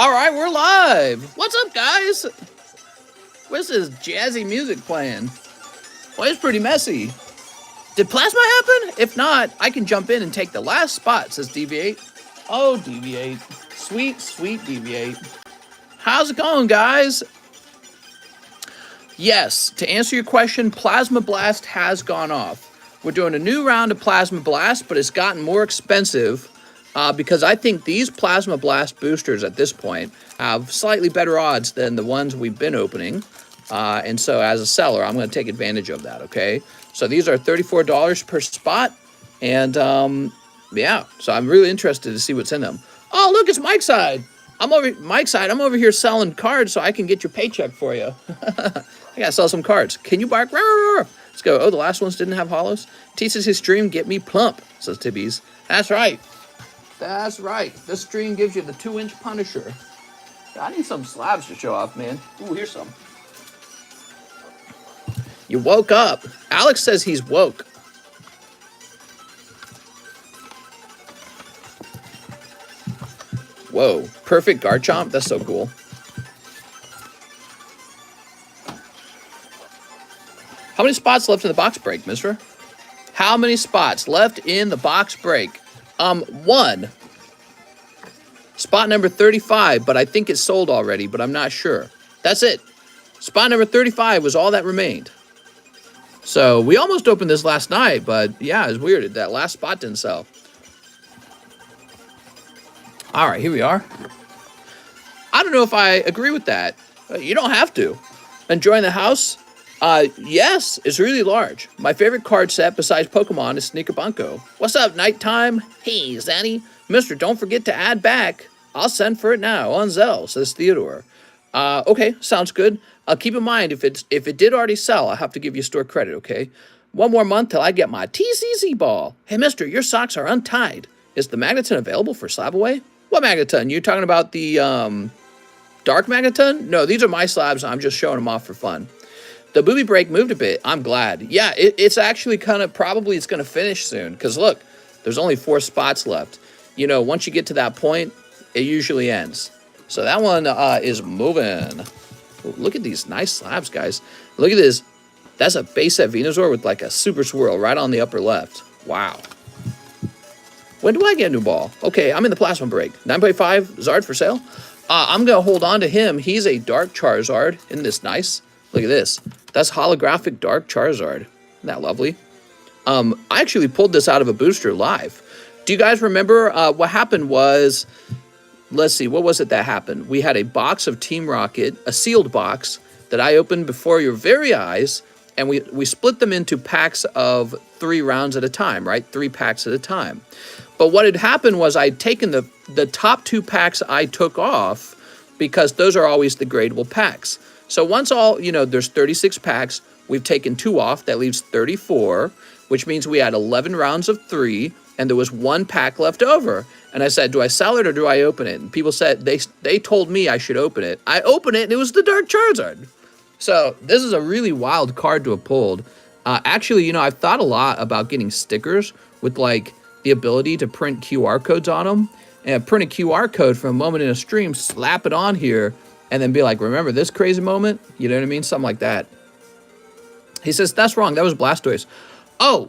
All right, we're live. What's up, guys? What's this jazzy music playing? Well, it's pretty messy. Did plasma happen? If not, I can jump in and take the last spot, says Deviate. Oh, Deviate. Sweet, sweet Deviate. How's it going, guys? Yes, to answer your question, Plasma Blast has gone off. We're doing a new round of Plasma Blast, but it's gotten more expensive because I think these Plasma Blast boosters at this point have slightly better odds than the ones we've been opening. And so as a seller, I'm going to take advantage of that, okay? So these are $34 per spot. And yeah, so I'm really interested to see what's in them. Oh, look, it's Mike's side. Mike's side. I'm over here selling cards so I can get your paycheck for you. I gotta sell some cards. Can you bark? Let's go. Oh, the last ones didn't have hollows. Teaches his stream, get me plump, says Tibbies. That's right. That's right. This stream gives you the 2-inch Punisher. I need some slabs to show off, man. Ooh, here's some. You woke up. Alex says he's woke. Whoa. Perfect Garchomp. That's so cool. How many spots left in the box break, mister? How many spots left in the box break? 1. Spot number 35, but I think it's sold already, but I'm not sure. That's it. Spot number 35 was all that remained. So we almost opened this last night, but yeah, it's weird. That last spot didn't sell. All right, here we are. I don't know if I agree with that. You don't have to. Enjoying the house? Yes, it's really large. My favorite card set besides Pokemon is Sneaker Bunko. What's up, nighttime? Hey, Zanny. Mister, don't forget to add back. I'll send for it now on Zelle, says Theodore. Okay, sounds good. Keep in mind, if it did already sell, I'll have to give you store credit, okay? 1 more month till I get my TCZ ball. Hey, mister, your socks are untied. Is the Magneton available for SLAB-AWAY? What Magneton? You talking about the, Dark Magneton? No, these are my slabs. I'm just showing them off for fun. The booby break moved a bit. I'm glad. Yeah, it's actually kind of probably it's going to finish soon. Because look, there's only 4 spots left. You know, once you get to that point, it usually ends. So that one is moving. Ooh, look at these nice slabs, guys. Look at this. That's a base set Venusaur with like a super swirl right on the upper left. Wow. When do I get a new ball? Okay, I'm in the plasma break. 9.5 Zard for sale. I'm going to hold on to him. He's a Dark Charizard. Isn't this nice? Look at this. That's holographic Dark Charizard. Isn't that lovely? I actually pulled this out of a booster live. Do you guys remember what happened was, let's see, what was it that happened? We had a box of Team Rocket, a sealed box that I opened before your very eyes, and we split them into packs of 3 rounds at a time, right? 3 packs at a time. But what had happened was I'd taken the top 2 packs I took off because those are always the gradable packs. So once all, you know, there's 36 packs, we've taken 2 off, that leaves 34, which means we had 11 rounds of 3, and there was 1 pack left over. And I said, do I sell it or do I open it? And people said, they told me I should open it. I opened it and it was the Dark Charizard. So this is a really wild card to have pulled. Actually, you know, I've thought a lot about getting stickers with like the ability to print QR codes on them. And print a QR code for a moment in a stream, slap it on here, and then be like, remember this crazy moment? You know what I mean? Something like that. He says, that's wrong. That was Blastoise. Oh,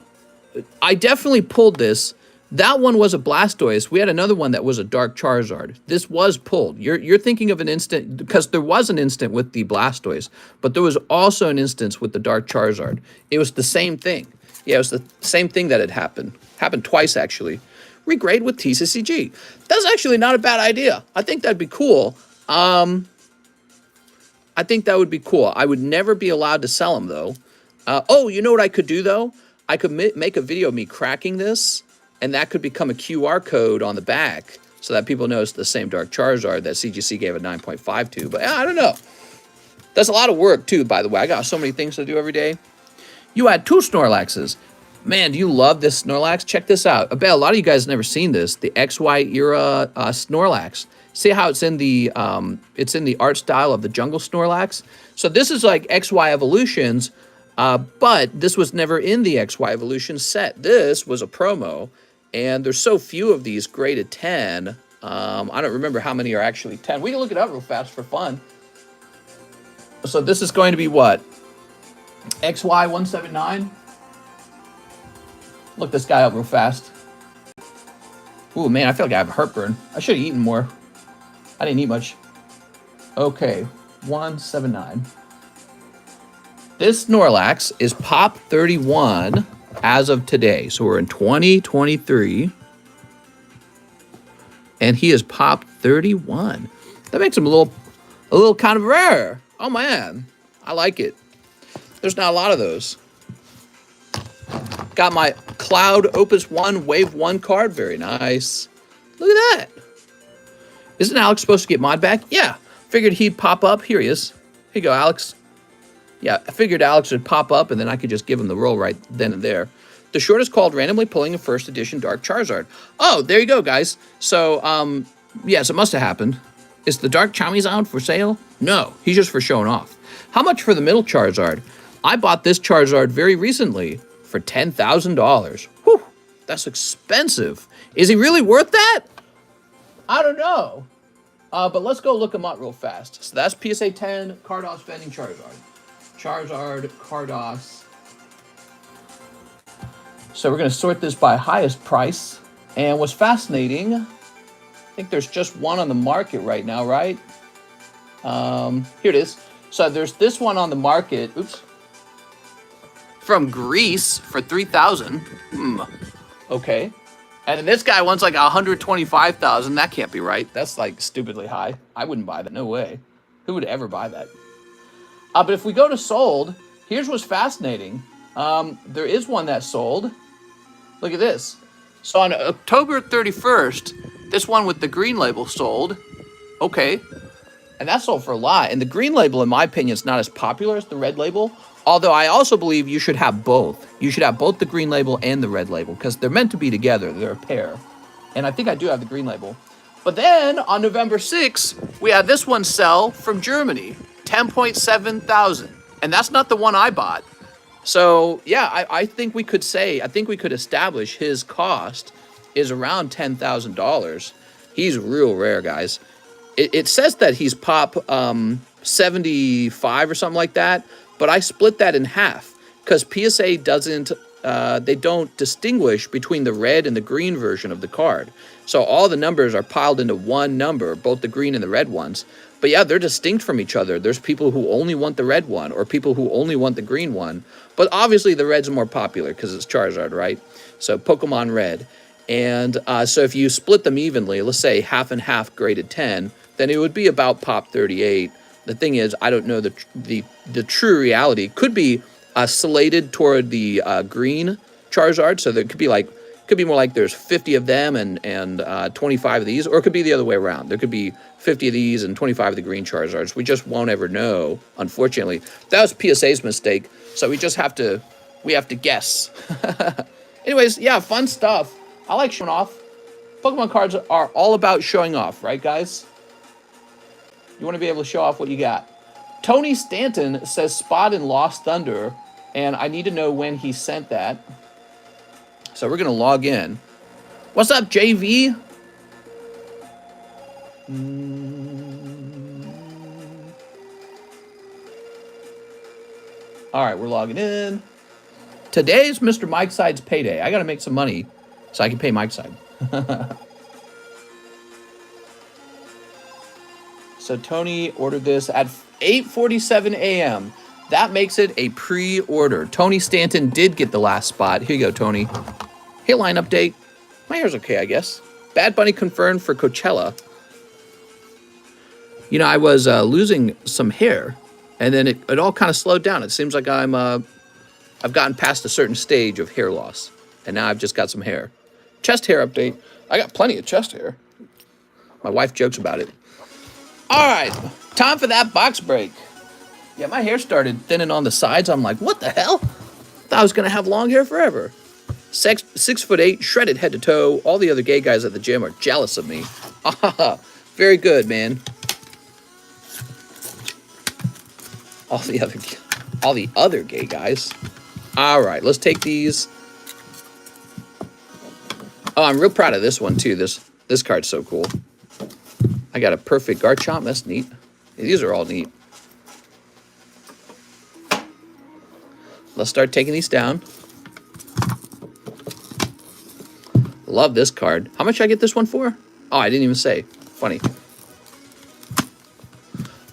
I definitely pulled this. That one was a Blastoise. We had another one that was a Dark Charizard. This was pulled. You're thinking of an instant, because there was an instant with the Blastoise, but there was also an instance with the Dark Charizard. It was the same thing. Yeah, it was the same thing that had happened. Happened twice, actually. Regrade with TCCG. That's actually not a bad idea. I think that'd be cool. I think that would be cool. I would never be allowed to sell them, though. Oh, you know what I could do, though? I could make a video of me cracking this, and that could become a QR code on the back so that people know it's the same Dark Charizard that CGC gave a 9.5 to. But I don't know. That's a lot of work, too, by the way. I got so many things to do every day. You had 2 Snorlaxes. Man, do you love this Snorlax? Check this out. I bet a lot of you guys have never seen this. The XY era Snorlax. See how it's in the art style of the Jungle Snorlax? So this is like XY Evolutions, but this was never in the XY Evolution set. This was a promo, and there's so few of these graded 10 I don't remember how many are actually 10. We can look it up real fast for fun. So this is going to be what? XY179. Look this guy up real fast. Ooh, man, I feel like I have heartburn. I should have eaten more. I didn't eat much. Okay, 179. This Snorlax is Pop 31 as of today. So we're in 2023. And he is Pop 31. That makes him a little kind of rare. Oh, man. I like it. There's not a lot of those. Got my Cloud Opus 1 Wave 1 card. Very nice. Look at that. Isn't Alex supposed to get mod back? Yeah. Figured he'd pop up. Here he is. Here you go, Alex. Yeah, I figured Alex would pop up, and then I could just give him the roll right then and there. The short is called Randomly Pulling a First Edition Dark Charizard. Oh, there you go, guys. So, yes, it must have happened. Is the Dark Charizard for sale? No, he's just for showing off. How much for the middle Charizard? I bought this Charizard very recently for $10,000. Whew, that's expensive. Is he really worth that? I don't know. But let's go look him up real fast. So that's PSA 10 Cardos Vending Charizard. Charizard, Cardos. So we're going to sort this by highest price. And what's fascinating, I think there's just one on the market right now, right? Here it is. So there's this one on the market. Oops. From Greece for $3,000. Okay. And then this guy wants like $125,000. That can't be right. That's like stupidly high. I wouldn't buy that. No way. Who would ever buy that? But if we go to sold, here's what's fascinating. There is one that sold. Look at this. So on October 31st, this one with the green label sold. Okay. And that sold for a lot. And the green label, in my opinion, is not as popular as the red label. Although I also believe you should have both. You should have both the green label and the red label because they're meant to be together. They're a pair. And I think I do have the green label. But then on November 6th, we had this one sell from Germany. 10.7 thousand. And that's not the one I bought. So, yeah, I think we could say, I think we could establish his cost is around $10,000. He's real rare, guys. It says that he's Pop 75 or something like that. But I split that in half because PSA doesn't, they don't distinguish between the red and the green version of the card. So all the numbers are piled into one number, both the green and the red ones. But yeah, they're distinct from each other. There's people who only want the red one or people who only want the green one. But obviously the red's more popular because it's Charizard, right? So Pokemon Red. And so if you split them evenly, let's say half and half graded 10, then it would be about Pop 38. The thing is, I don't know the true reality. It could be slated toward the green Charizard, so there could be more like there's 50 of them and 25 of these, or it could be the other way around. There could be 50 of these and 25 of the green Charizards. We just won't ever know, unfortunately. That was PSA's mistake, so we have to guess. Anyways, yeah, fun stuff. I like showing off. Pokemon cards are all about showing off, right, guys? You want to be able to show off what you got. Tony Stanton says spot in Lost Thunder, and I need to know when he sent that. So we're going to log in. What's up, JV? All right, we're logging in. Today's Mr. Mike Side's payday. I got to make some money so I can pay Mike Side. So Tony ordered this at 8:47 a.m. That makes it a pre-order. Tony Stanton did get the last spot. Here you go, Tony. Hairline update. My hair's okay, I guess. Bad Bunny confirmed for Coachella. You know, I was losing some hair, and then it all kind of slowed down. It seems like I've gotten past a certain stage of hair loss, and now I've just got some hair. Chest hair update. I got plenty of chest hair. My wife jokes about it. All right, time for that box break. Yeah, my hair started thinning on the sides. I'm like, what the hell? Thought I was going to have long hair forever. 6'8", shredded head to toe. All the other gay guys at the gym are jealous of me. Very good, man. All the other gay guys. All right, let's take these. Oh, I'm real proud of this one, too. This card's so cool. I got a perfect Garchomp. That's neat. These are all neat. Let's start taking these down. Love this card. How much did I get this one for? Oh, I didn't even say. Funny.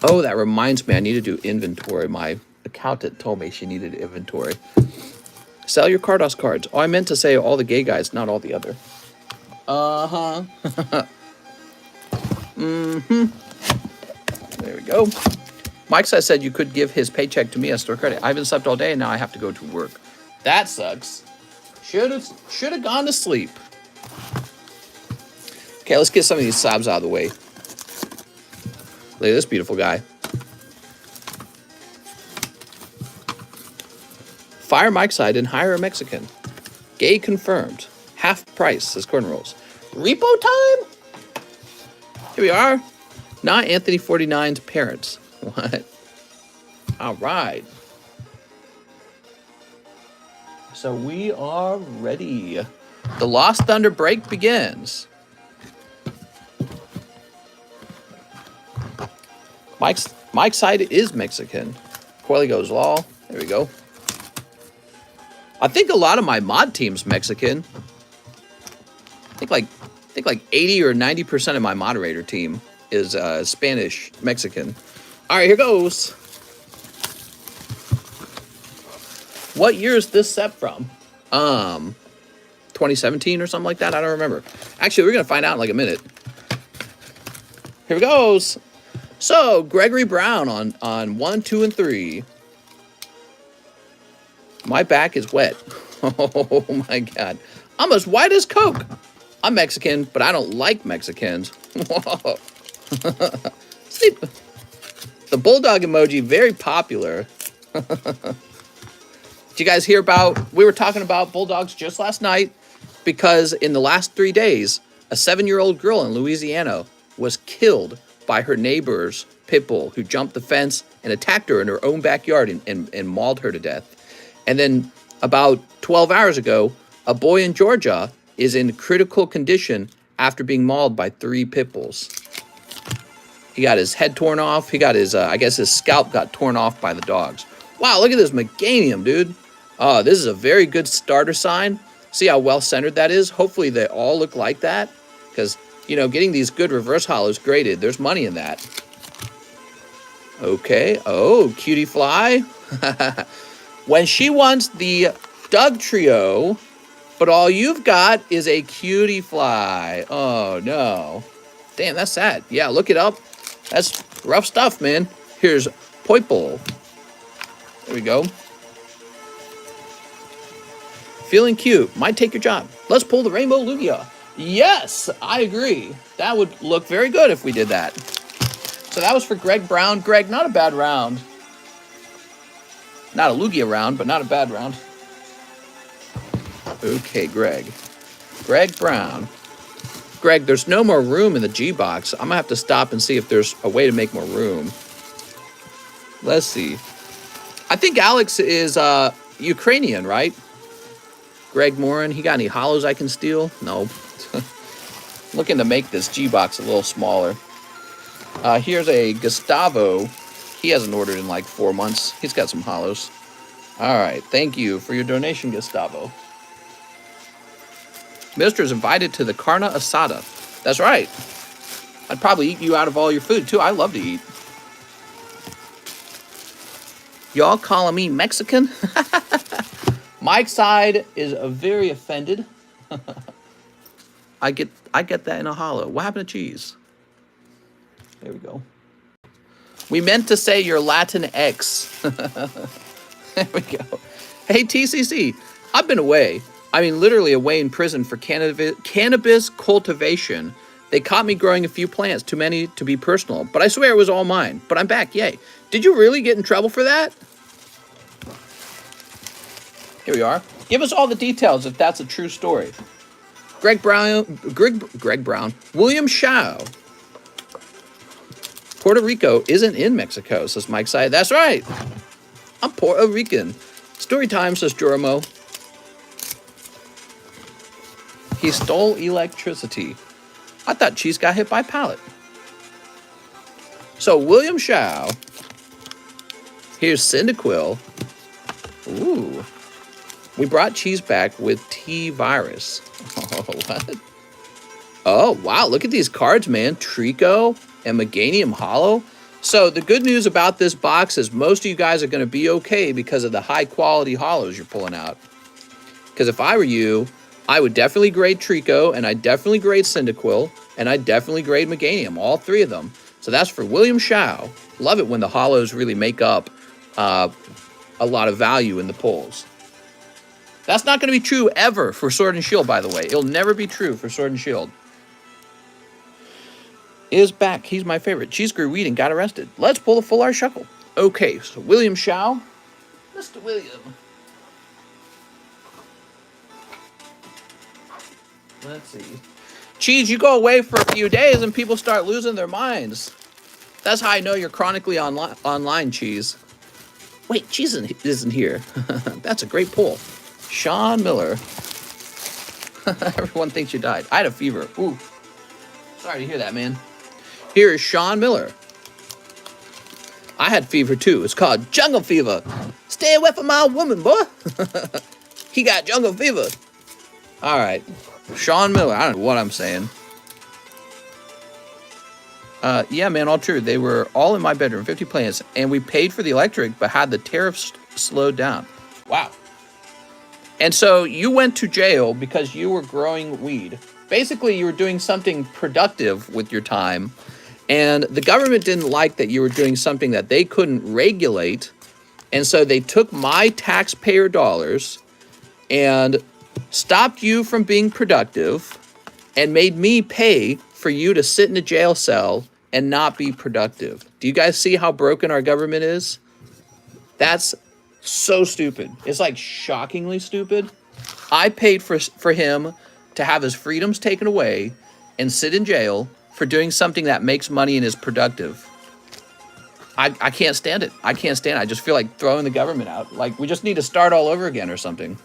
Oh, that reminds me. I need to do inventory. My accountant told me she needed inventory. Sell your Cardos cards. Oh, I meant to say all the gay guys, not all the other. Uh-huh. Mm-hmm. There we go. Mike said you could give his paycheck to me as store credit. I haven't slept all day and now I have to go to work. That sucks. Should have gone to sleep. Okay, let's get some of these slabs out of the way. Look at this beautiful guy. Fire Mike's side and hire a Mexican. Gay confirmed. Half price, says Corn Rolls. Repo time? Here we are. Not Anthony 49's parents. What? All right. So we are ready. The Lost Thunder break begins. Mike's side is Mexican. Coily goes law. There we go. I think a lot of my mod team's Mexican. I think like 80 or 90% of my moderator team is Spanish Mexican. All right, here goes. What year is this set from? 2017 or something like that. I don't remember. Actually, we're gonna find out in like a minute. Here it goes. So Gregory Brown on 1, 2, and 3. My back is wet. Oh my God. I'm as white as Coke. I'm Mexican, but I don't like Mexicans. Whoa. Sleep. The bulldog emoji, very popular. Did you guys hear about, we were talking about bulldogs just last night because in the last 3 days, a 7-year-old girl in Louisiana was killed by her neighbor's pit bull who jumped the fence and attacked her in her own backyard and mauled her to death. And then about 12 hours ago, a boy in Georgia is in critical condition after being mauled by 3 pit bulls. He got his head torn off. He got his, I guess his scalp got torn off by the dogs. Wow, look at this Meganium, dude. Oh, this is a very good starter sign. See how well-centered that is? Hopefully they all look like that. Because, you know, getting these good reverse hollows graded, there's money in that. Okay. Oh, Cutie Fly. When she wants the Doug Trio, but all you've got is a Cutie Fly. Oh, no. Damn, that's sad. Yeah, look it up. That's rough stuff, man. Here's Poiple. There we go. Feeling cute. Might take your job. Let's pull the Rainbow Lugia. Yes, I agree. That would look very good if we did that. So that was for Greg Brown. Greg, not a bad round. Not a Lugia round, but not a bad round. Okay, Greg. Greg Brown. Greg, there's no more room in the G box. I'm going to have to stop and see if there's a way to make more room. Let's see. I think Alex is Ukrainian, right? Greg Morin, he got any hollows I can steal? No. Looking to make this G box a little smaller. Here's a Gustavo. He hasn't ordered in like 4 months. He's got some hollows. All right. Thank you for your donation, Gustavo. Mister's invited to the carne asada. That's right. I'd probably eat you out of all your food, too. I love to eat. Y'all calling me Mexican? Mike's side is very offended. I get that in a hollow. What happened to cheese? There we go. We meant to say you're Latin X. There we go. Hey, TCC. I've been away. I mean, literally away in prison for cannabis cultivation. They caught me growing a few plants, too many to be personal. But I swear it was all mine. But I'm back, yay. Did you really get in trouble for that? Here we are. Give us all the details if that's a true story. Greg Brown. William Shao. Puerto Rico isn't in Mexico, says Mike's side. That's right. I'm Puerto Rican. Story time, says Joromo. He stole electricity. I thought Cheese got hit by a pallet. So William Shao. Here's Cyndaquil. Ooh. We brought cheese back with T-Virus. Oh, what? Oh, wow. Look at these cards, man. Trico and Meganium Hollow. So the good news about this box is most of you guys are going to be okay because of the high quality hollows you're pulling out. Because if I were you, I would definitely grade Trico, and I'd definitely grade Cyndaquil, and I'd definitely grade Meganium, all three of them. So that's for William Shao. Love it when the hollows really make up a lot of value in the pulls. That's not going to be true ever for Sword and Shield, by the way. It'll never be true for Sword and Shield. Is back. He's my favorite. Cheese grew weed and got arrested. Let's pull a full art shuffle. Okay, so William Shao. Mr. William. Let's see. Cheese, you go away for a few days and people start losing their minds. That's how I know you're chronically online, Cheese. Wait, Cheese isn't here. That's a great pull. Sean Miller. Everyone thinks you died. I had a fever. Ooh. Sorry to hear that, man. Here is Sean Miller. I had fever too. It's called jungle fever. Stay away from my woman, boy. He got jungle fever. All right. Sean Miller. I don't know what I'm saying. Yeah, man, all true. They were all in my bedroom, 50 plants, and we paid for the electric, but had the tariffs slowed down. Wow. And so you went to jail because you were growing weed. Basically, you were doing something productive with your time, and the government didn't like that you were doing something that they couldn't regulate, and so they took my taxpayer dollars and stopped you from being productive and made me pay for you to sit in a jail cell and not be productive. Do you guys see how broken our government is? That's so stupid. It's like shockingly stupid. I paid for him to have his freedoms taken away and sit in jail for doing something that makes money and is productive. I can't stand it. I can't stand it. I just feel like throwing the government out. Like, we just need to start all over again or something.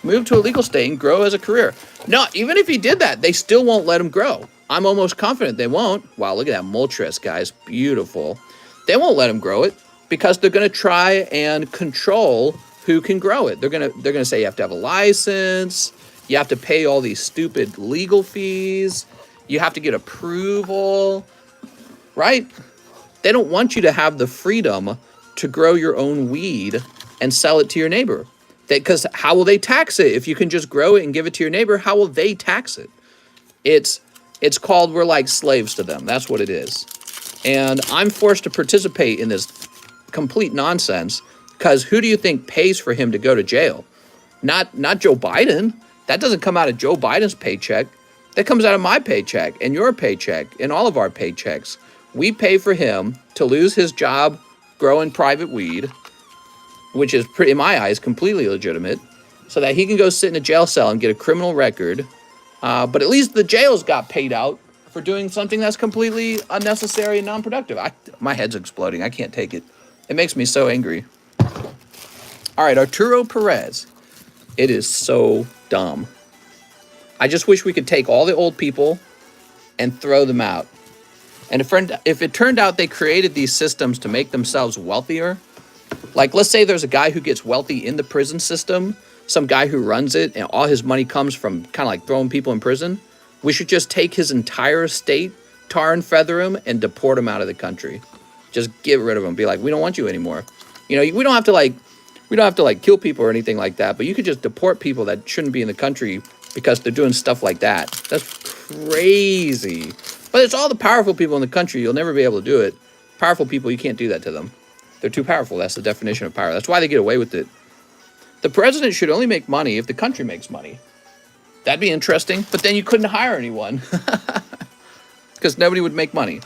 Move to a legal state and grow as a career. No, even if he did that, they still won't let him grow. I'm almost confident they won't. Wow, look at that Moltres, guys. Beautiful. They won't let him grow it because they're going to try and control who can grow it. They're going to say you have to have a license. You have to pay all these stupid legal fees. You have to get approval, right? They don't want you to have the freedom to grow your own weed and sell it to your neighbor. Because how will they tax it? If you can just grow it and give it to your neighbor, how will they tax it? It's called we're like slaves to them. That's what it is. And I'm forced to participate in this complete nonsense because who do you think pays for him to go to jail? Not Joe Biden. That doesn't come out of Joe Biden's paycheck. That comes out of my paycheck and your paycheck and all of our paychecks. We pay for him to lose his job growing private weed, which is, in my eyes, completely legitimate, so that he can go sit in a jail cell and get a criminal record. But at least the jails got paid out for doing something that's completely unnecessary and non-productive. My head's exploding. I can't take it. It makes me so angry. All right, Arturo Perez. It is so dumb. I just wish we could take all the old people and throw them out. And if it turned out they created these systems to make themselves wealthier, like let's say there's a guy who gets wealthy in the prison system, some guy who runs it, and all his money comes from kind of like throwing people in prison, we should just take his entire estate, tar and feather him, and deport him out of the country. Just get rid of him. Be like, we don't want you anymore. You know, we don't have to like kill people or anything like that, but you could just deport people that shouldn't be in the country because they're doing stuff like that. That's crazy. But it's all the powerful people in the country. You'll never be able to do it. Powerful people, you can't do that to them. They're too powerful. That's the definition of power. That's why they get away with it. The president should only make money if the country makes money. That'd be interesting, but then you couldn't hire anyone because nobody would make money.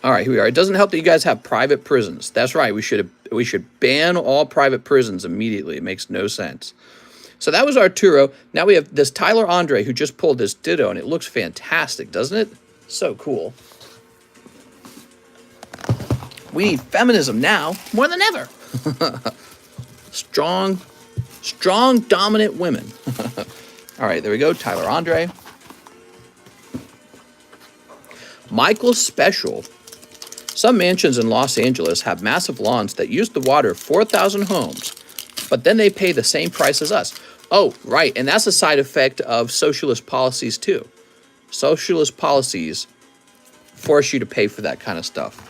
All right, here we are. It doesn't help that you guys have private prisons. That's right. We should ban all private prisons immediately. It makes no sense. So that was Arturo. Now we have this Tyler Andre who just pulled this Ditto, and it looks fantastic, doesn't it? So cool. We need feminism now more than ever. Strong, dominant women. All right, there we go. Tyler Andre. Michael Special. Some mansions in Los Angeles have massive lawns that use the water of 4,000 homes, but then they pay the same price as us. Oh, right, and that's a side effect of socialist policies too. Socialist policies force you to pay for that kind of stuff.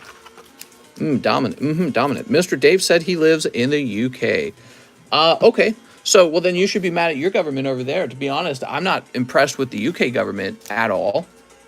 Dominant. Mr. Dave said he lives in the UK. Okay. So, well, then you should be mad at your government over there. To be honest, I'm not impressed with the UK government at all.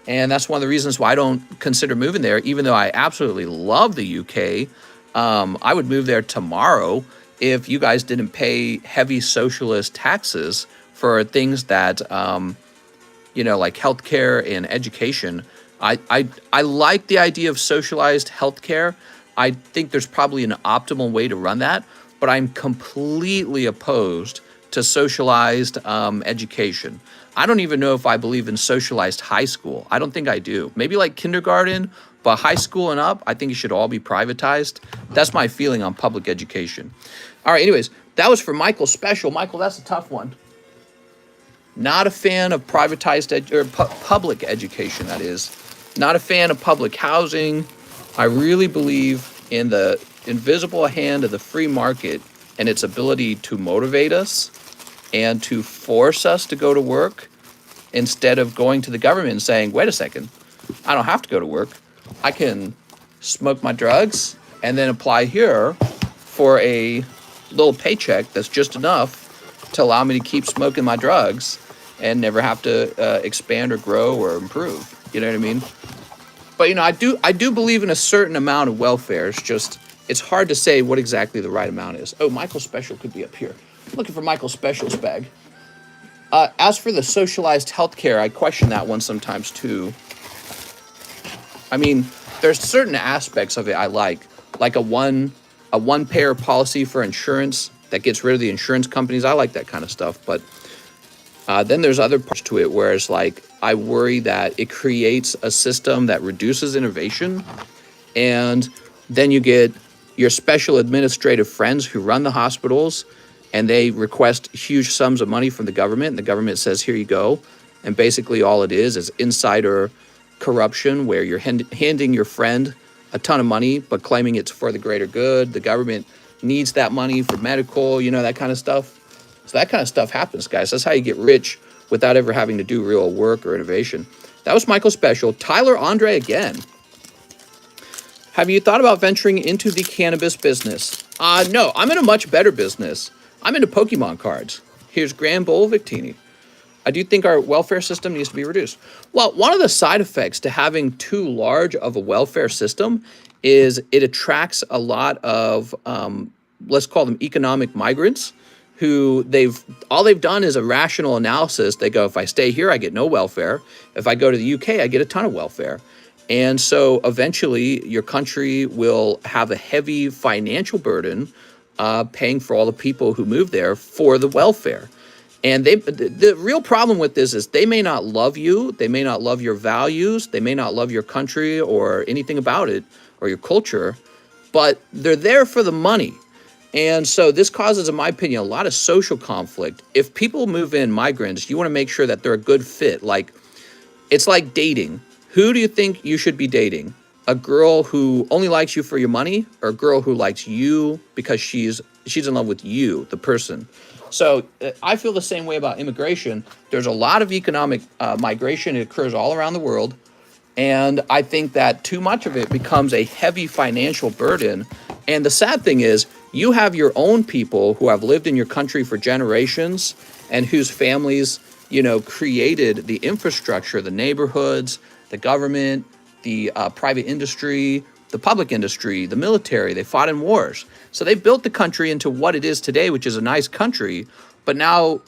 And that's one of the reasons why I don't consider moving there, even though I absolutely love the UK. I would move there tomorrow if you guys didn't pay heavy socialist taxes for things that, like healthcare and education. I like the idea of socialized healthcare. I think there's probably an optimal way to run that, but I'm completely opposed to socialized education. I don't even know if I believe in socialized high school. I don't think I do. Maybe like kindergarten, but high school and up, I think it should all be privatized. That's my feeling on public education. All right, anyways, that was for Michael Special. Michael, that's a tough one. Not a fan of privatized public education, that is. Not a fan of public housing. I really believe in the invisible hand of the free market and its ability to motivate us and to force us to go to work instead of going to the government and saying, wait a second, I don't have to go to work. I can smoke my drugs and then apply here for a little paycheck that's just enough to allow me to keep smoking my drugs and never have to expand or grow or improve. You know what I mean? But, I do believe in a certain amount of welfare. It's hard to say what exactly the right amount is. Oh, Michael Special could be up here. Looking for Michael Special's bag. As for the socialized healthcare, I question that one sometimes too. I mean, there's certain aspects of it I like a one payer policy for insurance that gets rid of the insurance companies. I like that kind of stuff, but then there's other parts to it where it's like I worry that it creates a system that reduces innovation, and then you get your special administrative friends who run the hospitals, and they request huge sums of money from the government, and the government says, here you go. And basically all it is insider corruption where you're handing your friend a ton of money, but claiming it's for the greater good. The government needs that money for medical, that kind of stuff. So that kind of stuff happens, guys. That's how you get rich without ever having to do real work or innovation. That was Michael Special. Tyler Andre again. Have you thought about venturing into the cannabis business? No, I'm in a much better business. I'm into Pokemon cards. Here's Grand Bowl Victini. I do think our welfare system needs to be reduced. Well, one of the side effects to having too large of a welfare system is it attracts a lot of, let's call them economic migrants, who all they've done is a rational analysis. They go, if I stay here, I get no welfare. If I go to the UK, I get a ton of welfare. And so eventually your country will have a heavy financial burden paying for all the people who move there for the welfare. And the real problem with this is they may not love you, they may not love your values, they may not love your country or anything about it or your culture, but they're there for the money. And so this causes, in my opinion, a lot of social conflict. If people move in, migrants, you want to make sure that they're a good fit. It's like dating. Who do you think you should be dating? A girl who only likes you for your money, or a girl who likes you because she's in love with you, the person? So I feel the same way about immigration. There's a lot of economic migration. It occurs all around the world. And I think that too much of it becomes a heavy financial burden. And the sad thing is, you have your own people who have lived in your country for generations and whose families, created the infrastructure, the neighborhoods, the government, the private industry, the public industry, the military. They fought in wars. So they built the country into what it is today, which is a nice country. But now,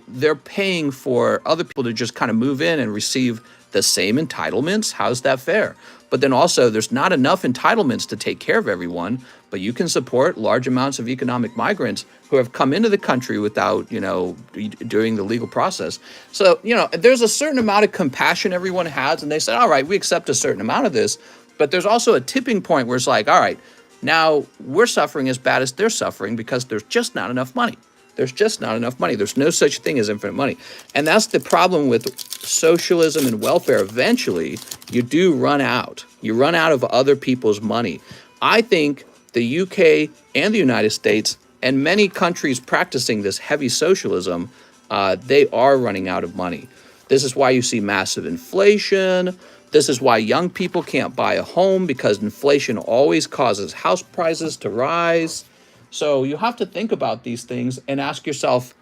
they're paying for other people to just kind of move in and receive the same entitlements. How's that fair? But then also, there's not enough entitlements to take care of everyone, but you can support large amounts of economic migrants who have come into the country without, doing the legal process. So, there's a certain amount of compassion everyone has, and they said, all right, we accept a certain amount of this, but there's also a tipping point where it's like, all right, now we're suffering as bad as they're suffering because there's just not enough money. There's just not enough money. There's no such thing as infinite money. And that's the problem with socialism and welfare. Eventually, you do run out. You run out of other people's money. I think the UK and the United States and many countries practicing this heavy socialism, they are running out of money. This is why you see massive inflation. This is why young people can't buy a home, because inflation always causes house prices to rise. So you have to think about these things and ask yourself,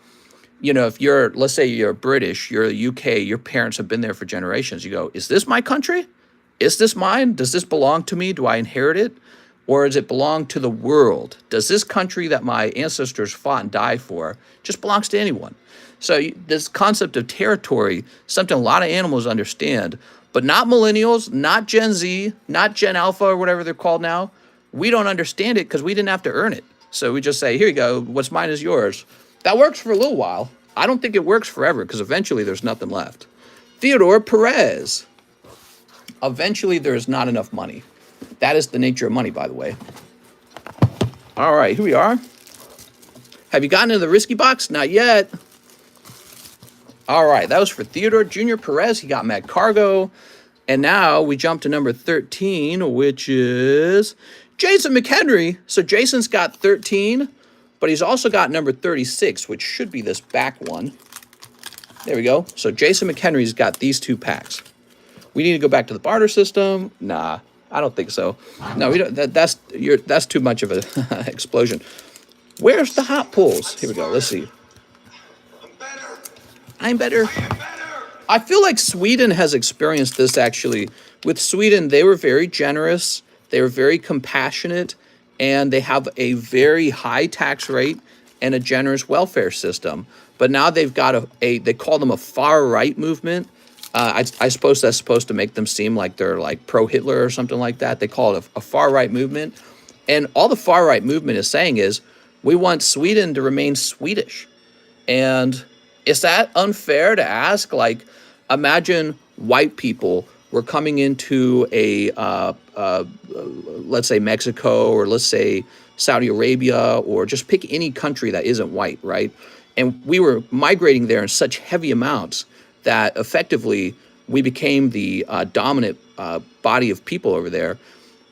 you know, if you're, let's say you're British, you're the UK, your parents have been there for generations. You go, is this my country? Is this mine? Does this belong to me? Do I inherit it? Or does it belong to the world? Does this country that my ancestors fought and died for just belongs to anyone? So this concept of territory, something a lot of animals understand, but not millennials, not Gen Z, not Gen Alpha or whatever they're called now. We don't understand it because we didn't have to earn it. So we just say, here you go, what's mine is yours. That works for a little while. I don't think it works forever, because eventually there's nothing left. Theodore Perez. Eventually there is not enough money. That is the nature of money, by the way. All right, here we are. Have you gotten into the risky box? Not yet. All right, that was for Theodore Jr. Perez. He got Mad Cargo. And now we jump to number 13, which is Jason McHenry. So Jason's got 13, but he's also got number 36, which should be this back one. There we go. So Jason McHenry's got these two packs. We need to go back to the barter system. Nah, I don't think so. No, we don't. That's too much of an explosion. Where's the hot pulls? Here we go. Let's see. I'm better. I feel like Sweden has experienced this, actually. With Sweden, they were very generous. They were very compassionate, and they have a very high tax rate and a generous welfare system. But now they've got they call them a far-right movement. I suppose that's supposed to make them seem like they're like pro-Hitler or something like that. They call it a far-right movement. And all the far-right movement is saying is, we want Sweden to remain Swedish. And is that unfair to ask? Like, imagine white people were coming into a, let's say Mexico, or let's say Saudi Arabia, or just pick any country that isn't white, right? And we were migrating there in such heavy amounts that effectively we became the dominant body of people over there.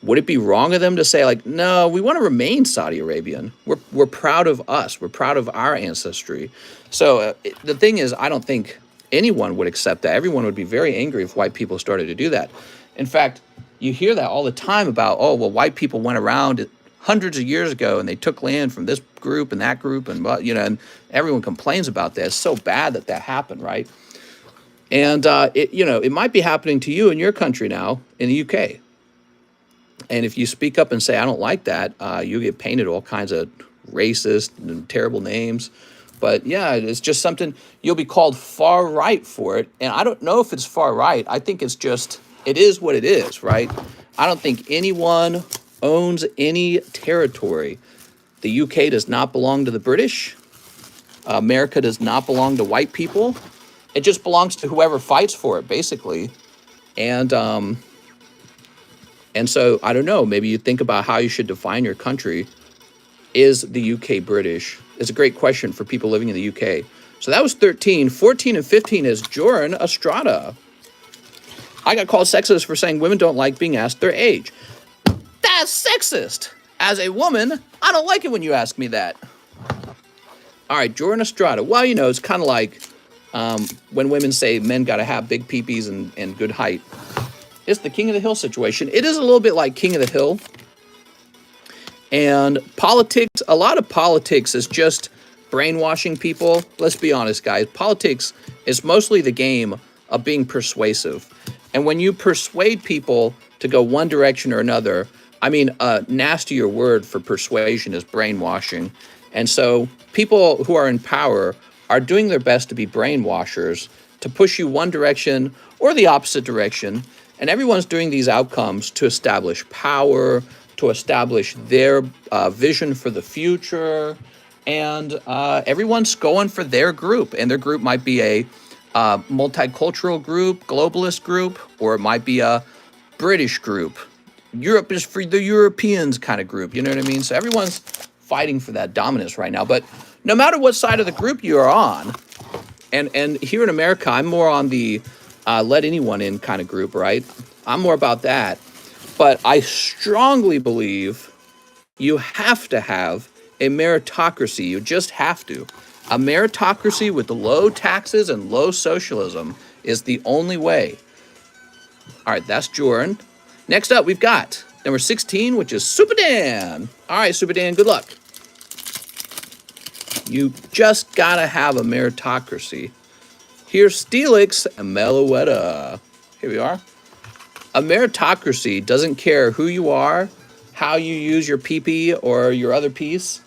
Would it be wrong of them to say, like, no, we want to remain Saudi Arabian. We're proud of us. We're proud of our ancestry. So the thing is, I don't think anyone would accept that. Everyone would be very angry if white people started to do that. In fact, you hear that all the time about, oh, well, white people went around hundreds of years ago and they took land from this group and that group, and, you know, and everyone complains about that. It's so bad that that happened, right? And, you know, it might be happening to you in your country now in the UK. And if you speak up and say, I don't like that, you get painted all kinds of racist and terrible names. But yeah, it's just something, you'll be called far right for it. And I don't know if it's far right. I think it's just, it is what it is, right? I don't think anyone owns any territory. The UK does not belong to the British. America does not belong to white people. It just belongs to whoever fights for it, basically. And so, I don't know, maybe you think about how you should define your country. Is the UK British? It's a great question for people living in the UK. So that was 13. 14 and 15 is Joran Estrada. I got called sexist for saying women don't like being asked their age. That's sexist. As a woman, I don't like it when you ask me that. All right, Joran Estrada. Well, you know, it's kind of like when women say men got to have big peepees and good height. It's the King of the Hill situation. It is a little bit like King of the Hill. And politics, a lot of politics is just brainwashing people. Let's be honest, guys. Politics is mostly the game of being persuasive. And when you persuade people to go one direction or another, I mean, a nastier word for persuasion is brainwashing. And so people who are in power are doing their best to be brainwashers, to push you one direction or the opposite direction. And everyone's doing these outcomes to establish power, to establish their vision for the future. And everyone's going for their group. And their group might be a multicultural group, globalist group, or it might be a British group. Europe is for the Europeans kind of group. You know what I mean? So everyone's fighting for that dominance right now. But no matter what side of the group you are on, and here in America, I'm more on the let anyone in kind of group, right? I'm more about that. But I strongly believe you have to have a meritocracy. You just have to. A meritocracy with the low taxes and low socialism is the only way. All right, that's Jordan. Next up, we've got number 16, which is Super Dan. All right, Super Dan, good luck. You just gotta have a meritocracy. Here's Steelix and Meloetta. Here we are. A meritocracy doesn't care who you are, how you use your PP or your other piece.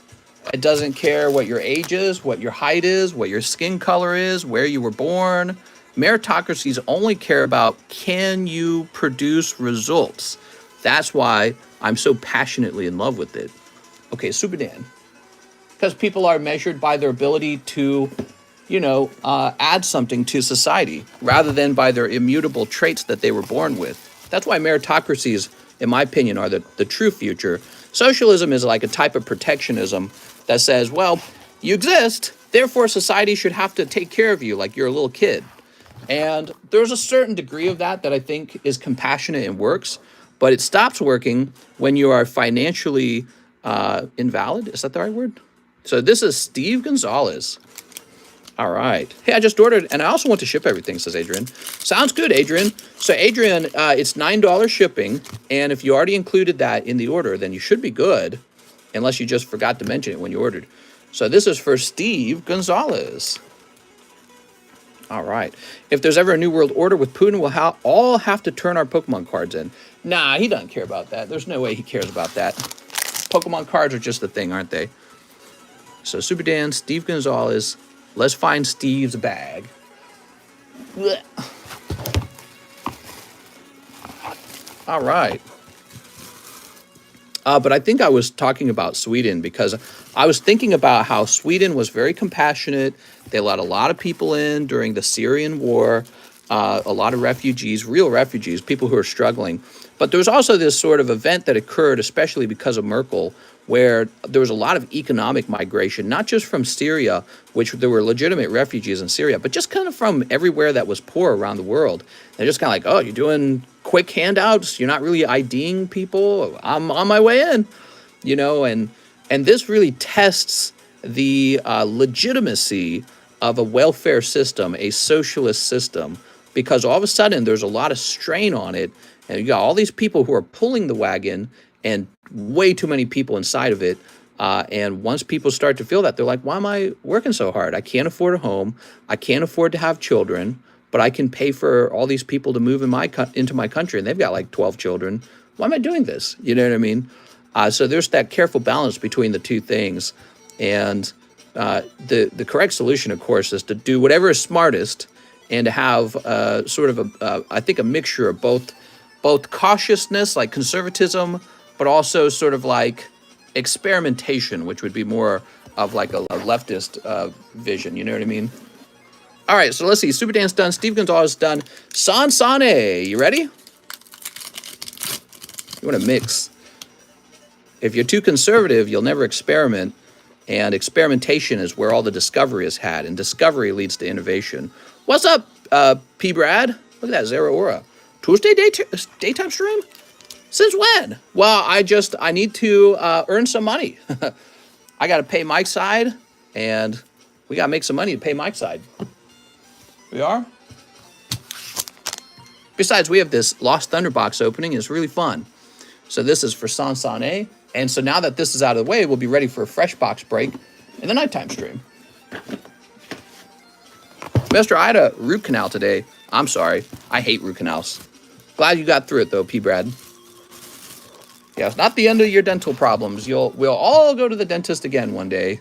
It doesn't care what your age is, what your height is, what your skin color is, where you were born. Meritocracies only care about, can you produce results? That's why I'm so passionately in love with it. Okay, Super Dan. Because people are measured by their ability to, add something to society rather than by their immutable traits that they were born with. That's why meritocracies, in my opinion, are the true future. Socialism is like a type of protectionism that says, well, you exist, therefore society should have to take care of you like you're a little kid. And there's a certain degree of that I think is compassionate and works, but it stops working when you are financially invalid. Is that the right word? So this is Steve Gonzalez. All right. Hey, I just ordered, and I also want to ship everything, says Adrian. Sounds good, Adrian. So Adrian, it's $9 shipping, and if you already included that in the order, then you should be good, unless you just forgot to mention it when you ordered. So this is for Steve Gonzalez. All right. If there's ever a New World Order with Putin, we'll all have to turn our Pokemon cards in. Nah, he doesn't care about that. There's no way he cares about that. Pokemon cards are just a thing, aren't they? So Super Dan, Steve Gonzalez. Let's find Steve's bag. Blech. All right. But I think I was talking about Sweden because I was thinking about how Sweden was very compassionate. They let a lot of people in during the Syrian war, a lot of refugees, real refugees, people who are struggling. But there was also this sort of event that occurred, especially because of Merkel, where there was a lot of economic migration, not just from Syria, which there were legitimate refugees in Syria, but just kind of from everywhere that was poor around the world. They're just kind of like, oh, you're doing quick handouts, you're not really IDing people, I'm on my way in, and this really tests the legitimacy of a welfare system, a socialist system, because all of a sudden there's a lot of strain on it, and you got all these people who are pulling the wagon and way too many people inside of it. And once people start to feel that, they're like, why am I working so hard? I can't afford a home. I can't afford to have children, but I can pay for all these people to move into my country, and they've got like 12 children. Why am I doing this? You know what I mean? So there's that careful balance between the two things. And the correct solution, of course, is to do whatever is smartest and to have sort of I think a mixture of both cautiousness, like conservatism, but also sort of like experimentation, which would be more of like a leftist vision. You know what I mean? All right, so let's see. Super Dan's done. Steve Gonzalez done. Sansane, you ready? You want to mix. If you're too conservative, you'll never experiment. And experimentation is where all the discovery is had. And discovery leads to innovation. What's up, P. Brad? Look at that, Zero Aura. Tuesday daytime stream? Since when? Well, I need to earn some money. I got to pay Mike's side, and we got to make some money to pay Mike's side. We are? Besides, we have this Lost Thunder box opening. It's really fun. So this is for Sansane. And so now that this is out of the way, we'll be ready for a fresh box break in the nighttime stream. Mister, I had a root canal today. I'm sorry. I hate root canals. Glad you got through it, though, P. Brad. Yeah, it's not the end of your dental problems. We'll all go to the dentist again one day.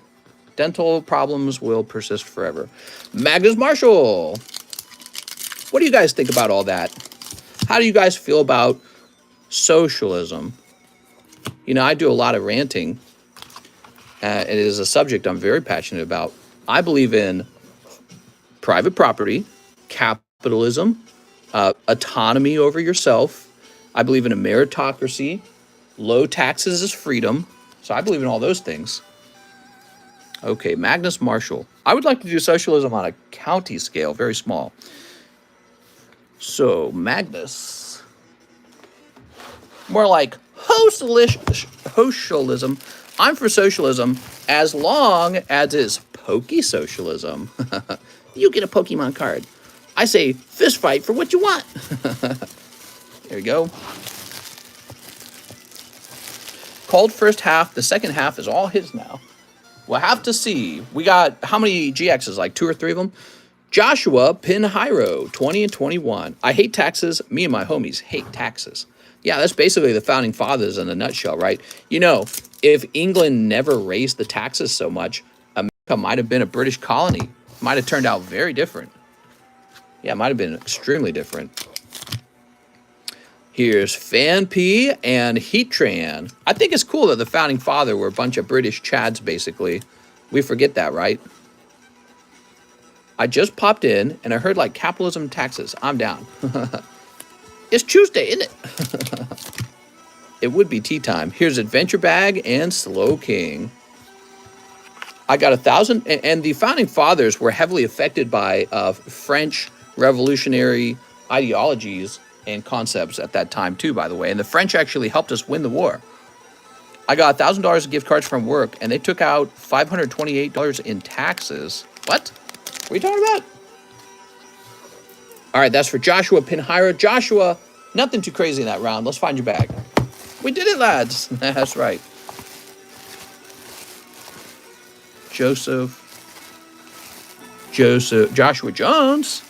Dental problems will persist forever. Magnus Marshall. What do you guys think about all that? How do you guys feel about socialism? I do a lot of ranting. It is a subject I'm very passionate about. I believe in private property, capitalism, autonomy over yourself. I believe in a meritocracy. Low taxes is freedom. So I believe in all those things. Okay, Magnus Marshall. I would like to do socialism on a county scale, very small. So, Magnus. More like socialism. I'm for socialism as long as it's pokey socialism. You get a Pokemon card. I say fist fight for what you want. There you go. Cold first half. The second half is all his now. We'll have to see. We got how many GXs? Like 2 or 3 of them? Joshua Pinheiro, 20 and 21. I hate taxes. Me and my homies hate taxes. Yeah, that's basically the founding fathers in a nutshell, right? You know, if England never raised the taxes so much, America might have been a British colony. Might have turned out very different. Yeah, it might have been extremely different. Here's FanP and Heatran. I think it's cool that the founding father were a bunch of British Chads, basically. We forget that, right? I just popped in, and I heard, like, capitalism and taxes. I'm down. It's Tuesday, isn't it? It would be tea time. Here's Adventure Bag and Slow King. I got 1,000, and the founding fathers were heavily affected by French revolutionary ideologies and concepts at that time, too, by the way. And the French actually helped us win the war. I got $1,000 of gift cards from work, and they took out $528 in taxes. What? What are you talking about? All right, that's for Joshua Pinheiro. Joshua, nothing too crazy in that round. Let's find your bag. We did it, lads. That's right. Joshua Jones.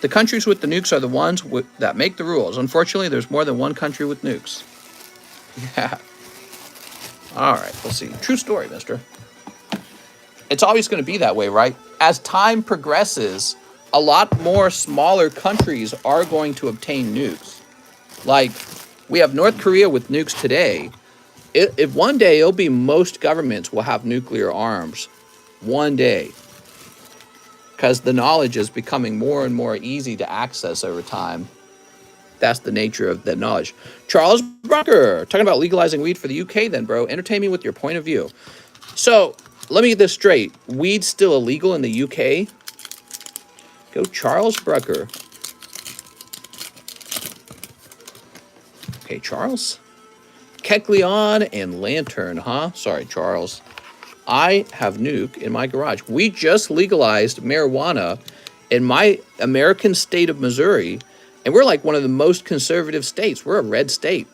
The countries with the nukes are the ones that make the rules. Unfortunately, there's more than one country with nukes. Yeah. All right, let's see. True story, mister. It's always going to be that way, right? As time progresses, a lot more smaller countries are going to obtain nukes. Like, we have North Korea with nukes today. If one day, it'll be most governments will have nuclear arms. One day. Because the knowledge is becoming more and more easy to access over time. That's the nature of the knowledge. Charles Brucker, talking about legalizing weed for the UK then, bro. Entertain me with your point of view. So, let me get this straight. Weed's still illegal in the UK? Go Charles Brucker. Okay, Charles. Kecleon and Lantern, huh? Sorry, Charles. I have nuke in my garage. We just legalized marijuana in my American state of Missouri, and we're like one of the most conservative states. We're a red state.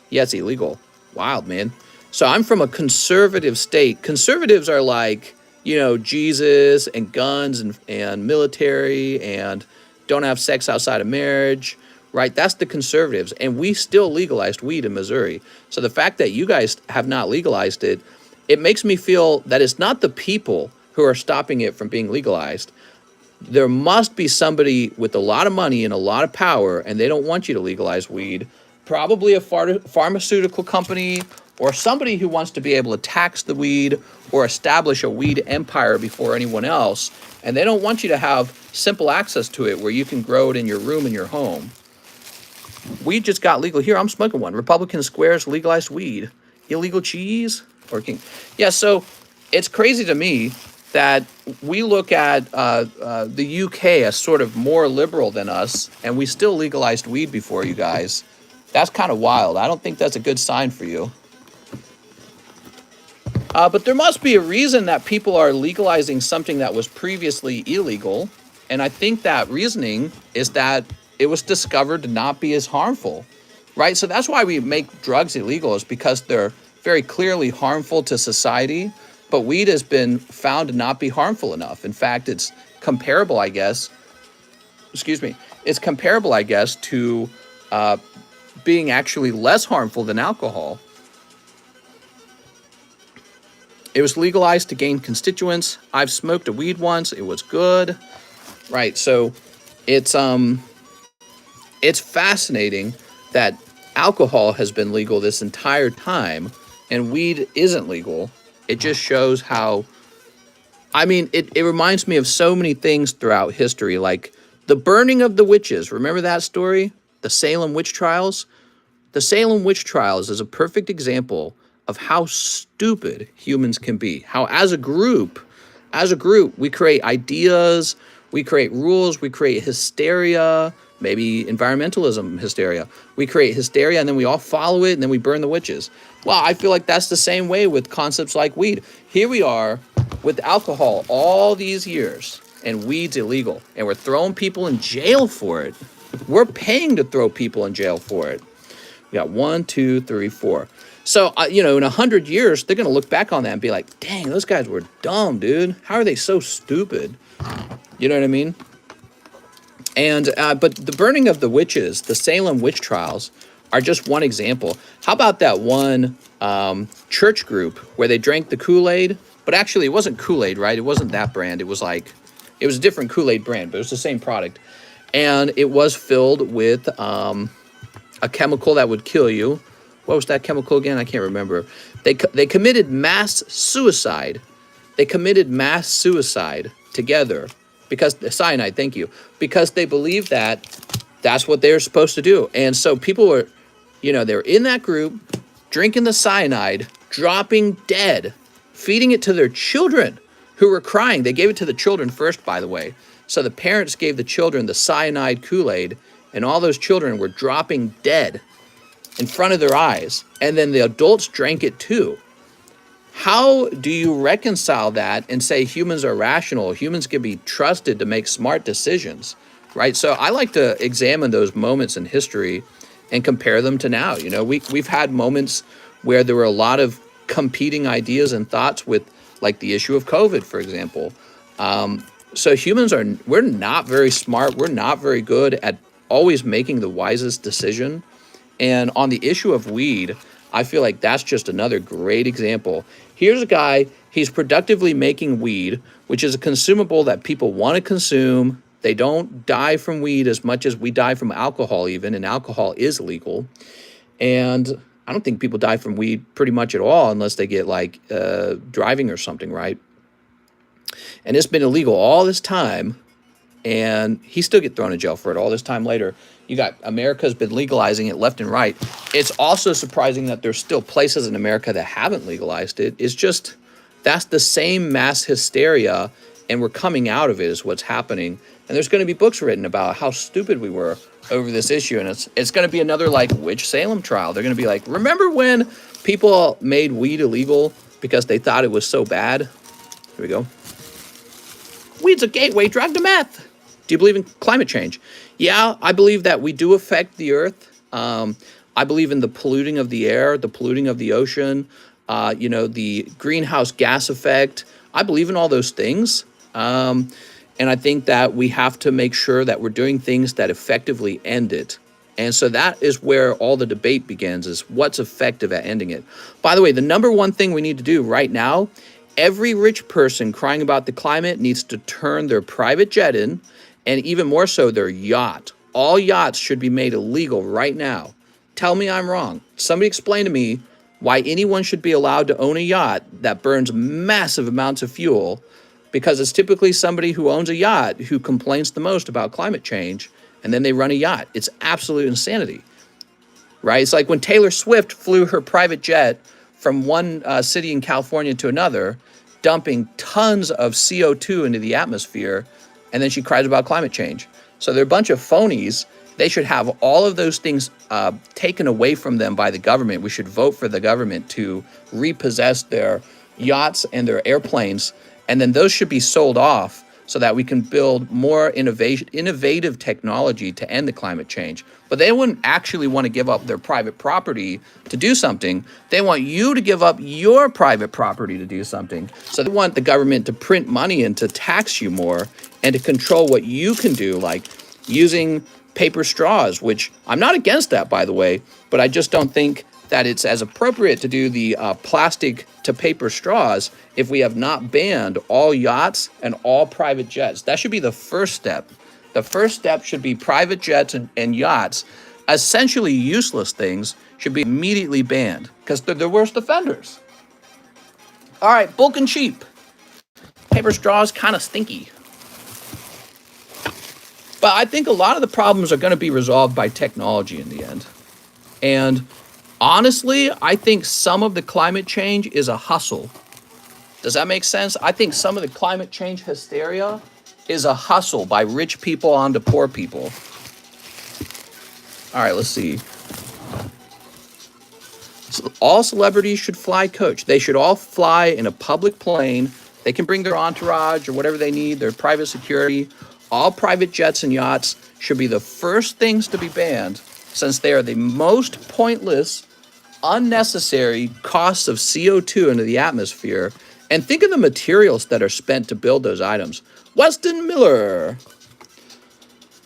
Yeah, it's illegal. Wild, man. So I'm from a conservative state. Conservatives are like, you know, Jesus and guns and military and don't have sex outside of marriage, right? That's the conservatives. And we still legalized weed in Missouri. So the fact that you guys have not legalized it, it makes me feel that it's not the people who are stopping it from being legalized. There must be somebody with a lot of money and a lot of power, and they don't want you to legalize weed. Probably a pharmaceutical company or somebody who wants to be able to tax the weed or establish a weed empire before anyone else. And they don't want you to have simple access to it where you can grow it in your room in your home. Weed just got legal. Here, I'm smoking one. Republican Squares legalized weed. Illegal cheese? Yeah, so it's crazy to me that we look at the UK as sort of more liberal than us, and we still legalized weed before you guys. That's kind of wild. I don't think that's a good sign for you. But there must be a reason that people are legalizing something that was previously illegal, and I think that reasoning is that it was discovered to not be as harmful, right? So that's why we make drugs illegal, is because they're very clearly harmful to society, but weed has been found to not be harmful enough. In fact, it's comparable, I guess. It's comparable, I guess, to being actually less harmful than alcohol. It was legalized to gain constituents. I've smoked a weed once. It was good. Right, so it's fascinating that alcohol has been legal this entire time and weed isn't legal. It just shows how, I mean, it reminds me of so many things throughout history, like the burning of the witches. Remember that story? The Salem witch trials? The Salem witch trials is a perfect example of how stupid humans can be. How as a group, we create ideas, we create rules, we create hysteria, maybe environmentalism hysteria. We create hysteria and then we all follow it and then we burn the witches. Well, I feel like that's the same way with concepts like weed. Here we are with alcohol all these years and weed's illegal and we're throwing people in jail for it. We're paying to throw people in jail for it. We got 1, 2, 3, 4. So, you know, in 100 years, they're going to look back on that and be like, dang, those guys were dumb, dude. How are they so stupid? You know what I mean? And, but the burning of the witches, the Salem witch trials, are just one example. How about that one church group where they drank the Kool-Aid? But actually, it wasn't Kool-Aid, right? It wasn't that brand. It was like, it was a different Kool-Aid brand, but it was the same product. And it was filled with a chemical that would kill you. What was that chemical again? I can't remember. They committed mass suicide. They committed mass suicide together because cyanide. Thank you. Because they believed that that's what they were supposed to do. And so people were, you know, they're in that group, drinking the cyanide, dropping dead, feeding it to their children who were crying. They gave it to the children first, by the way. So the parents gave the children the cyanide Kool-Aid, and all those children were dropping dead in front of their eyes, and then the adults drank it too. How do you reconcile that and say humans are rational, humans can be trusted to make smart decisions, right? So I like to examine those moments in history and compare them to now. You know, we've had moments where there were a lot of competing ideas and thoughts with, like, the issue of COVID, for example. So humans we're not very smart, we're not very good at always making the wisest decision. And on the issue of weed, I feel like that's just another great example. Here's a guy, he's productively making weed, which is a consumable that people want to consume. They don't die from weed as much as we die from alcohol even, and alcohol is legal. And I don't think people die from weed pretty much at all unless they get like driving or something, right? And it's been illegal all this time, and he still get thrown in jail for it all this time later. You got America's been legalizing it left and right. It's also surprising that there's still places in America that haven't legalized it. It's just, that's the same mass hysteria, and we're coming out of it is what's happening. And there's going to be books written about how stupid we were over this issue, and it's going to be another like witch Salem trial. They're going to be like, remember when people made weed illegal because they thought it was so bad? Here we go. Weed's a gateway drug to meth. Do you believe in climate change? Yeah, I believe that we do affect the earth. I believe in the polluting of the air, the polluting of the ocean, you know, the greenhouse gas effect. I believe in all those things. And I think that we have to make sure that we're doing things that effectively end it. And so that is where all the debate begins, is what's effective at ending it. By the way, the number one thing we need to do right now, every rich person crying about the climate needs to turn their private jet in, and even more so their yacht. All yachts should be made illegal right now. Tell me I'm wrong. Somebody explain to me why anyone should be allowed to own a yacht that burns massive amounts of fuel, because it's typically somebody who owns a yacht who complains the most about climate change, and then they run a yacht. It's absolute insanity, right? It's like when Taylor Swift flew her private jet from one city in California to another, dumping tons of CO2 into the atmosphere, and then she cries about climate change. So they're a bunch of phonies. They should have all of those things taken away from them by the government. We should vote for the government to repossess their yachts and their airplanes, and then those should be sold off so that we can build more innovative technology to end the climate change. But they wouldn't actually want to give up their private property to do something. They want you to give up your private property to do something. So they want the government to print money and to tax you more and to control what you can do, like using paper straws, which I'm not against that, by the way, but I just don't think that it's as appropriate to do the plastic to paper straws if we have not banned all yachts and all private jets. That should be the first step. The first step should be private jets and yachts, essentially useless things, should be immediately banned because they're the worst offenders. All right, bulk and cheap. Paper straws kind of stinky. But I think a lot of the problems are going to be resolved by technology in the end. And Honestly, I think some of the climate change is a hustle. Does that make sense? I think some of the climate change hysteria is a hustle by rich people onto poor people. All right, let's see. So all celebrities should fly coach. They should all fly in a public plane. They can bring their entourage or whatever they need, their private security. All private jets and yachts should be the first things to be banned, since they are the most pointless, unnecessary costs of CO2 into the atmosphere. And think of the materials that are spent to build those items. Weston Miller.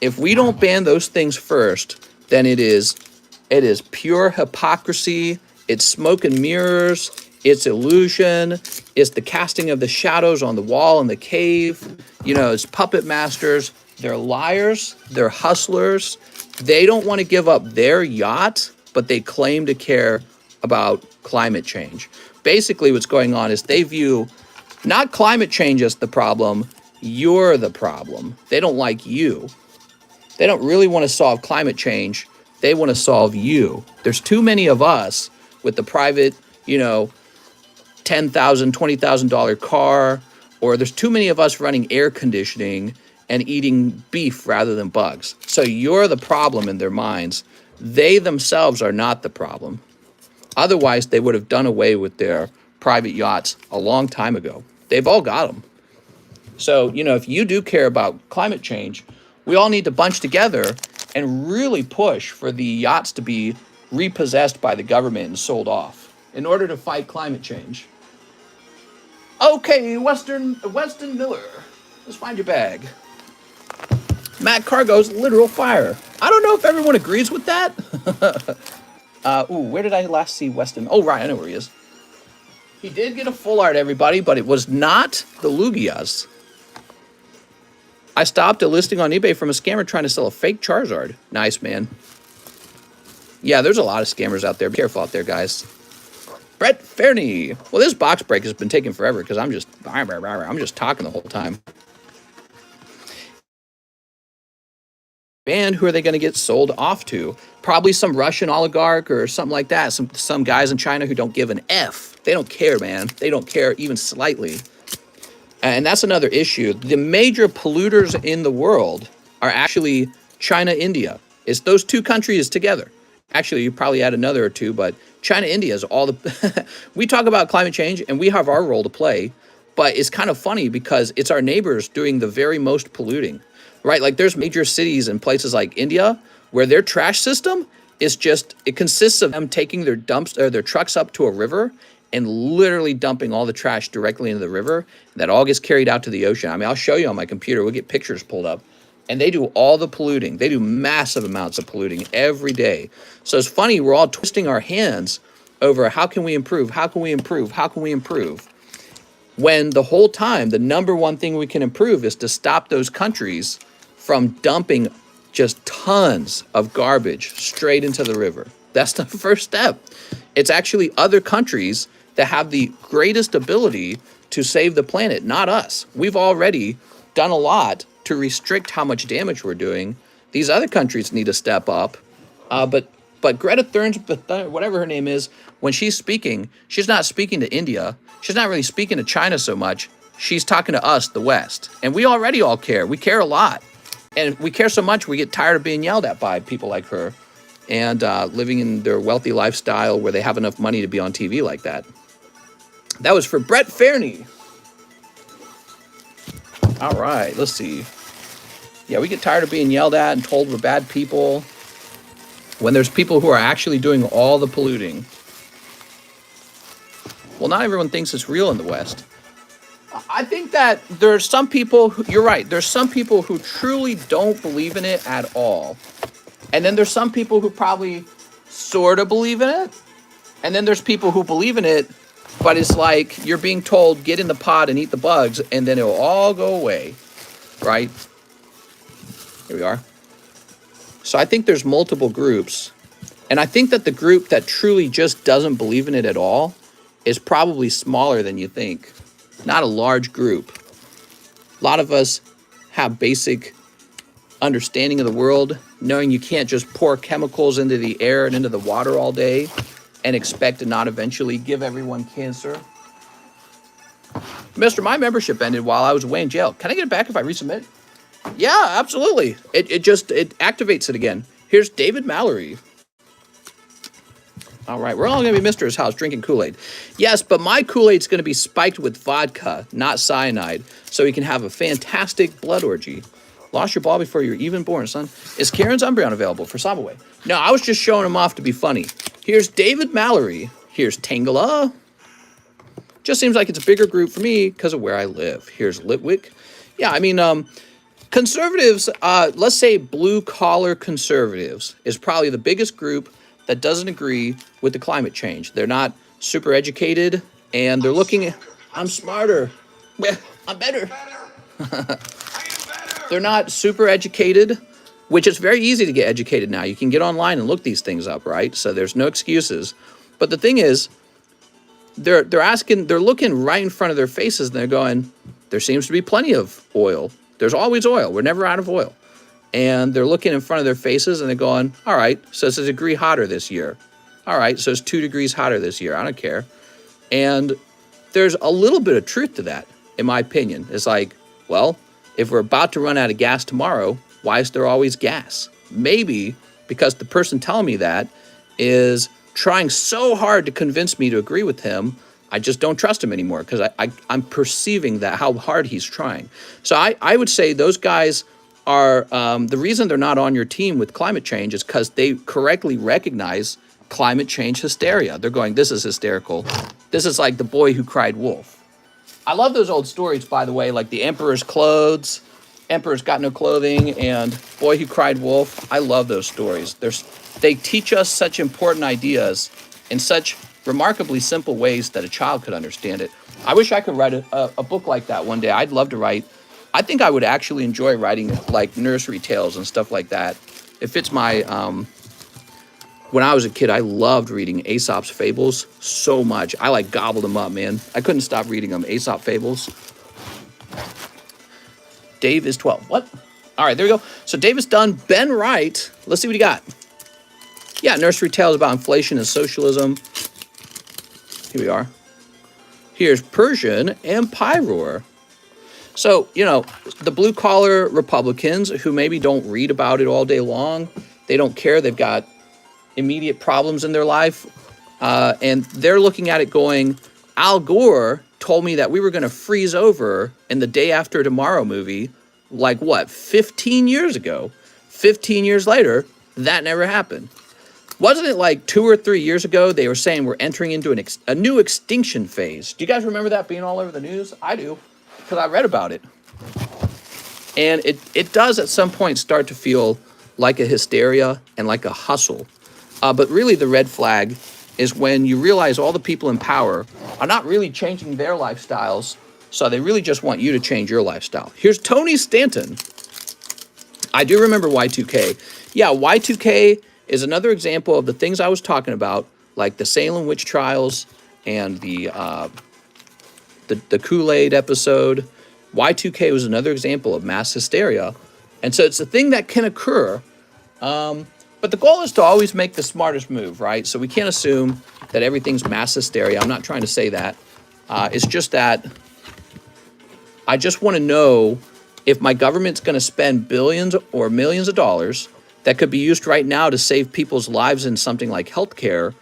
If we don't ban those things first, then it is pure hypocrisy. It's smoke and mirrors. It's illusion. It's the casting of the shadows on the wall in the cave. You know, it's puppet masters. They're liars. They're hustlers. They don't want to give up their yacht, but they claim to care about climate change. Basically, what's going on is they view not climate change as the problem. You're the problem. They don't like you. They don't really want to solve climate change. They want to solve you. There's too many of us with the private, you know, $10,000, $20,000 car, or there's too many of us running air conditioning and eating beef rather than bugs. So you're the problem in their minds. They themselves are not the problem. Otherwise, they would have done away with their private yachts a long time ago. They've all got them. So, you know, if you do care about climate change, we all need to bunch together and really push for the yachts to be repossessed by the government and sold off in order to fight climate change. Okay, Weston Miller, let's find your bag. Matt Cargo's literal fire. I don't know if everyone agrees with that. Where did I last see Weston? Oh, right, I know where he is. He did get a full art, everybody, but it was not the Lugias. I stopped a listing on eBay from a scammer trying to sell a fake Charizard. Nice, man. Yeah, there's a lot of scammers out there. Be careful out there, guys. Brett Fairney. Well, this box break has been taking forever because I'm just talking the whole time. And who are they going to get sold off to? Probably some Russian oligarch or something like that. Some guys in China who don't give an F. They don't care, man. They don't care even slightly. And that's another issue. The major polluters in the world are actually China, India. It's those two countries together. Actually, you probably add another or two, but China, India is all the... We talk about climate change, and we have our role to play, but it's kind of funny because it's our neighbors doing the very most polluting, right? Like there's major cities in places like India where their trash system is just... It consists of them taking their dumps or their trucks up to a river and literally dumping all the trash directly into the river. That all gets carried out to the ocean. I mean, I'll show you on my computer. We'll get pictures pulled up. And they do all the polluting. They do massive amounts of polluting every day. So it's funny, we're all twisting our hands over how can we improve, how can we improve, how can we improve? When the whole time, the number one thing we can improve is to stop those countries from dumping just tons of garbage straight into the river. That's the first step. It's actually other countries that have the greatest ability to save the planet, not us. We've already done a lot to restrict how much damage we're doing. These other countries need to step up. But Greta Thunberg, whatever her name is, when she's speaking, she's not speaking to India. She's not really speaking to China so much. She's talking to us, the West. And we already all care. We care a lot. And we care so much, we get tired of being yelled at by people like her and living in their wealthy lifestyle where they have enough money to be on TV like that. That was for Brett Fairney. All right, let's see. Yeah, we get tired of being yelled at and told we're bad people when there's people who are actually doing all the polluting. Well, not everyone thinks it's real in the West. I think that there's some people, you're right, there's some people who truly don't believe in it at all. And then there's some people who probably sort of believe in it. And then there's people who believe in it, but it's like you're being told, get in the pot and eat the bugs, and then it'll all go away, right? Here we are. So I think there's multiple groups. And I think that the group that truly just doesn't believe in it at all is probably smaller than you think. Not a large group. A lot of us have basic understanding of the world, knowing you can't just pour chemicals into the air and into the water all day. and expect to not eventually give everyone cancer. Mister, my membership ended while I was away in jail. Can I get it back if I resubmit? Yeah, absolutely. It activates it again. Here's David Mallory. All right, we're all going to be Mister's house drinking Kool-Aid. Yes, but my Kool-Aid's going to be spiked with vodka, not cyanide, so he can have a fantastic blood orgy. Lost your ball before you were even born, son. Is Karen's Umbreon available for SLAB-AWAY? No, I was just showing him off to be funny. Here's David Mallory. Here's Tangela. Just seems like it's a bigger group for me because of where I live. Here's Litwick. Yeah, I mean, conservatives, let's say blue-collar conservatives is probably the biggest group that doesn't agree with the climate change. They're not super educated, and they're looking at, I'm smarter. I'm better. They're not super educated, which is very easy to get educated now. You can get online and look these things up, right? So there's no excuses. But the thing is, they're looking right in front of their faces, and they're going, there seems to be plenty of oil. There's always oil. We're never out of oil. And they're looking in front of their faces, and they're going, all right, so it's a degree hotter this year. All right, so it's 2 degrees hotter this year. I don't care. And there's a little bit of truth to that, in my opinion. It's like, well, if we're about to run out of gas tomorrow, why is there always gas? Maybe because the person telling me that is trying so hard to convince me to agree with him, I just don't trust him anymore because I'm perceiving that how hard he's trying. So I would say those guys are, the reason they're not on your team with climate change is because they correctly recognize climate change hysteria. They're going, this is hysterical. This is like the boy who cried wolf. I love those old stories, by the way, like the Emperor's Clothes, Emperor's Got No Clothing, and Boy Who Cried Wolf. I love those stories. They teach us such important ideas in such remarkably simple ways that a child could understand it. I wish I could write a book like that one day. I'd love to write. I think I would actually enjoy writing like nursery tales and stuff like that. It fits my, when I was a kid, I loved reading Aesop's Fables so much. I like gobbled them up, man. I couldn't stop reading them. Aesop Fables. Dave is 12. What? All right, there we go. So Dave is done. Ben Wright. Let's see what he got. Yeah, nursery tales about inflation and socialism. Here we are. Here's Persian and Pyroar. So, you know, the blue-collar Republicans who maybe don't read about it all day long, they don't care. They've got immediate problems in their life. And they're looking at it going, Al Gore told me that we were going to freeze over in the Day After Tomorrow movie, like what, 15 years ago? 15 years later, that never happened. Wasn't it like 2 or 3 years ago they were saying we're entering into a new extinction phase? Do you guys remember that being all over the news? I do, because I read about it. And it does at some point start to feel like a hysteria and like a hustle. But really the red flag is when you realize all the people in power are not really changing their lifestyles, so they really just want you to change your lifestyle. Here's Tony Stanton. I do remember Y2K. Yeah, Y2K is another example of the things I was talking about, like the Salem witch trials and the Kool-Aid episode. Y2K was another example of mass hysteria. And so it's a thing that can occur. But the goal is to always make the smartest move, right? So we can't assume that everything's mass hysteria. I'm not trying to say that. It's just that I just want to know if my government's going to spend billions or millions of dollars that could be used right now to save people's lives in something like healthcare,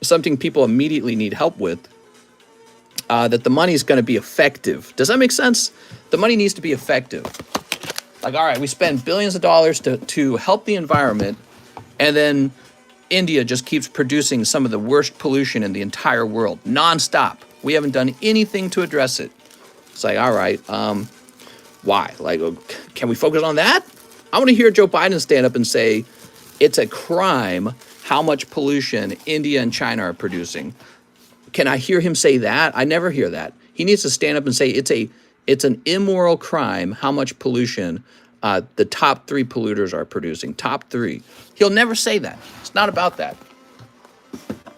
something people immediately need help with, that the money is going to be effective. Does that make sense? The money needs to be effective. Like, all right, we spend billions of dollars to help the environment, and then India just keeps producing some of the worst pollution in the entire world, nonstop. We haven't done anything to address it. It's like, all right, why? Like, can we focus on that? I want to hear Joe Biden stand up and say, it's a crime how much pollution India and China are producing. Can I hear him say that? I never hear that. He needs to stand up and say it's an immoral crime how much pollution the top 3 polluters are producing. Top 3. He'll never say that. It's not about that.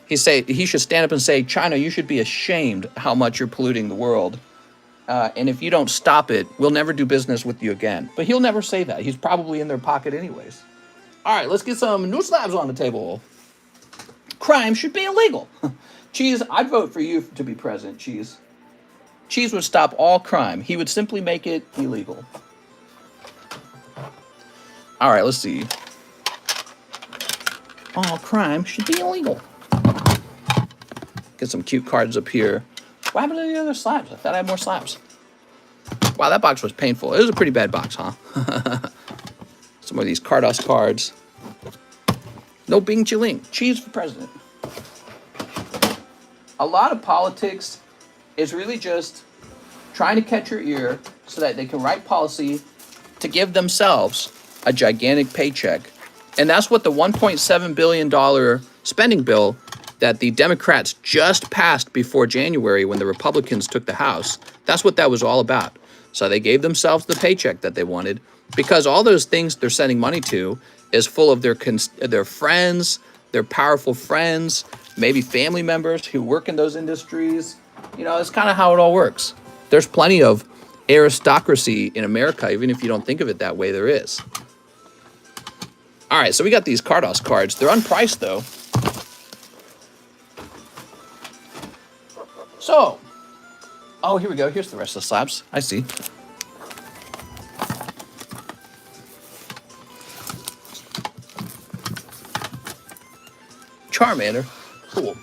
He should stand up and say, China, you should be ashamed how much you're polluting the world. And if you don't stop it, we'll never do business with you again. But he'll never say that. He's probably in their pocket anyways. All right, let's get some new slabs on the table. crime should be illegal. Cheese, I'd vote for you to be president, Cheese. Cheese would stop all crime. He would simply make it illegal. All right, let's see. All crime should be illegal. Get some cute cards up here. What happened to the other slabs? I thought I had more slabs. Wow, that box was painful. It was a pretty bad box, huh? Some of these Cardos cards. No Bing Chiling. Cheese for president. A lot of politics is really just trying to catch your ear so that they can write policy to give themselves a gigantic paycheck. And that's what the $1.7 billion spending bill that the Democrats just passed before January when the Republicans took the House, that's what that was all about. So they gave themselves the paycheck that they wanted because all those things they're sending money to is full of their friends, their powerful friends, maybe family members who work in those industries. You know, it's kind of how it all works. There's plenty of aristocracy in America, even if you don't think of it that way, there is. All right, so we got these Cardos cards. They're unpriced, though. So, oh, here we go. Here's the rest of the slabs. I see. Charmander. Cool.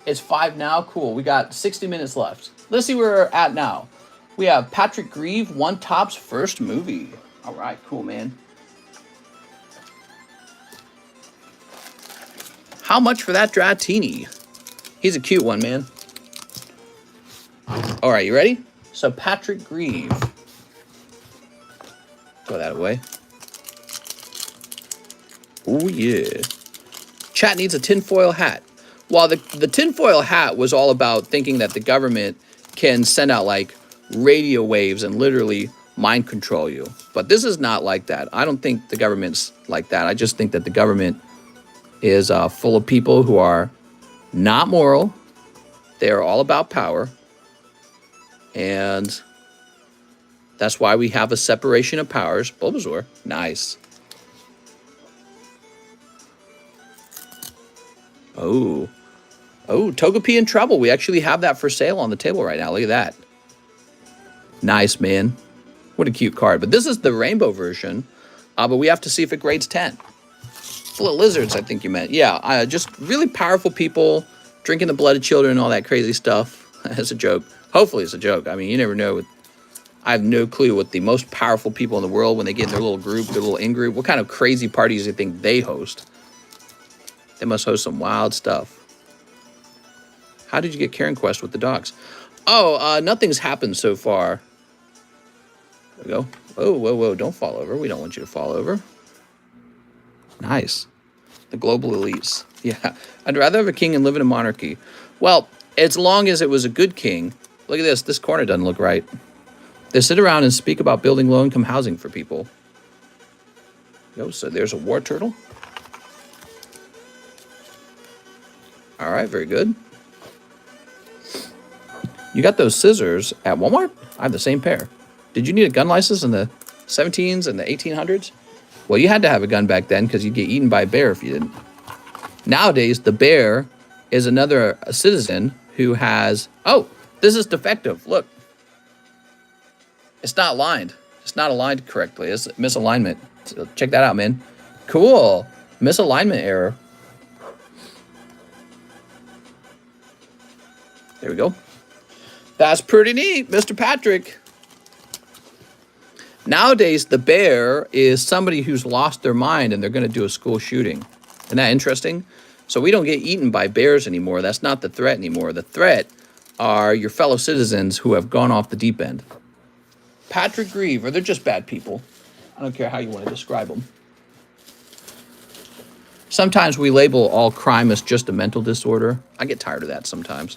It's 5 now. Cool. We got 60 minutes left. Let's see where we're at now. We have Patrick Grieve, One Top's first movie. All right, cool, man. How much for that Dratini? He's a cute one, man. All right, you ready? So Patrick Grieve. Throw that away. Oh, yeah. Chat needs a tinfoil hat. Well, the tinfoil hat was all about thinking that the government can send out, like, radio waves and literally mind control you. But this is not like that. I don't think the government's like that. I just think that the government is full of people who are not moral. They are all about power. And that's why we have a separation of powers. Bulbasaur. Nice. Oh. Oh, Togepi in trouble. We actually have that for sale on the table right now. Look at that. Nice, man. What a cute card. But this is the rainbow version. But we have to see if it grades 10. Full of lizards, I think you meant. Yeah, just really powerful people drinking the blood of children and all that crazy stuff. As a joke. Hopefully it's a joke. I mean, you never know. I have no clue what the most powerful people in the world, when they get in their little group, their little in-group, what kind of crazy parties do you think they host? They must host some wild stuff. How did you get Karen Quest with the dogs? Oh, nothing's happened so far. There we go. Oh, whoa, whoa, don't fall over. We don't want you to fall over. Nice. The global elites. Yeah, I'd rather have a king and live in a monarchy. Well, as long as it was a good king. Look at this. This corner doesn't look right. They sit around and speak about building low-income housing for people. Yo, so there's a war turtle. All right, very good. You got those scissors at Walmart? I have the same pair. Did you need a gun license in the 17s and the 1800s? Well, you had to have a gun back then because you'd get eaten by a bear if you didn't. Nowadays, the bear is another citizen who has... Oh, this is defective. Look. It's not aligned. It's not aligned correctly. It's misalignment. So check that out, man. Cool. Misalignment error. There we go. That's pretty neat, Mr. Patrick. Nowadays, the bear is somebody who's lost their mind and they're going to do a school shooting. Isn't that interesting? So we don't get eaten by bears anymore. That's not the threat anymore. The threat are your fellow citizens who have gone off the deep end. Patrick Grieve, or they're just bad people. I don't care how you want to describe them. Sometimes we label all crime as just a mental disorder. I get tired of that sometimes.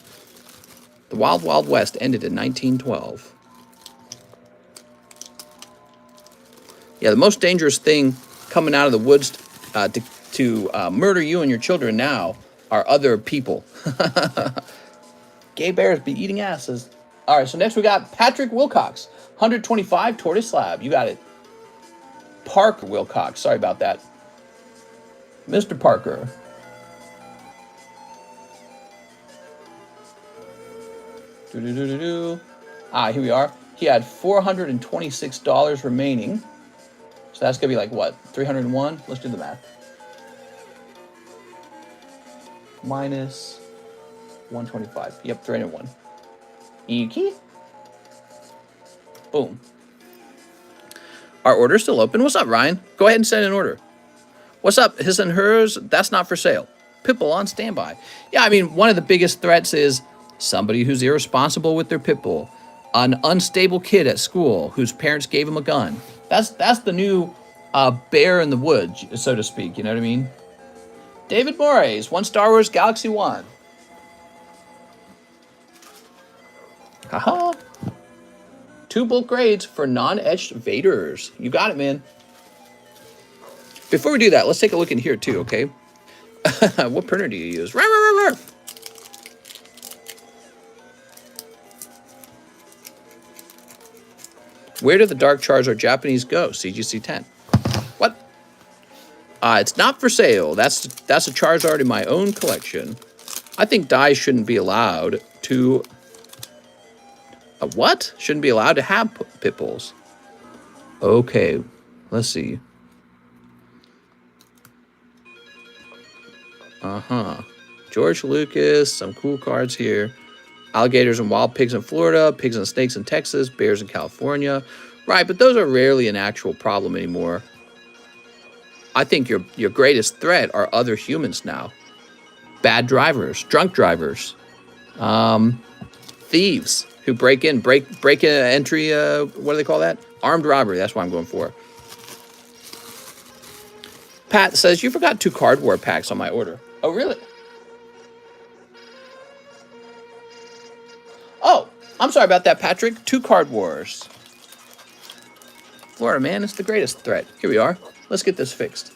The Wild Wild West ended in 1912. Yeah, the most dangerous thing coming out of the woods to murder you and your children now are other people. Gay bears be eating asses. All right, so next we got Patrick Wilcox. 125 tortoise slab. You got it. Parker Wilcox. Sorry about that. Mr. Parker. Ah, here we are. He had $426 remaining. So that's going to be like, what, 301? Let's do the math. Minus 125. Yep, 301. Yuki? Boom. Our order's still open. What's up, Ryan? Go ahead and send an order. What's up, his and hers? That's not for sale. Pitbull on standby. Yeah, I mean, one of the biggest threats is somebody who's irresponsible with their pitbull. An unstable kid at school whose parents gave him a gun. That's the new bear in the woods, so to speak. You know what I mean? David Morris, one Star Wars Galaxy 1. Haha. 2 bulk grades for non-etched Vaders. You got it, man. Before we do that, let's take a look in here too, okay? What printer do you use? Where did the Dark Charizard Japanese go? CGC 10. What? It's not for sale. That's a Charizard in my own collection. I think dyes shouldn't be allowed to... what? Shouldn't be allowed to have pit bulls. Okay, let's see. George Lucas, some cool cards here. Alligators and wild pigs in Florida, pigs and snakes in Texas, bears in California. Right, but those are rarely an actual problem anymore. I think your greatest threat are other humans now. Bad drivers, drunk drivers, thieves who break in entry, what do they call that? Armed robbery, that's what I'm going for. Pat says, you forgot 2 card war packs on my order. Oh, really? Oh, I'm sorry about that, Patrick. 2 card wars. Florida, man, it's the greatest threat. Here we are. Let's get this fixed.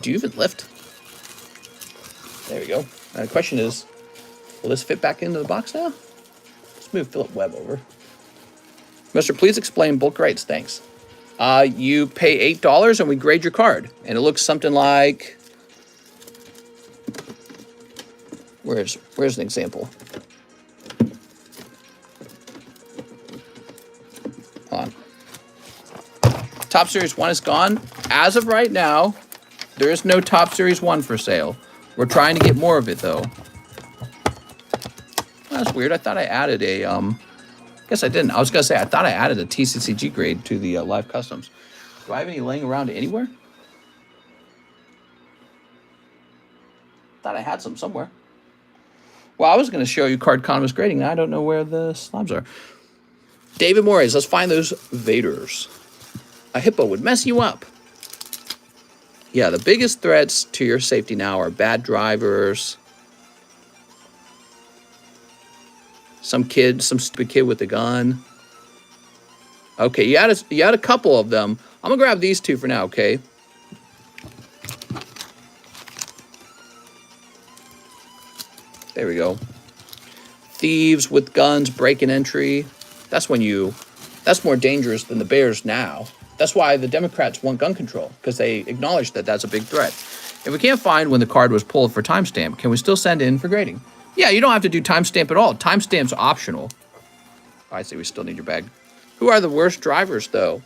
Do you even lift? There we go. Now the question is, will this fit back into the box now? Let's move Philip Webb over. Mister, please explain bulk rates. Thanks. You pay $8 and we grade your card. And it looks something like... Where's an example? Hold on. Top Series 1 is gone. As of right now, there is no Top Series 1 for sale. We're trying to get more of it, though. That's weird. I thought I added a... guess I didn't. I was going to say, I thought I added a TCCG grade to the live customs. Do I have any laying around anywhere? Thought I had some somewhere. Well, I was going to show you Cardconomist grading. I don't know where the slabs are. David Morris, let's find those Vaders. A hippo would mess you up. Yeah, the biggest threats to your safety now are bad drivers. Some stupid kid with a gun. Okay, you had a couple of them. I'm gonna grab these 2 for now, okay? There we go. Thieves with guns, breaking entry. That's more dangerous than the bears now. That's why the Democrats want gun control, because they acknowledge that that's a big threat. If we can't find when the card was pulled for timestamp, can we still send in for grading? Yeah, you don't have to do timestamp at all. Timestamp's optional. I see we still need your bag. Who are the worst drivers, though?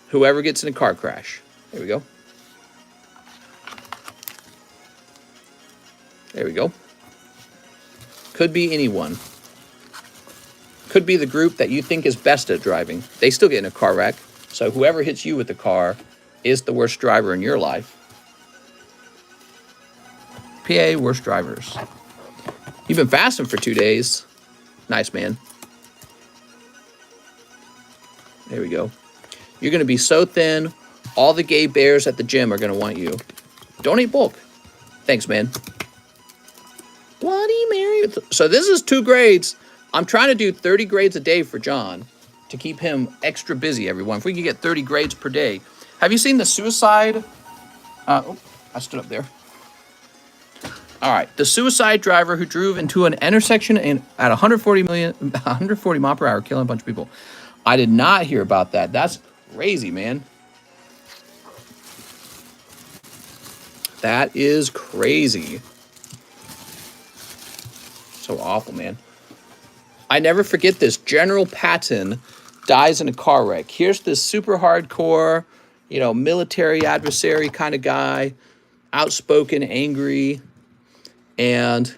Whoever gets in a car crash. There we go. There we go. Could be anyone. Could be the group that you think is best at driving. They still get in a car wreck. So whoever hits you with the car is the worst driver in your life. PA, worst drivers. You've been fasting for 2 days. Nice, man. There we go. You're going to be so thin, all the gay bears at the gym are going to want you. Donate bulk. Thanks, man. Bloody Mary. So this is 2 grades. I'm trying to do 30 grades a day for John to keep him extra busy, everyone. If we can get 30 grades per day. Have you seen the suicide? Oh, I stood up there. All right, the suicide driver who drove into an intersection at 140 mile per hour, killing a bunch of people. I did not hear about that. That's crazy, man. That is crazy. So awful, man. I never forget this. General Patton dies in a car wreck. Here's this super hardcore, you know, military adversary kind of guy, outspoken, angry, and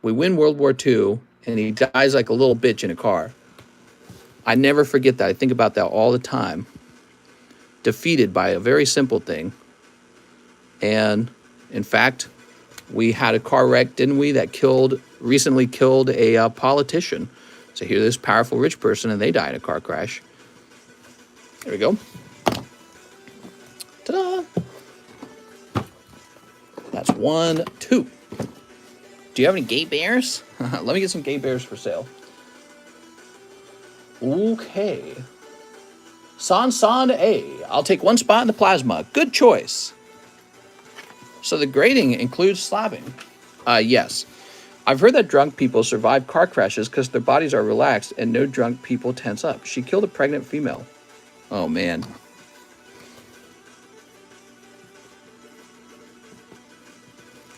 we win World War II, and he dies like a little bitch in a car. I never forget that. I think about that all the time. Defeated by a very simple thing. And, in fact, we had a car wreck, didn't we, that recently killed a politician. So here's this powerful rich person, and they die in a car crash. There we go. Ta-da! That's 1, 2. Do you have any gay bears? Let me get some gay bears for sale. Okay. San A. I'll take 1 spot in the plasma. Good choice. So the grading includes slabbing. Yes. I've heard that drunk people survive car crashes because their bodies are relaxed and no drunk people tense up. She killed a pregnant female. Oh, man.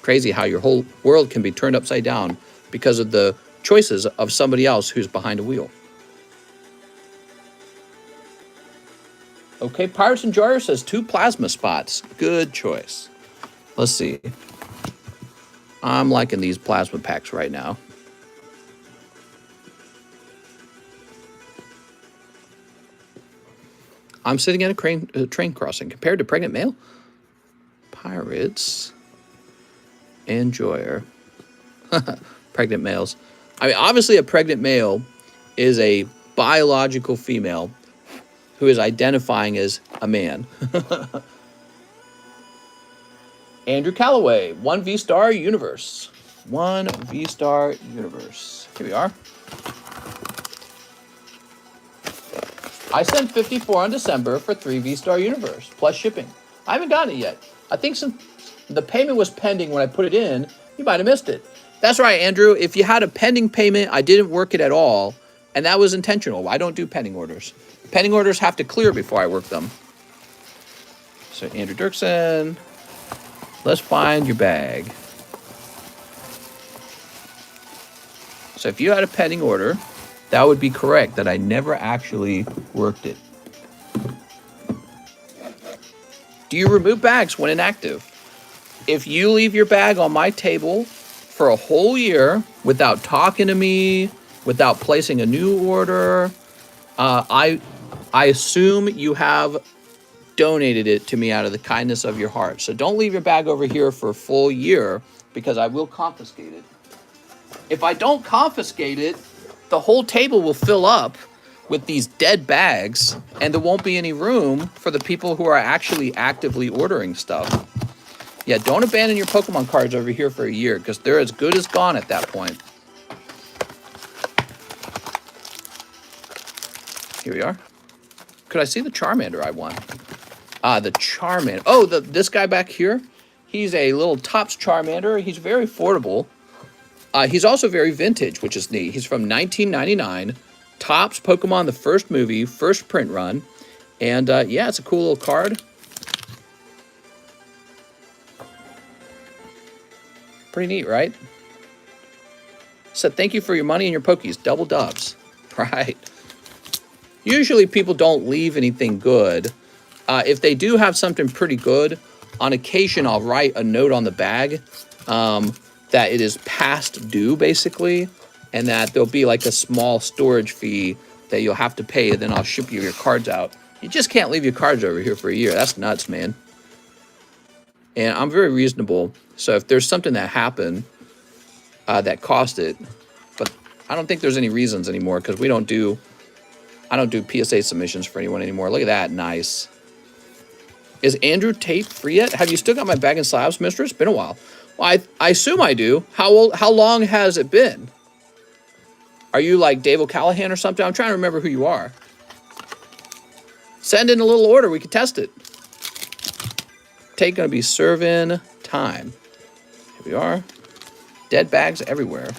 Crazy how your whole world can be turned upside down because of the choices of somebody else who's behind a wheel. Okay, Pirates Enjoyer says 2 plasma spots. Good choice. Let's see. I'm liking these plasma packs right now. I'm sitting at a train crossing. Compared to pregnant male? Pirates Enjoyer. Pregnant males. I mean, obviously a pregnant male is a biological female who is identifying as a man. Andrew Calloway, 1 V-Star Universe. 1 V-Star Universe. Here we are. I sent 54 on December for 3 V-Star Universe, plus shipping. I haven't gotten it yet. I think since the payment was pending when I put it in, you might have missed it. That's right, Andrew. If you had a pending payment, I didn't work it at all, and that was intentional. I don't do pending orders. Pending orders have to clear before I work them. So, Andrew Dirksen, let's find your bag. So, if you had a pending order, that would be correct, that I never actually worked it. Do you remove bags when inactive? If you leave your bag on my table for a whole year without talking to me, without placing a new order, I assume you have donated it to me out of the kindness of your heart. So don't leave your bag over here for a full year because I will confiscate it. If I don't confiscate it, the whole table will fill up with these dead bags and there won't be any room for the people who are actually actively ordering stuff. Yeah, don't abandon your Pokemon cards over here for a year because they're as good as gone at that point. Here we are. Could I see the Charmander I want? The Charmander. Oh, this guy back here. He's a little Topps Charmander. He's very affordable. He's also very vintage, which is neat. He's from 1999. Topps Pokemon, the first movie, first print run. And yeah, it's a cool little card. Pretty neat, right? Said, thank you for your money and your Pokies. Double dubs. Right. Usually people don't leave anything good. If they do have something pretty good, on occasion I'll write a note on the bag that it is past due, basically, and that there'll be like a small storage fee that you'll have to pay, and then I'll ship you your cards out. You just can't leave your cards over here for a year. That's nuts, man. And I'm very reasonable. So if there's something that happened that cost it, but I don't think there's any reasons anymore because I don't do PSA submissions for anyone anymore. Look at that. Nice. Is Andrew Tate free yet? Have you still got my bag and slabs, mister? It's been a while. Well, I assume I do. How long has it been? Are you like Dave O'Callahan or something? I'm trying to remember who you are. Send in a little order. We can test it. Tate going to be serving time. Here we are. Dead bags everywhere.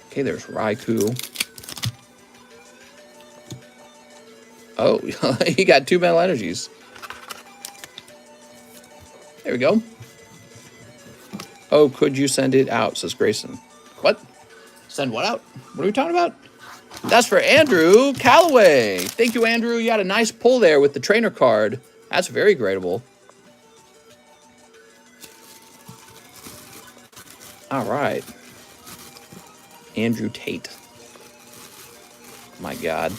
Okay, there's Raikou. Oh, he got 2 metal energies. There we go. Oh, could you send it out, says Grayson. What? Send what out? What are we talking about? That's for Andrew Calloway. Thank you, Andrew. You had a nice pull there with the trainer card. That's very gradable. All right. Andrew Tate. My God.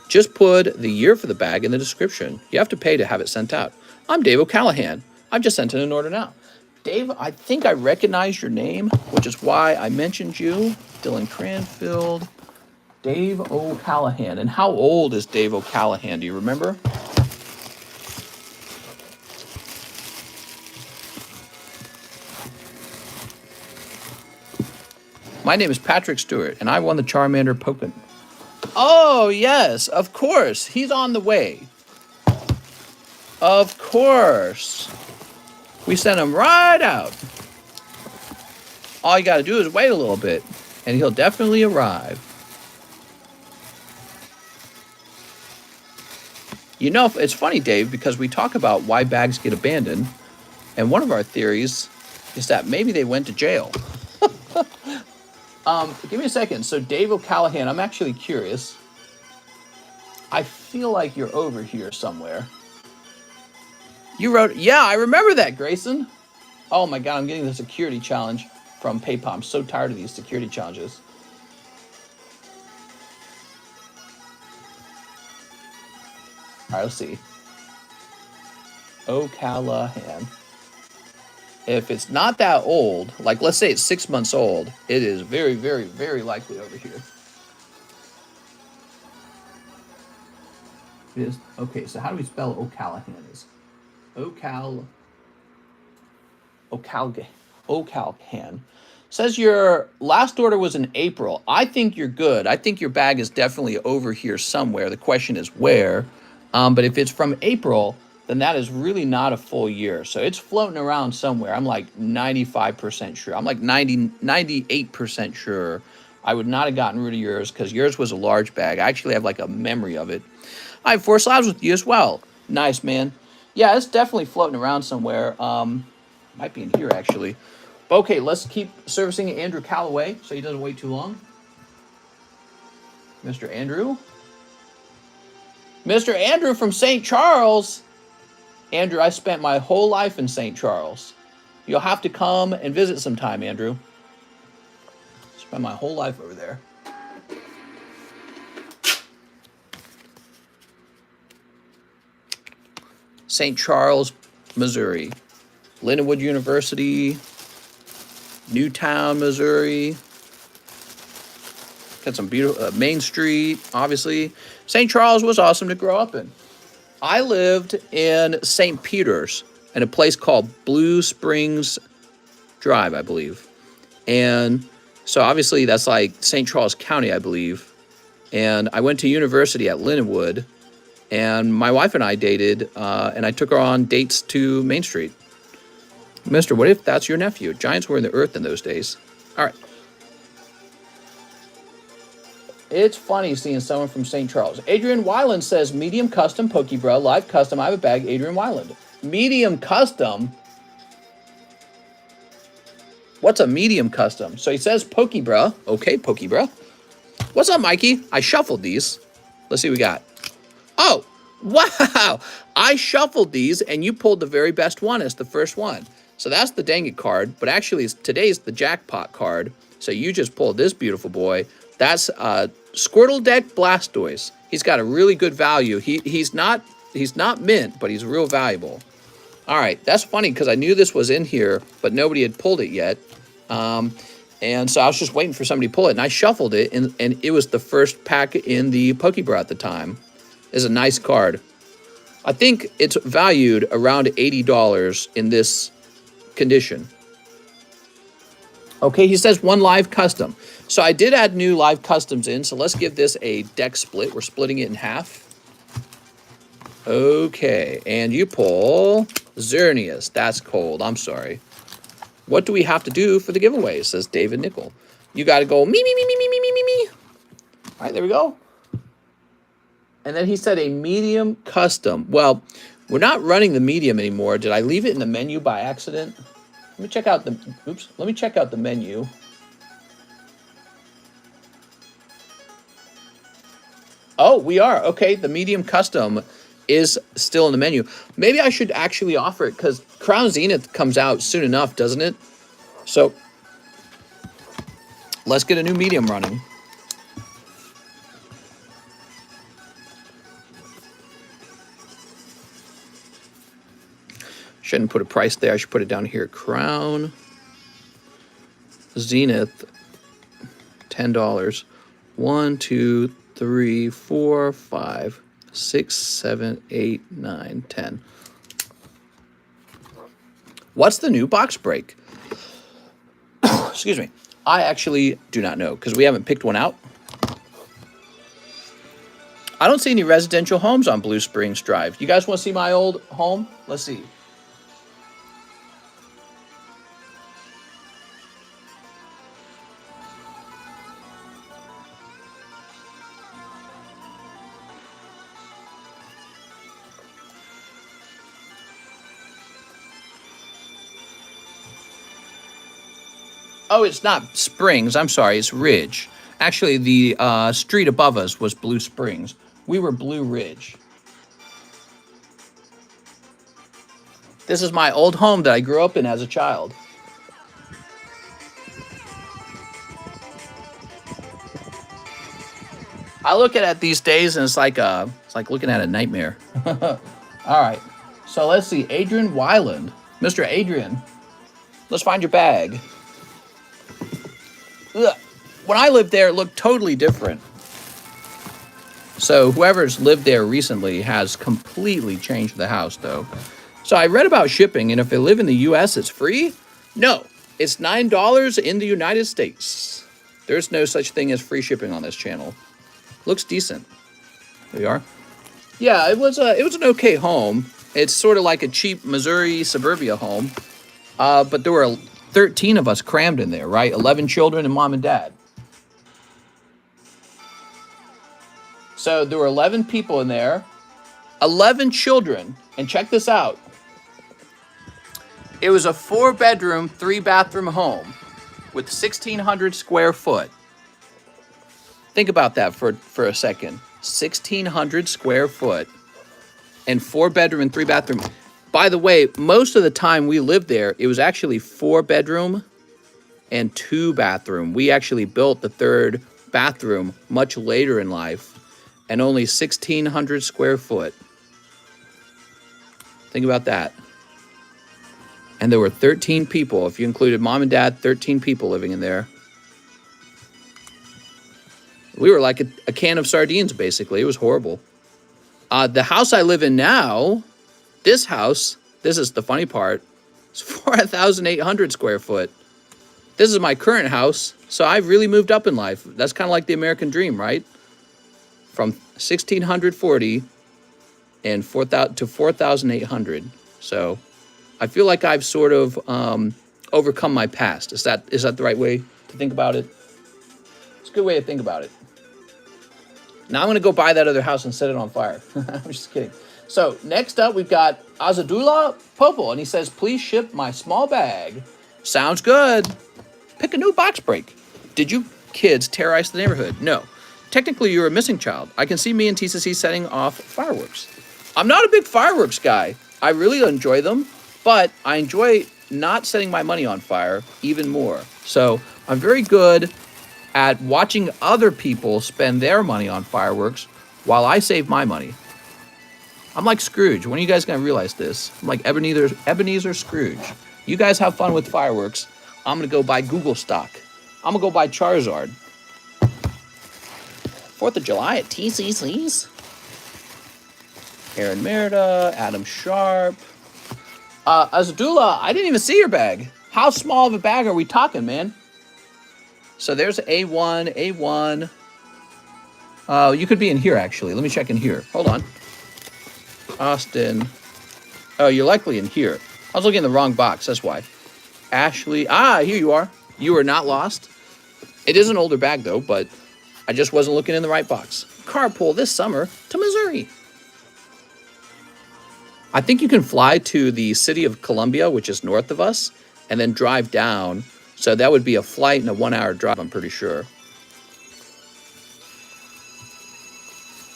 Just put the year for the bag in the description. You have to pay to have it sent out. I'm Dave O'Callahan. I've just sent in an order now. Dave, I think I recognize your name, which is why I mentioned you. Dylan Cranfield. Dave O'Callahan. And how old is Dave O'Callahan? Do you remember? My name is Patrick Stewart, and I won the Charmander Pokemon. Oh, yes, of course. He's on the way. Of course. We sent him right out. All you got to do is wait a little bit, and he'll definitely arrive. You know, it's funny, Dave, because we talk about why bags get abandoned, and one of our theories is that maybe they went to jail. Give me a second. So Dave O'Callahan, I'm actually curious. I feel like you're over here somewhere. You wrote, yeah, I remember that, Grayson. Oh my God, I'm getting the security challenge from PayPal. I'm so tired of these security challenges. All right, let's see. O'Callahan. If it's not that old, like let's say it's 6 months old, it is very, very, very likely over here. It is. Okay, so how do we spell O'Callahan? Is O'Callahan. Says your last order was in April. I think you're good. I think your bag is definitely over here somewhere. The question is where. But if it's from April, then that is really not a full year. So it's floating around somewhere. I'm like 95% sure. I'm like 98% sure I would not have gotten rid of yours because yours was a large bag. I actually have like a memory of it. I have 4 slabs with you as well. Nice, man. Yeah, it's definitely floating around somewhere. Might be in here, actually. But okay, let's keep servicing Andrew Calloway so he doesn't wait too long. Mr. Andrew. Mr. Andrew from St. Charles. Andrew, I spent my whole life in St. Charles. You'll have to come and visit sometime, Andrew. Spent my whole life over there. St. Charles, Missouri. Lindenwood University. Newtown, Missouri. Got some beautiful Main Street, obviously. St. Charles was awesome to grow up in. I lived in St. Peter's in a place called Blue Springs Drive, I believe. And so obviously that's like St. Charles County, I believe. And I went to university at Lindenwood, and my wife and I dated, and I took her on dates to Main Street. Mister, what if that's your nephew? Giants were in the earth in those days. All right. It's funny seeing someone from St. Charles. Adrian Weiland says, medium custom, Pokebro, live custom. I have a bag, Adrian Weiland. Medium custom? What's a medium custom? So he says Pokebro. Okay, Pokebro. What's up, Mikey? I shuffled these. Let's see what we got. Oh, wow. I shuffled these, and you pulled the very best one as the first one. So that's the dang it card, but actually today's the jackpot card. So you just pulled this beautiful boy. That's Squirtle Deck Blastoise. He's got a really good value. He's not mint, but he's real valuable. All right, that's funny because I knew this was in here, but nobody had pulled it yet. And so I was just waiting for somebody to pull it, and I shuffled it, and it was the first pack in the Pokebro at the time. It's a nice card. I think it's valued around $80 in this condition. Okay, he says one live custom. So I did add new live customs in, so let's give this a deck split. We're splitting it in half. Okay, and you pull Xerneas. That's cold. I'm sorry. What do we have to do for the giveaway? Says David Nickel. You got to go me. All right, there we go. And then he said a medium custom. Well, we're not running the medium anymore. Did I leave it in the menu by accident? Let me check out the, oops, let me check out the menu. Oh, we are. Okay, the medium custom is still in the menu. Maybe I should actually offer it because Crown Zenith comes out soon enough, doesn't it? So let's get a new medium running. Shouldn't put a price there. I should put it down here. Crown Zenith, $10. 1, 2, 3, 4, 5, 6, 7, 8, 9, 10. What's the new box break? Excuse me. I actually do not know because we haven't picked one out. I don't see any residential homes on Blue Springs Drive. You guys want to see my old home? Let's see. Oh, it's not Springs. I'm sorry. It's Ridge. Actually, the street above us was Blue Springs. We were Blue Ridge. This is my old home that I grew up in as a child. I look at it these days and it's like looking at a nightmare. All right. So let's see. Adrian Weiland. Mr. Adrian, let's find your bag. Ugh. When I lived there, it looked totally different. So whoever's lived there recently has completely changed the house, though. So I read about shipping, and if they live in the U.S., it's free? No, it's $9 in the United States. There's no such thing as free shipping on this channel. Looks decent. There we are. Yeah, it was an okay home. It's sort of like a cheap Missouri suburbia home, but there were 13 of us crammed in there, right? 11 children and mom and dad. So there were 11 people in there, 11 children, and check this out. It was a 4-bedroom, 3-bathroom home with 1,600 square foot. Think about that for a second. 1,600 square foot and 4-bedroom and 3-bathroom. By the way, most of the time we lived there, it was actually 4-bedroom and 2-bathroom. We actually built the 3rd bathroom much later in life and only 1,600 square foot. Think about that. And there were 13 people. If you included mom and dad, 13 people living in there. We were like a can of sardines, basically. It was horrible. The house I live in now, this house, this is the funny part, it's 4,800 square foot. This is my current house, so I've really moved up in life. That's kind of like the American dream, right? From 1,640 and 4,000 to 4,800. So I feel like I've sort of overcome my past. Is that the right way to think about it? It's a good way to think about it. Now I'm going to go buy that other house and set it on fire. I'm just kidding. So next up, we've got Azadullah Popol, and he says, please ship my small bag. Sounds good. Pick a new box break. Did you kids terrorize the neighborhood? No. Technically, you're a missing child. I can see me and TCC setting off fireworks. I'm not a big fireworks guy. I really enjoy them, but I enjoy not setting my money on fire even more. So I'm very good at watching other people spend their money on fireworks while I save my money. I'm like Scrooge. When are you guys going to realize this? I'm like Ebenezer Scrooge. You guys have fun with fireworks. I'm going to go buy Google stock. I'm going to go buy Charizard. 4th of July at TCC's. Aaron Merida, Adam Sharp. Azadullah, I didn't even see your bag. How small of a bag are we talking, man? So there's A1, A1. You could be in here, actually. Let me check in here. Hold on. Austin. Oh, you're likely in here. I was looking in the wrong box. That's why. Ashley. Ah, here you are. You are not lost. It is an older bag, though, but I just wasn't looking in the right box. Carpool this summer to Missouri. I think you can fly to the city of Columbia, which is north of us, and then drive down. So that would be a flight and a 1 hour drive, I'm pretty sure.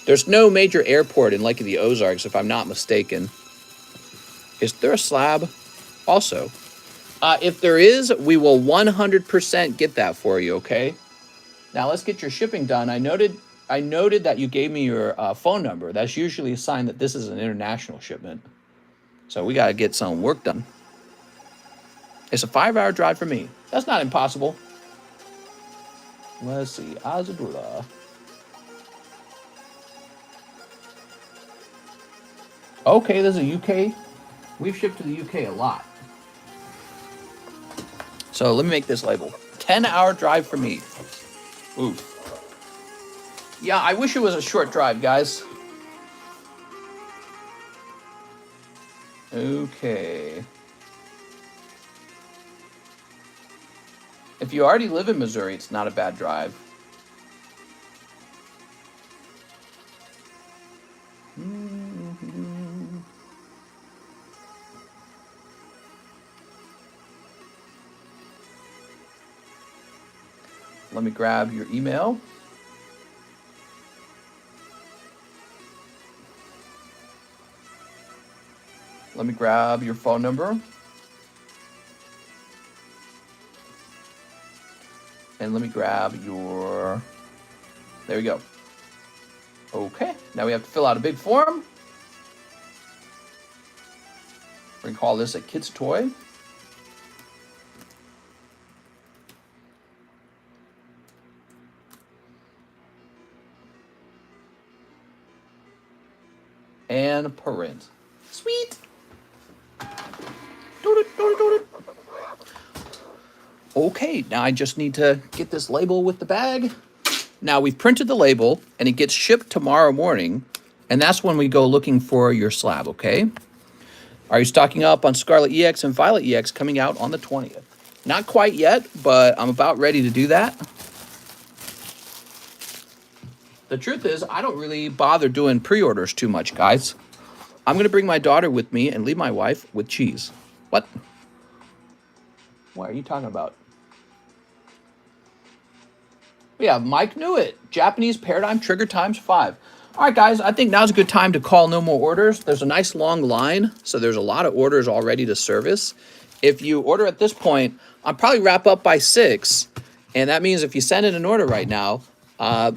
There's no major airport in Lake of the Ozarks, if I'm not mistaken. Is there a slab? Also, if there is, we will 100% get that for you, okay? Now let's get your shipping done. I noted that you gave me your phone number. That's usually a sign that this is an international shipment. So we got to get some work done. It's a 5-hour drive for me. That's not impossible. Let's see. Azadullah. Okay, there's a UK. We've shipped to the UK a lot. So let me make this label. 10-hour drive for me. Ooh. Yeah, I wish it was a short drive, guys. Okay. If you already live in Missouri, it's not a bad drive. Let me grab your email. Let me grab your phone number. And let me grab your... There we go. Okay, now we have to fill out a big form. We're going to call this a kid's toy. And parent. Sweet. Okay, now I just need to get this label with the bag. Now we've printed the label and it gets shipped tomorrow morning, and that's when we go looking for your slab, okay? Are you stocking up on Scarlet EX and Violet EX coming out on the 20th? Not quite yet, but I'm about ready to do that. The truth is, I don't really bother doing pre-orders too much, guys. I'm going to bring my daughter with me and leave my wife with cheese. What? What are you talking about? We have Mike Newitt, Japanese Paradigm Trigger times 5. All right, guys, I think now's a good time to call no more orders. There's a nice long line, so there's a lot of orders already to service. If you order at this point, I'll probably wrap up by 6, and that means if you send in an order right now,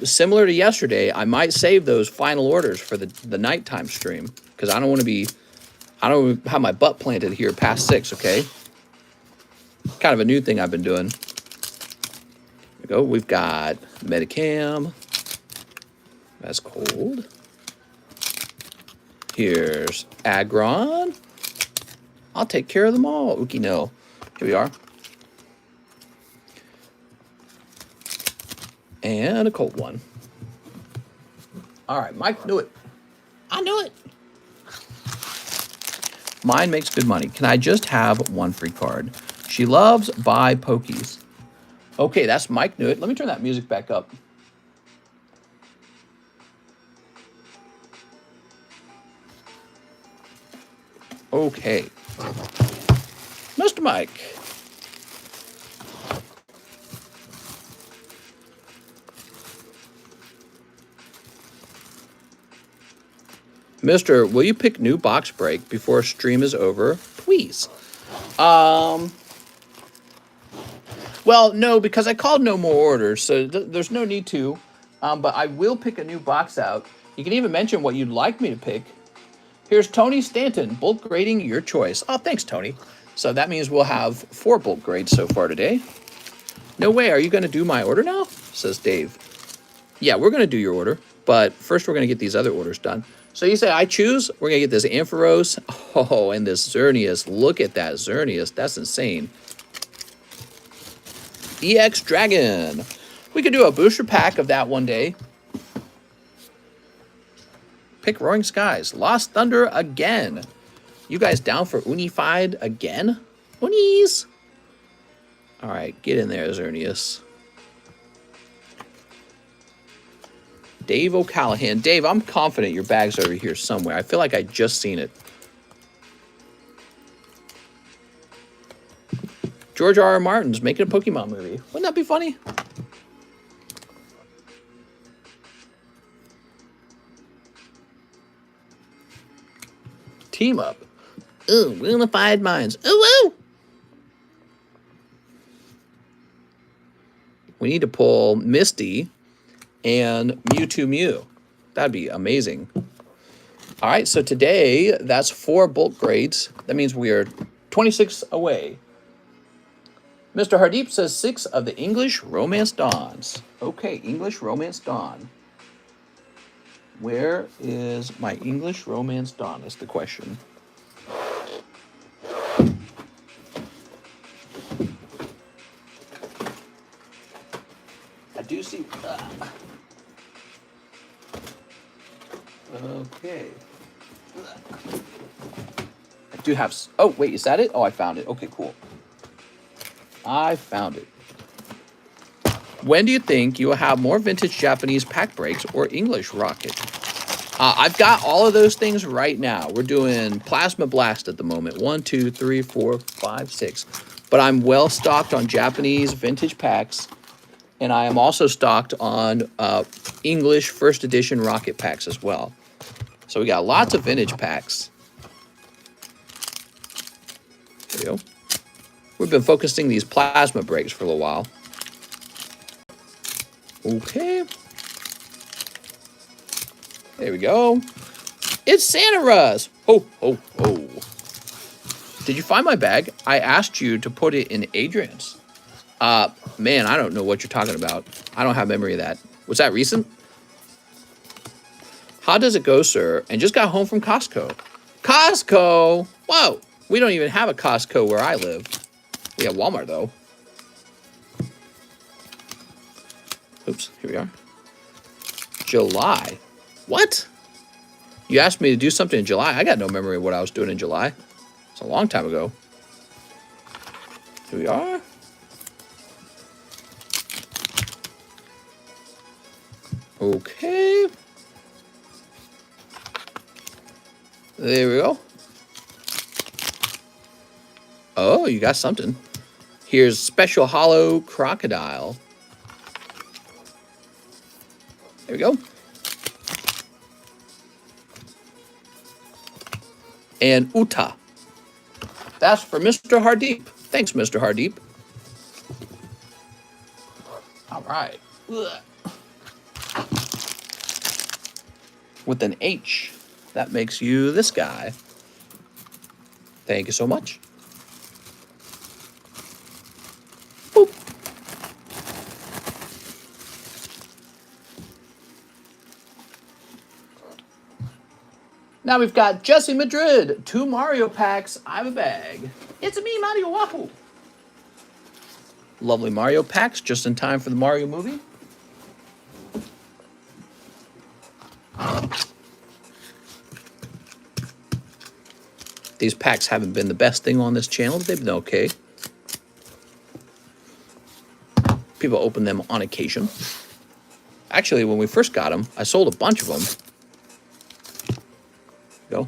similar to yesterday, I might save those final orders for the nighttime stream, because I don't want to have my butt planted here past 6, okay? Kind of a new thing I've been doing. There we go. We've got Medicam. That's cold. Here's Agron. I'll take care of them all. Ookie no. Here we are. And a cold one. All right, Mike knew it. I knew it. Mine makes good money. Can I just have one free card? She loves buy Pokies. Okay, that's Mike knew it. Let me turn that music back up. Okay. Mr. Mike. Mister, will you pick new box break before stream is over, please? Well, no, because I called no more orders, so there's no need to. But I will pick a new box out. You can even mention what you'd like me to pick. Here's Tony Stanton, bulk grading your choice. Oh, thanks, Tony. So that means we'll have 4 bulk grades so far today. No way, are you going to do my order now? Says Dave. Yeah, we're going to do your order, but first we're going to get these other orders done. So you say I choose, we're going to get this Ampharos. Oh, and this Xerneas. Look at that Xerneas. That's insane. EX Dragon. We could do a booster pack of that one day. Pick Roaring Skies. Lost Thunder again. You guys down for Unified again? Unis. All right, get in there, Xerneas. Dave O'Callahan. Dave, I'm confident your bag's over here somewhere. I feel like I just seen it. George R.R. Martin's making a Pokemon movie. Wouldn't that be funny? Team up. Ooh, unified minds. Ooh, ooh. We need to pull Misty and Mewtwo Mew. That'd be amazing. All right, so today, that's 4 bulk grades. That means we are 26 away. Mr. Hardeep says 6 of the English Romance Dawns. Okay, English Romance Dawn. Where is my English Romance Dawn? That's the question. I do see... Okay. I do have... Oh, wait, is that it? Oh, I found it. Okay, cool. I found it. When do you think you will have more vintage Japanese pack breaks or English rocket? I've got all of those things right now. We're doing Plasma Blast at the moment. 1, 2, 3, 4, 5, 6. But I'm well stocked on Japanese vintage packs. And I am also stocked on English first edition rocket packs as well. So we got lots of vintage packs. There we go. We've been focusing these plasma breaks for a little while. Okay. There we go. It's Santa Ruz. Ho, ho, ho. Did you find my bag? I asked you to put it in Adrian's. Man, I don't know what you're talking about. I don't have memory of that. Was that recent? How does it go, sir? And just got home from Costco. Costco? Whoa. We don't even have a Costco where I live. We have Walmart, though. Oops, here we are. July. What? You asked me to do something in July. I got no memory of what I was doing in July. It's a long time ago. Here we are. Okay. There we go. Oh, you got something. Here's Special Hollow Crocodile. There we go. And Uta. That's for Mr. Hardeep. Thanks, Mr. Hardeep. All right. Ugh. With an H. That makes you this guy. Thank you so much. Boop. Now we've got Jesse Madrid. 2 Mario packs. I have a bag. It's me, Mario Wahoo. Lovely Mario packs just in time for the Mario movie. These packs haven't been the best thing on this channel, but they've been okay. People open them on occasion. Actually, when we first got them, I sold a bunch of them. Go.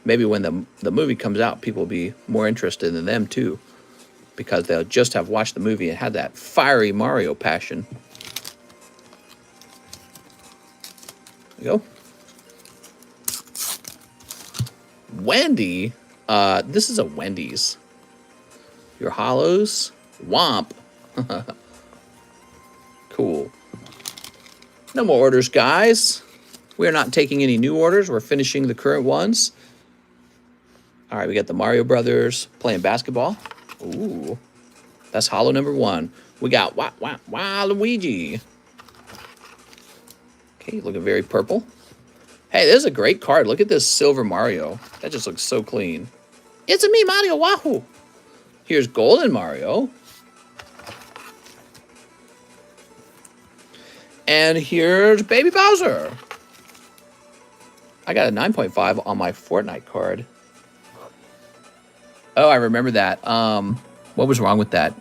Maybe when the movie comes out, people will be more interested in them too, because they'll just have watched the movie and had that fiery Mario passion. There you go. Wendy. This is a Wendy's. Your hollows. Womp. Cool. No more orders, guys. We are not taking any new orders. We're finishing the current ones. All right, we got the Mario Brothers playing basketball. Ooh. That's hollow number 1. We got Luigi. Okay, looking very purple. Hey, this is a great card. Look at this silver Mario. That just looks so clean. It's me, Mario Wahoo. Here's golden Mario. And here's Baby Bowser. I got a 9.5 on my Fortnite card. Oh, I remember that. What was wrong with that?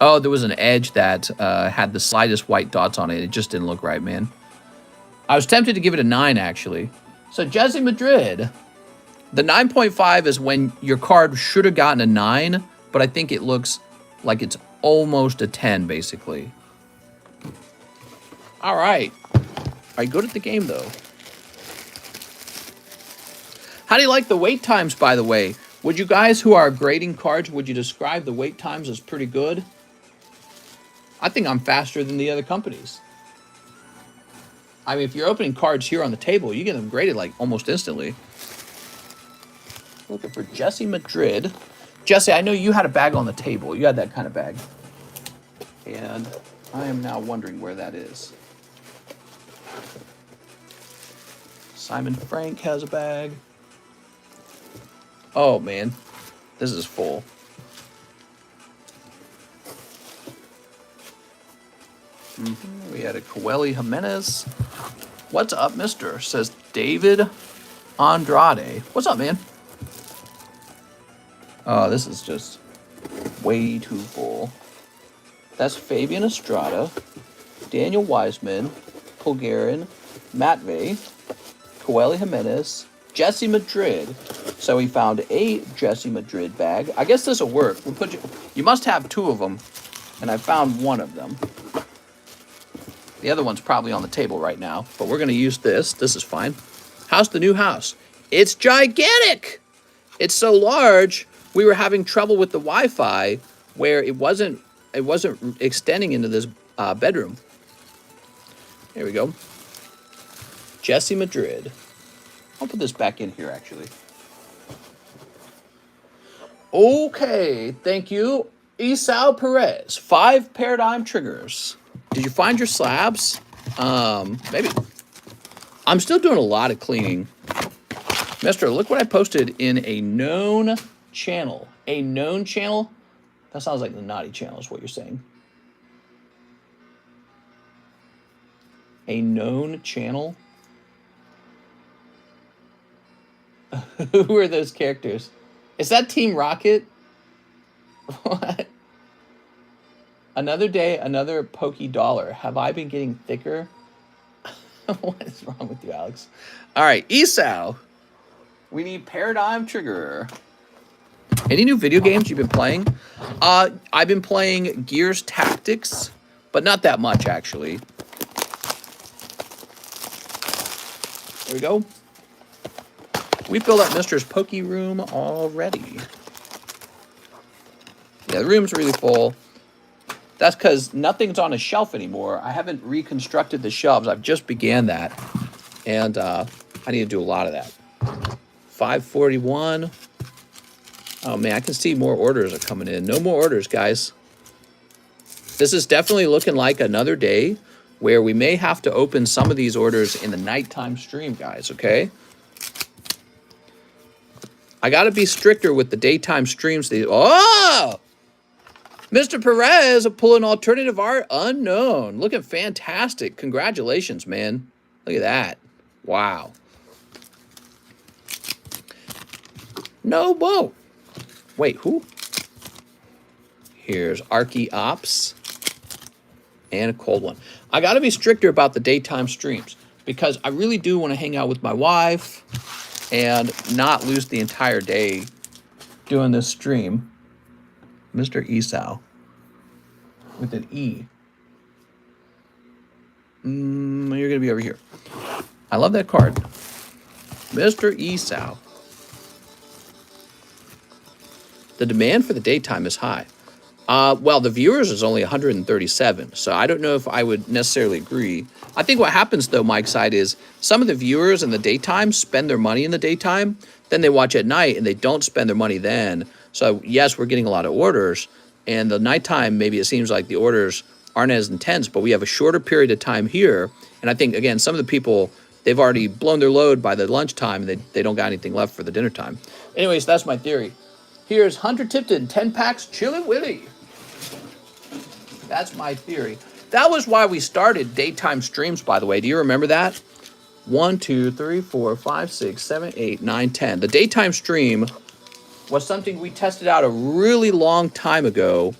Oh, there was an edge that had the slightest white dots on it. It just didn't look right, man. I was tempted to give it a 9, actually. So, Jesse Madrid. The 9.5 is when your card should have gotten a 9, but I think it looks Like it's almost a 10, basically. All right. Are you good at the game, though? How do you like the wait times, by the way? Would you guys who are grading cards, would you describe the wait times as pretty good? I think I'm faster than the other companies. I mean, if you're opening cards here on the table, you get them graded like almost instantly. Looking for Jesse Madrid. Jesse, I know you had a bag on the table. You had that kind of bag. And I am now wondering where that is. Simon Frank has a bag. Oh, man. This is full. We had a Coeli Jimenez. What's up, mister? Says David Andrade. What's up, man? Oh, this is just way too full. That's Fabian Estrada, Daniel Wiseman, Polgarin, Matvey, Coeli Jimenez, Jesse Madrid. So we found a Jesse Madrid bag. I guess this will work. We'll put you must have two of them, and I found one of them. The other one's probably on the table right now, but we're going to use this. This is fine. How's the new house? It's gigantic. It's so large, we were having trouble with the Wi-Fi where it wasn't extending into this bedroom. Here we go. Jesse Madrid. I'll put this back in here, actually. Okay, thank you. Isao Perez, 5 paradigm triggers. Did you find your slabs? Maybe. I'm still doing a lot of cleaning. Mister, look what I posted in a known channel. A known channel? That sounds like the naughty channel is what you're saying. A known channel? Who are those characters? Is that Team Rocket? What? Another day, another pokey dollar. Have I been getting thicker? What is wrong with you, Alex? All right, Esau. We need Paradigm Trigger. Any new video games you've been playing? I've been playing Gears Tactics, but not that much, actually. There we go. We filled up Mister's Pokey room already. Yeah, the room's really full. That's because nothing's on a shelf anymore. I haven't reconstructed the shelves. I've just began that. And I need to do a lot of that. 541. Oh, man, I can see more orders are coming in. No more orders, guys. This is definitely looking like another day where we may have to open some of these orders in the nighttime stream, guys, okay? I got to be stricter with the daytime streams. Oh! Mr. Perez, pulling alternative art unknown. Looking fantastic. Congratulations, man. Look at that. Wow. No, whoa. Wait, who? Here's Archie Ops. And a cold one. I got to be stricter about the daytime streams because I really do want to hang out with my wife and not lose the entire day doing this stream. Mr. Esau. With an E. You're going to be over here. I love that card. Mr. Esau. The demand for the daytime is high. Well, the viewers is only 137, so I don't know if I would necessarily agree. I think what happens, though, Mike's side, is some of the viewers in the daytime spend their money in the daytime, then they watch at night, and they don't spend their money then. So, yes, we're getting a lot of orders, and the nighttime, maybe it seems like the orders aren't as intense, but we have a shorter period of time here, and I think, again, some of the people, they've already blown their load by the lunchtime, and they don't got anything left for the dinner time. Anyways, that's my theory. Here's Hunter Tipton, 10 packs, Chili Willy. That's my theory. That was why we started daytime streams, by the way. Do you remember that? 1, 2, 3, 4, 5, 6, 7, 8, 9, 10. The daytime stream was something we tested out a really long time ago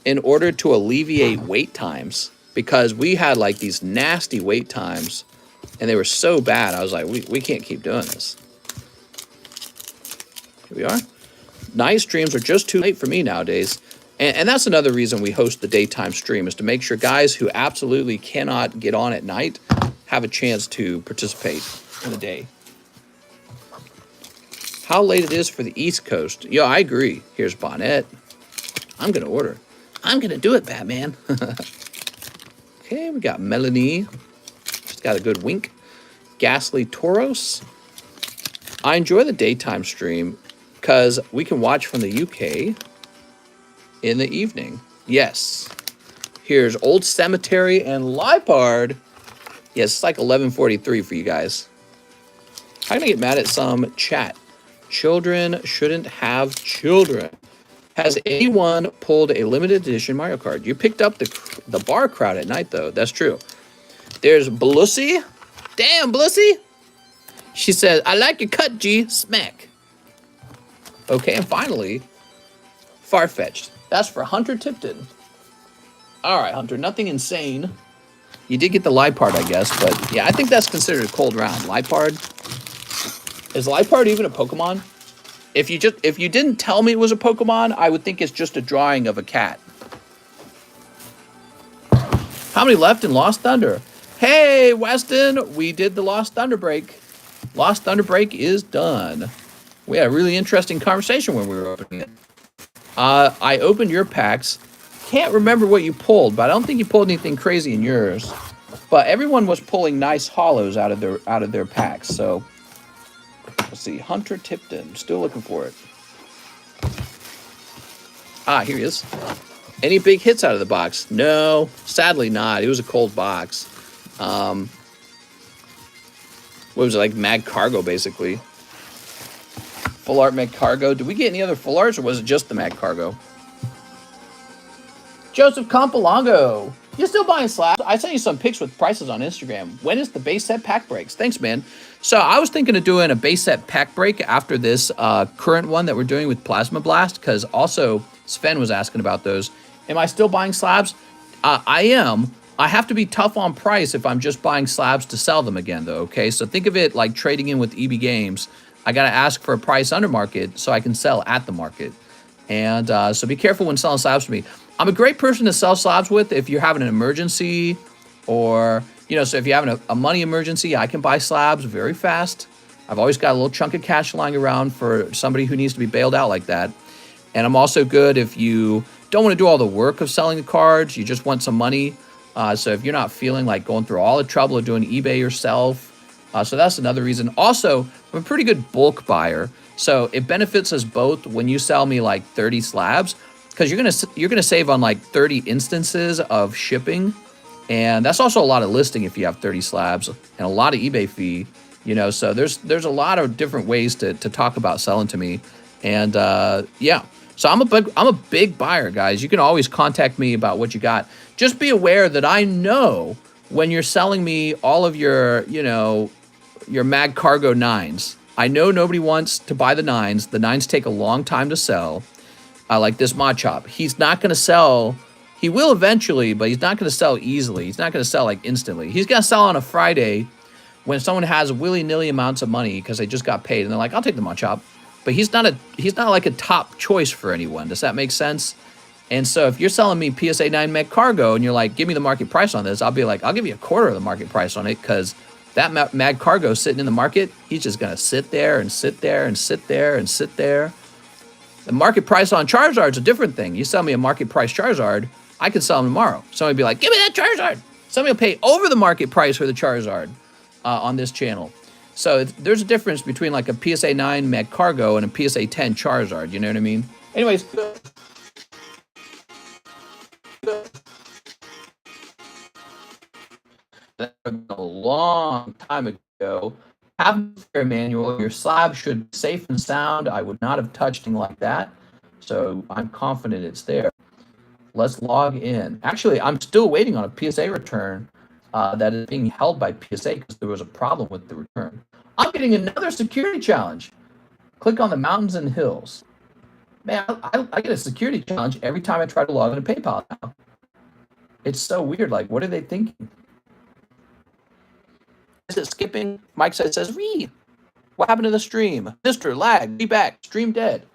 in order to alleviate wait times because we had like these nasty wait times and they were so bad. I was like, we can't keep doing this. Here we are. Night streams are just too late for me nowadays. And that's another reason we host the daytime stream, is to make sure guys who absolutely cannot get on at night have a chance to participate in the day. How late it is for the East Coast. Yo, I agree. Here's Bonnet. I'm going to order. I'm going to do it, Batman. Okay, we got Melanie. She's got a good wink. Ghastly Tauros. I enjoy the daytime stream because we can watch from the UK in the evening. Yes. Here's Old Cemetery and Lipard. Yes, it's like 11:43 for you guys. How can I get mad at some chat? Children shouldn't have children. Has anyone pulled a limited edition Mario Kart? You picked up the bar crowd at night, though. That's true. There's Blussy. Damn, Blussy. She says, I like your cut, G. Smack. Okay, and finally, Farfetched. That's for Hunter Tipton. All right, Hunter, nothing insane. You did get the Lipard, I guess, but yeah, I think that's considered a cold round. Lipard. Is Lipard even a Pokemon? If you didn't tell me it was a Pokemon, I would think it's just a drawing of a cat. How many left in Lost Thunder? Hey, Weston, we did the Lost Thunder break. Lost Thunder break is done. We had a really interesting conversation when we were opening it. I opened your packs. Can't remember what you pulled, but I don't think you pulled anything crazy in yours. But everyone was pulling nice hollows out of their packs. So let's see, Hunter Tipton. Still looking for it. Ah, here he is. Any big hits out of the box? No, sadly not. It was a cold box. What was it, like Mag Cargo, basically? Full art Mag Cargo. Did we get any other full arts, or was it just the Mag Cargo? Joseph Campolongo. You still buying slabs? I sent you some pics with prices on Instagram. When is the base set pack breaks? Thanks, man. So I was thinking of doing a base set pack break after this current one that we're doing with Plasma Blast, because also Sven was asking about those. Am I still buying slabs? I am. I have to be tough on price if I'm just buying slabs to sell them again, though, okay? So think of it like trading in with EB Games. I got to ask for a price under market so I can sell at the market. And so be careful when selling slabs to me. I'm a great person to sell slabs with if you're having an emergency, or, you know, so if you're having a money emergency, I can buy slabs very fast. I've always got a little chunk of cash lying around for somebody who needs to be bailed out like that. And I'm also good if you don't want to do all the work of selling the cards, you just want some money. So if you're not feeling like going through all the trouble of doing eBay yourself, so that's another reason. Also, I'm a pretty good bulk buyer, so it benefits us both when you sell me like 30 slabs, because you're gonna save on like 30 instances of shipping, and that's also a lot of listing if you have 30 slabs and a lot of eBay fee. You know, so there's a lot of different ways to talk about selling to me, and yeah. So I'm a big buyer, guys. You can always contact me about what you got. Just be aware that I know when you're selling me all of your, you know, your Mag Cargo 9s. I know nobody wants to buy the 9s. The 9s take a long time to sell. Like this Machop. He's not going to sell. He will eventually, but he's not going to sell easily. He's not going to sell like instantly. He's going to sell on a Friday when someone has willy-nilly amounts of money because they just got paid, and they're like, I'll take the Machop. But he's not like a top choice for anyone. Does that make sense? And so if you're selling me PSA 9 Mag Cargo and you're like, give me the market price on this, I'll be like, I'll give you a quarter of the market price on it, because that Mag Cargo sitting in the market, he's just going to sit there and sit there and sit there and sit there. The market price on Charizard's a different thing. You sell me a market price Charizard, I could sell him tomorrow. Somebody will be like, give me that Charizard. Somebody will pay over the market price for the Charizard on this channel. So there's a difference between like a PSA 9 Mag Cargo and a PSA 10 Charizard. You know what I mean? Anyways. A long time ago. Have a fair manual. Your slab should be safe and sound. I would not have touched anything like that. So I'm confident it's there. Let's log in. Actually, I'm still waiting on a PSA return that is being held by PSA because there was a problem with the return. I'm getting another security challenge. Click on the mountains and hills. Man, I get a security challenge every time I try to log into PayPal now. It's so weird. Like, what are they thinking? Is it skipping? Mike says, Ree, what happened to the stream? Mr. Lag, be back. Stream dead.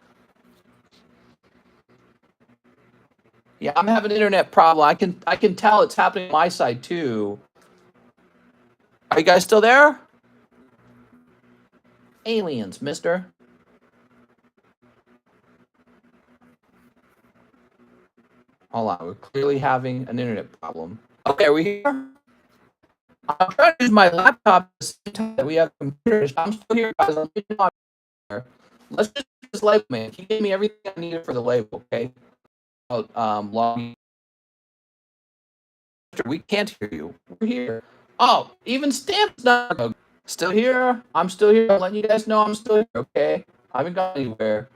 Yeah, I'm having an internet problem. I can tell it's happening on my side too. Are you guys still there? Aliens, mister. Hold on, we're clearly having an internet problem. Okay, are we here? I'm trying to use my laptop at the same time that we have computers. I'm still here, guys. I'm here. Let's just use this label, man. He gave me everything I needed for the label, okay? Log. We can't hear you. We're here. Oh, even Stamp's not still here. I'm still here. I'm letting you guys know I'm still here, okay? I haven't gone anywhere.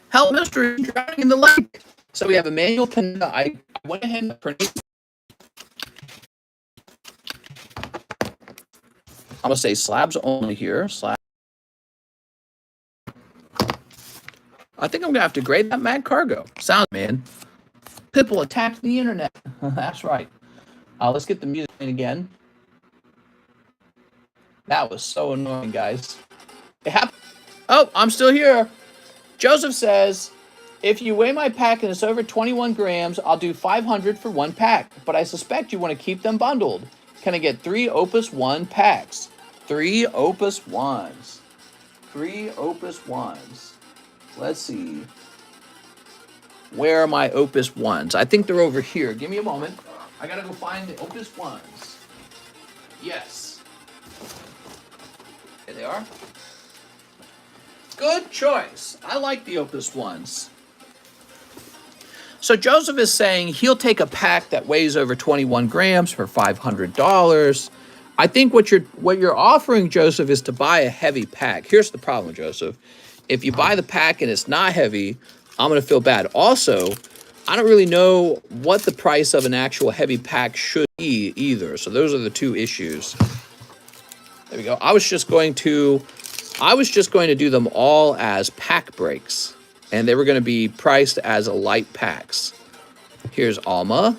Help, mystery, drowning in the lake. So we have Emmanuel Pineda. I went ahead and printed. I'm gonna say slabs only here. Slab. I think I'm gonna have to grade that Mad Cargo. Sounds, man. People attacked the internet. That's right. Let's get the music in again. That was so annoying, guys. It happened. Oh, I'm still here. Joseph says, if you weigh my pack and it's over 21 grams, I'll do 500 for one pack. But I suspect you want to keep them bundled. Can I get 3 Opus 1 packs? 3 Opus 1s. 3 Opus 1s. Let's see. Where are my Opus 1s? I think they're over here. Give me a moment. I gotta go find the Opus 1s. Yes. Here they are. Good choice. I like the Opus 1s. So Joseph is saying he'll take a pack that weighs over 21 grams for $500. I think what you're offering, Joseph, is to buy a heavy pack. Here's the problem, Joseph. If you buy the pack and it's not heavy, I'm going to feel bad. Also, I don't really know what the price of an actual heavy pack should be either. So those are the two issues. There we go. I was just going to do them all as pack breaks, and they were going to be priced as a light packs. Here's Alma.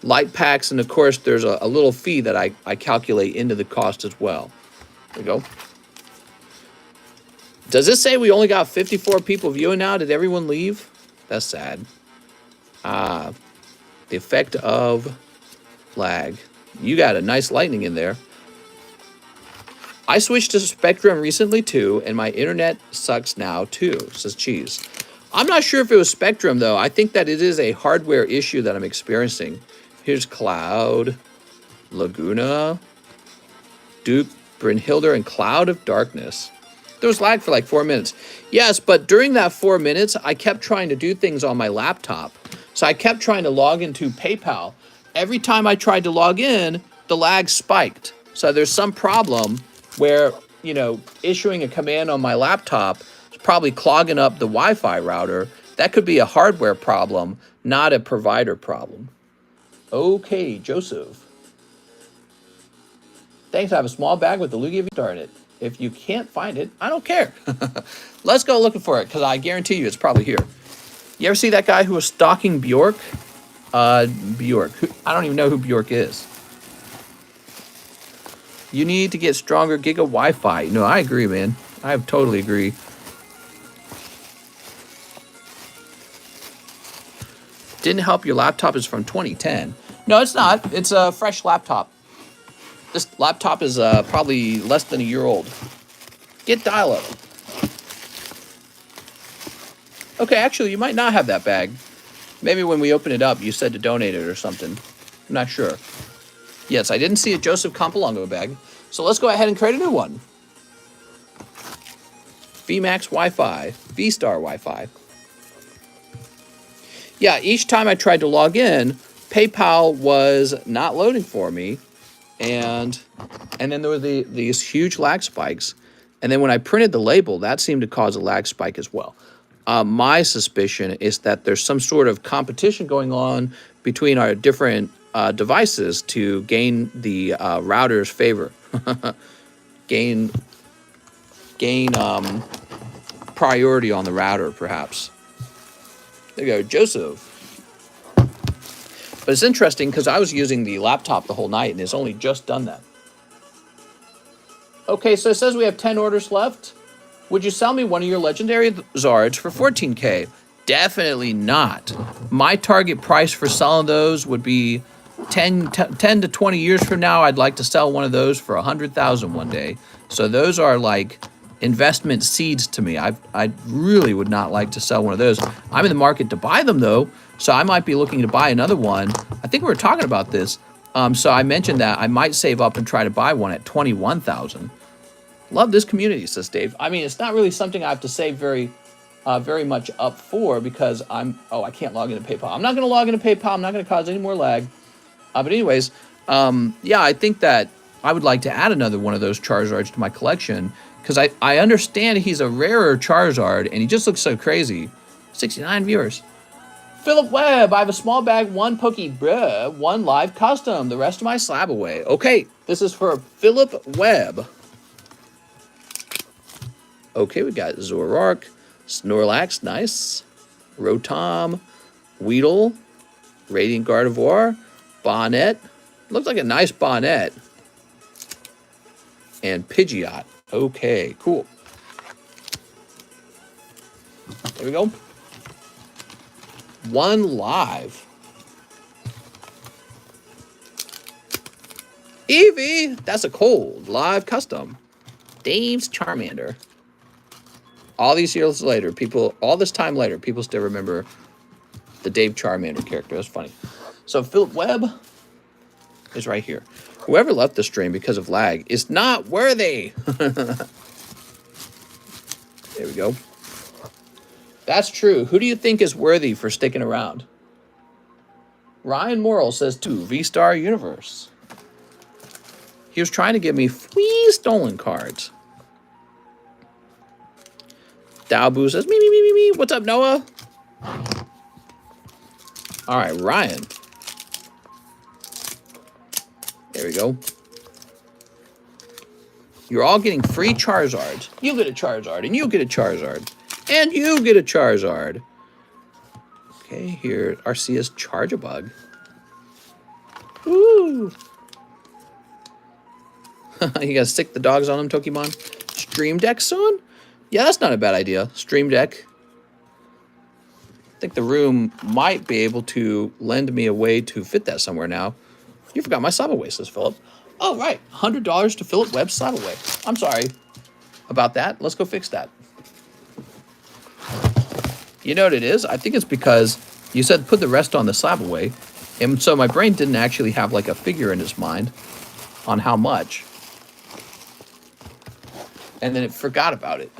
Light packs, and of course, there's a little fee that I calculate into the cost as well. There we go. Does this say we only got 54 people viewing now? Did everyone leave? That's sad. The effect of lag. You got a nice lightning in there. I switched to Spectrum recently too, and my internet sucks now too, says Cheese. I'm not sure if it was Spectrum though. I think that it is a hardware issue that I'm experiencing. Here's Cloud, Laguna, Duke, Brynhilder, and Cloud of Darkness. There was lag for like 4 minutes. Yes, but during that 4 minutes, I kept trying to do things on my laptop. So I kept trying to log into PayPal. Every time I tried to log in, the lag spiked. So there's some problem where, you know, issuing a command on my laptop is probably clogging up the Wi-Fi router. That could be a hardware problem, not a provider problem. Okay, Joseph. Thanks, I have a small bag with the Loogie Star in it. If you can't find it, I don't care. Let's go looking for it, because I guarantee you it's probably here. You ever see that guy who was stalking Bjork? Bjork. I don't even know who Bjork is. You need to get stronger Giga Wi-Fi. No, I agree, man. I totally agree. Didn't help your laptop is from 2010. No, it's not. It's a fresh laptop. This laptop is probably less than a year old. Get dial-up. Okay, actually, you might not have that bag. Maybe when we open it up, you said to donate it or something. I'm not sure. Yes, I didn't see a Joseph Compalongo bag. So let's go ahead and create a new one. VMAX Wi-Fi. V-Star Wi-Fi. Yeah, each time I tried to log in, PayPal was not loading for me. And then there were these huge lag spikes. And then when I printed the label, that seemed to cause a lag spike as well. My suspicion is that there's some sort of competition going on between our different devices to gain the router's favor. gain priority on the router, perhaps. There you go, Joseph. But it's interesting because I was using the laptop the whole night and it's only just done that. Okay, so it says we have 10 orders left. Would you sell me one of your legendary Zards for 14K? Definitely not. My target price for selling those would be 10 to 20 years from now. I'd like to sell one of those for $100,000 one day. So those are like investment seeds to me. I really would not like to sell one of those. I'm in the market to buy them though, so I might be looking to buy another one. I think we were talking about this. So I mentioned that I might save up and try to buy one at $21,000. Love this community, says Dave. I mean, it's not really something I have to save very much up for because I can't log into PayPal. I'm not going to log into PayPal. I'm not going to cause any more lag. But anyways, yeah, I think that I would like to add another one of those Charizards to my collection because I understand he's a rarer Charizard and he just looks so crazy. 69 viewers. Philip Webb, I have a small bag, 1 Pokey, bruh, 1 live custom. The rest of my SLAB-AWAY. Okay, this is for Philip Webb. Okay, we got Zoroark, Snorlax, nice. Rotom, Weedle, Radiant Gardevoir, Bonnet. Looks like a nice Bonnet. And Pidgeot. Okay, cool. There we go. 1 live. Eevee, that's a cold live custom. Dave's Charmander. All these years later, all this time later, people still remember the Dave Charmander character. That's funny. So Philip Webb is right here. Whoever left the stream because of lag is not worthy. There we go. That's true. Who do you think is worthy for sticking around? Ryan Morrill says 2, V-Star Universe. He was trying to give me free stolen cards. Daobu says, me. What's up, Noah? All right, Ryan. There we go. You're all getting free Charizards. You get a Charizard, and you get a Charizard. And you get a Charizard. Okay, here, Arceus Charge-a-Bug. Woo! You gotta stick the dogs on them, Pokemon. Stream Deck soon? Yeah, that's not a bad idea. Stream Deck. I think the room might be able to lend me a way to fit that somewhere now. You forgot my SLAB-AWAY, says Philip. Oh, right. $100 to Philip Webb SLAB-AWAY. I'm sorry about that. Let's go fix that. You know what it is? I think it's because you said put the rest on the SLAB-AWAY. And so my brain didn't actually have like a figure in its mind on how much. And then it forgot about it.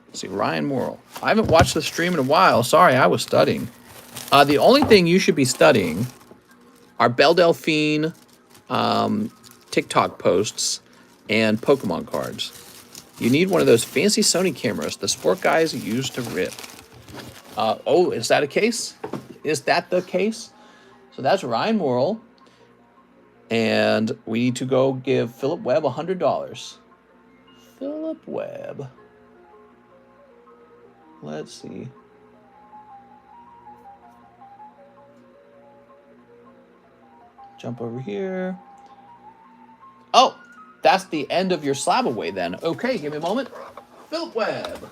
Let's see, Ryan Morrill. I haven't watched the stream in a while. Sorry, I was studying. The only thing you should be studying are Belle Delphine TikTok posts and Pokemon cards. You need one of those fancy Sony cameras the sport guys use to rip. Oh, is that a case? Is that the case? So that's Ryan Morrill. And we need to go give Philip Webb $100. Philip Webb. Let's see. Jump over here. Oh, that's the end of your SLAB-AWAY then. Okay, give me a moment. Philip Webb.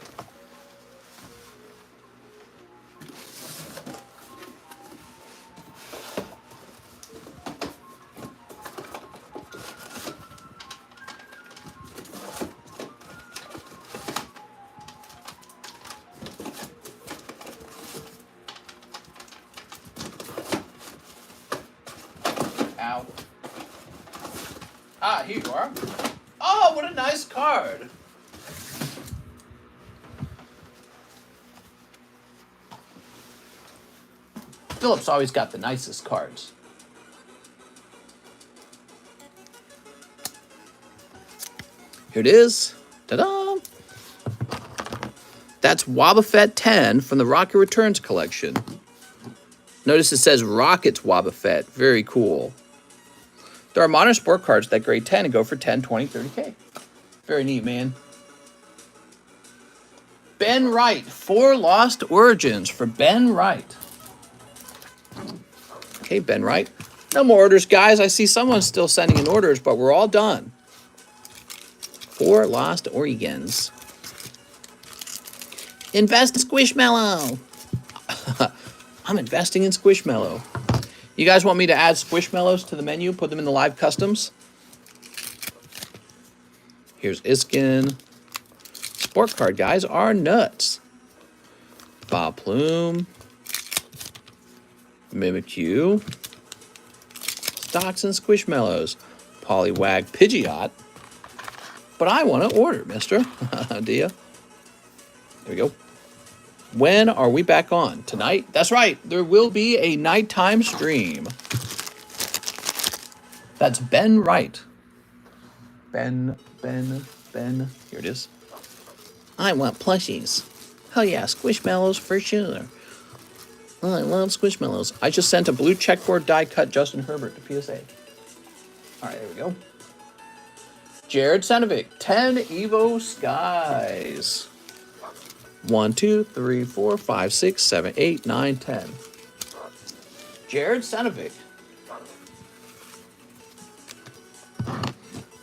Ow. Ah, here you are. Oh, what a nice card. Philip's always got the nicest cards. Here it is. Ta-da! That's Wobbuffet 10 from the Rocket Returns collection. Notice it says Rockets Wobbuffet. Very cool. There are modern sport cards that grade 10 and go for 10, 20, 30K. Very neat, man. Ben Wright. 4 Lost Origins for Ben Wright. Okay, Ben Wright. No more orders, guys. I see someone still sending in orders, but we're all done. 4 Lost Origins. Invest in Squishmallow. I'm investing in Squishmallow. You guys want me to add Squishmallows to the menu? Put them in the live customs? Here's Iskin. Sport card guys are nuts. Bob Plume. Mimikyu. Stocks and Squishmallows. Poliwag Pidgeot. But I want to order, mister. Do you? There we go. When are we back on? Tonight? That's right. There will be a nighttime stream. That's Ben Wright. Ben. Here it is. I want plushies. Hell yeah, Squishmallows for sure. Oh, I love Squishmallows. I just sent a blue checkboard die cut Justin Herbert to PSA. All right, there we go. Jared Senovic, 10 Evo Skies. 1, 2, 3, 4, 5, 6, 7, 8, 9, 10. Jared Senovic.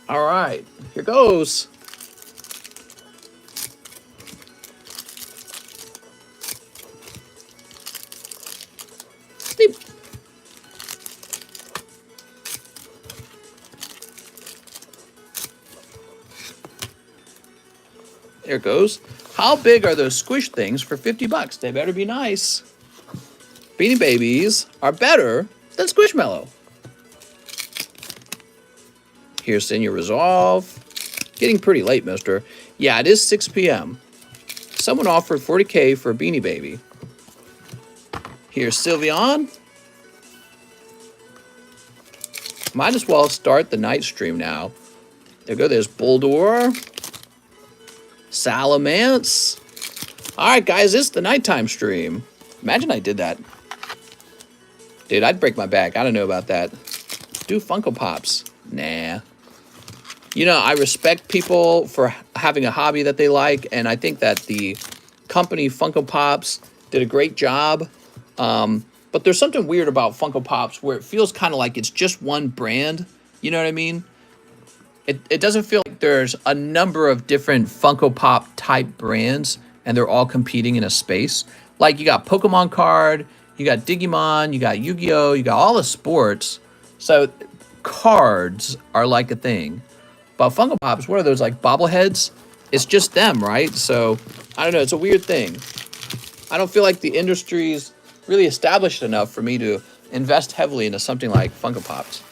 All right, here goes. Beep. There it goes. How big are those squish things for 50 bucks? They better be nice. Beanie Babies are better than Squishmallow. Here's Senior Resolve. Getting pretty late, mister. Yeah, it is 6 p.m. Someone offered 40K for a Beanie Baby. Here's Sylveon. Might as well start the night stream now. There go. There's Bulldor. Salamence. All right, guys, this is the nighttime stream. Imagine I did that. Dude, I'd break my back. I don't know about that. Do Funko Pops. Nah. You know, I respect people for having a hobby that they like, and I think that the company Funko Pops did a great job. But there's something weird about Funko Pops where it feels kind of like it's just one brand. You know what I mean? It doesn't feel like there's a number of different Funko Pop type brands and they're all competing in a space. Like you got Pokemon card, you got Digimon, you got Yu-Gi-Oh, you got all the sports. So cards are like a thing. But Funko Pops, what are those, like bobbleheads? It's just them, right? So I don't know, it's a weird thing. I don't feel like the industry's really established enough for me to invest heavily into something like Funko Pops.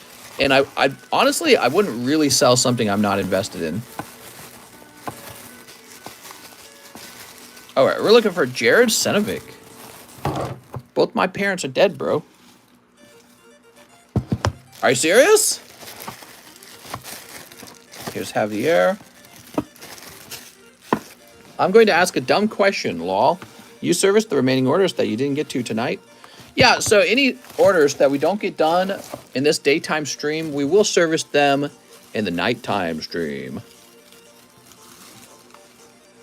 And I honestly, I wouldn't really sell something I'm not invested in. All right, we're looking for Jared Senovic. Both my parents are dead, bro. Are you serious? Here's Javier. I'm going to ask a dumb question, lol. You serviced the remaining orders that you didn't get to tonight? Yeah, so any orders that we don't get done in this daytime stream, we will service them in the nighttime stream.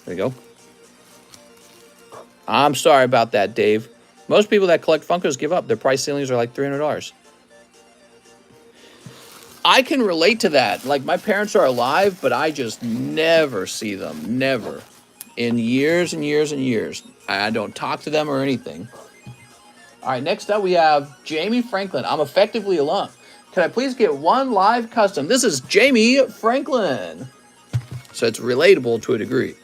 There you go. I'm sorry about that, Dave. Most people that collect Funkos give up. Their price ceilings are like $300. I can relate to that. Like, my parents are alive, but I just never see them. Never. In years and years and years. I don't talk to them or anything. All right, next up we have Jamie Franklin. I'm effectively alone. Can I please get one live custom? This is Jamie Franklin. So it's relatable to a degree.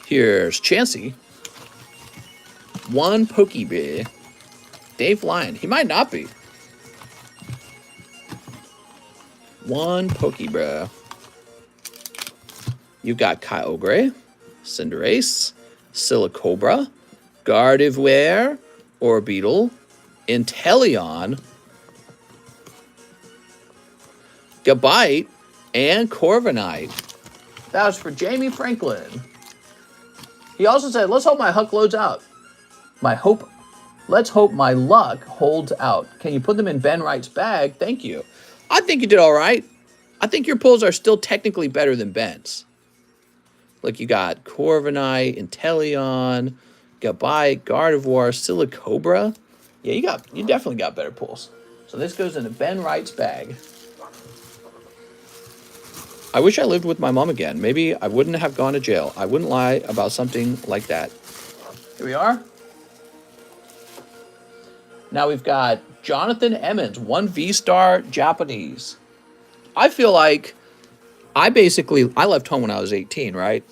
Here's Chansey. One Pokebee. Dave Lyon. He might not be. One Pokebee. You've got Kyogre, Cinderace, Silicobra, Gardevoir, Orbeetle, Inteleon, Gabite, and Corviknight. That was for Jamie Franklin. He also said, let's hope my huck loads out. Let's hope my luck holds out. Can you put them in Ben Wright's bag? Thank you. I think you did all right. I think your pulls are still technically better than Ben's. Look, you got Corviknight, Inteleon, Gabite, Gardevoir, Silicobra. Yeah, you definitely got better pulls. So this goes into Ben Wright's bag. I wish I lived with my mom again. Maybe I wouldn't have gone to jail. I wouldn't lie about something like that. Here we are. Now we've got Jonathan Emmons, 1 V-star Japanese. I feel like I left home when I was 18, right?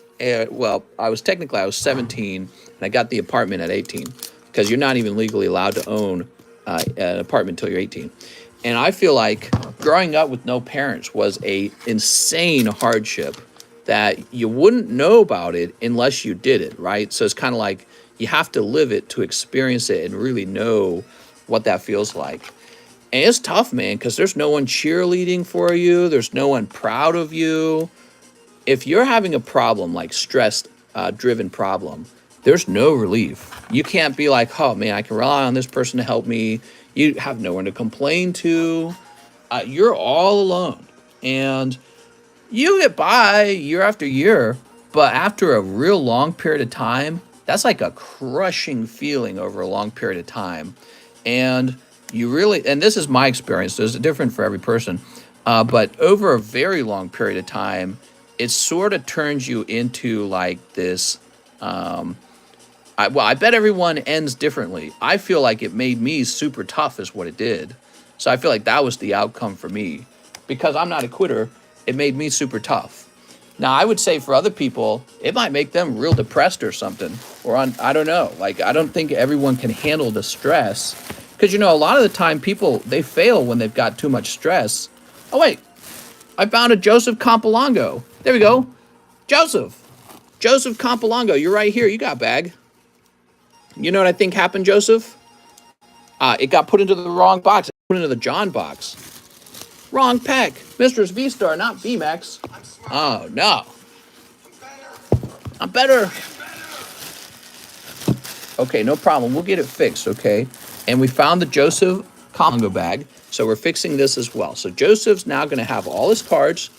Well, I was 17, and I got the apartment at 18 because you're not even legally allowed to own an apartment until you're 18. And I feel like growing up with no parents was a insane hardship that you wouldn't know about it unless you did it, right? So it's kind of like you have to live it to experience it and really know what that feels like. And it's tough, man, because there's no one cheerleading for you. There's no one proud of you. If you're having a problem, like stress-driven problem, there's no relief. You can't be like, oh, man, I can rely on this person to help me. You have no one to complain to. You're all alone. And you get by year after year, but after a real long period of time, that's like a crushing feeling over a long period of time. And you really, and this is my experience, it's different for every person, but over a very long period of time, it sort of turns you into like this, I bet everyone ends differently. I feel like it made me super tough is what it did. So I feel like that was the outcome for me. Because I'm not a quitter, it made me super tough. Now, I would say for other people, it might make them real depressed or something. Or I don't know. Like, I don't think everyone can handle the stress. Because, you know, a lot of the time people, they fail when they've got too much stress. Oh, wait. I found a Joseph Campolongo. There we go. Joseph Campolongo, you're right here. You got a bag. You know what I think happened, Joseph? It got put into the wrong box. It put into the John box. Wrong pack. Mistress V-Star, not V-Max. Oh, no. I'm better. Okay, no problem. We'll get it fixed, okay? And we found the Joseph Campolongo bag, so we're fixing this as well. So Joseph's now going to have all his cards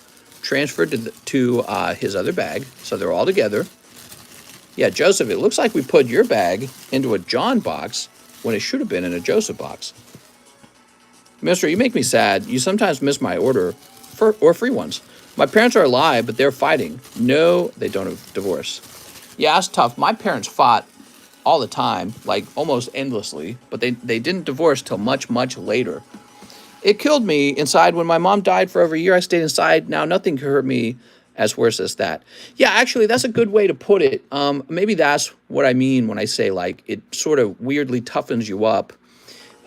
transferred to his other bag, so they're all together. Yeah, Joseph, it looks like we put your bag into a John box when it should have been in a Joseph box. Mister, you make me sad. You sometimes miss my order or free ones. My parents are alive, but they're fighting. No, they don't have divorce. Yeah, it's tough. My parents fought all the time, like almost endlessly, but they didn't divorce till much, much later. It killed me inside when my mom died for over a year. I stayed inside. Now nothing could hurt me as worse as that. Yeah, actually, that's a good way to put it. Maybe that's what I mean when I say, like, it sort of weirdly toughens you up.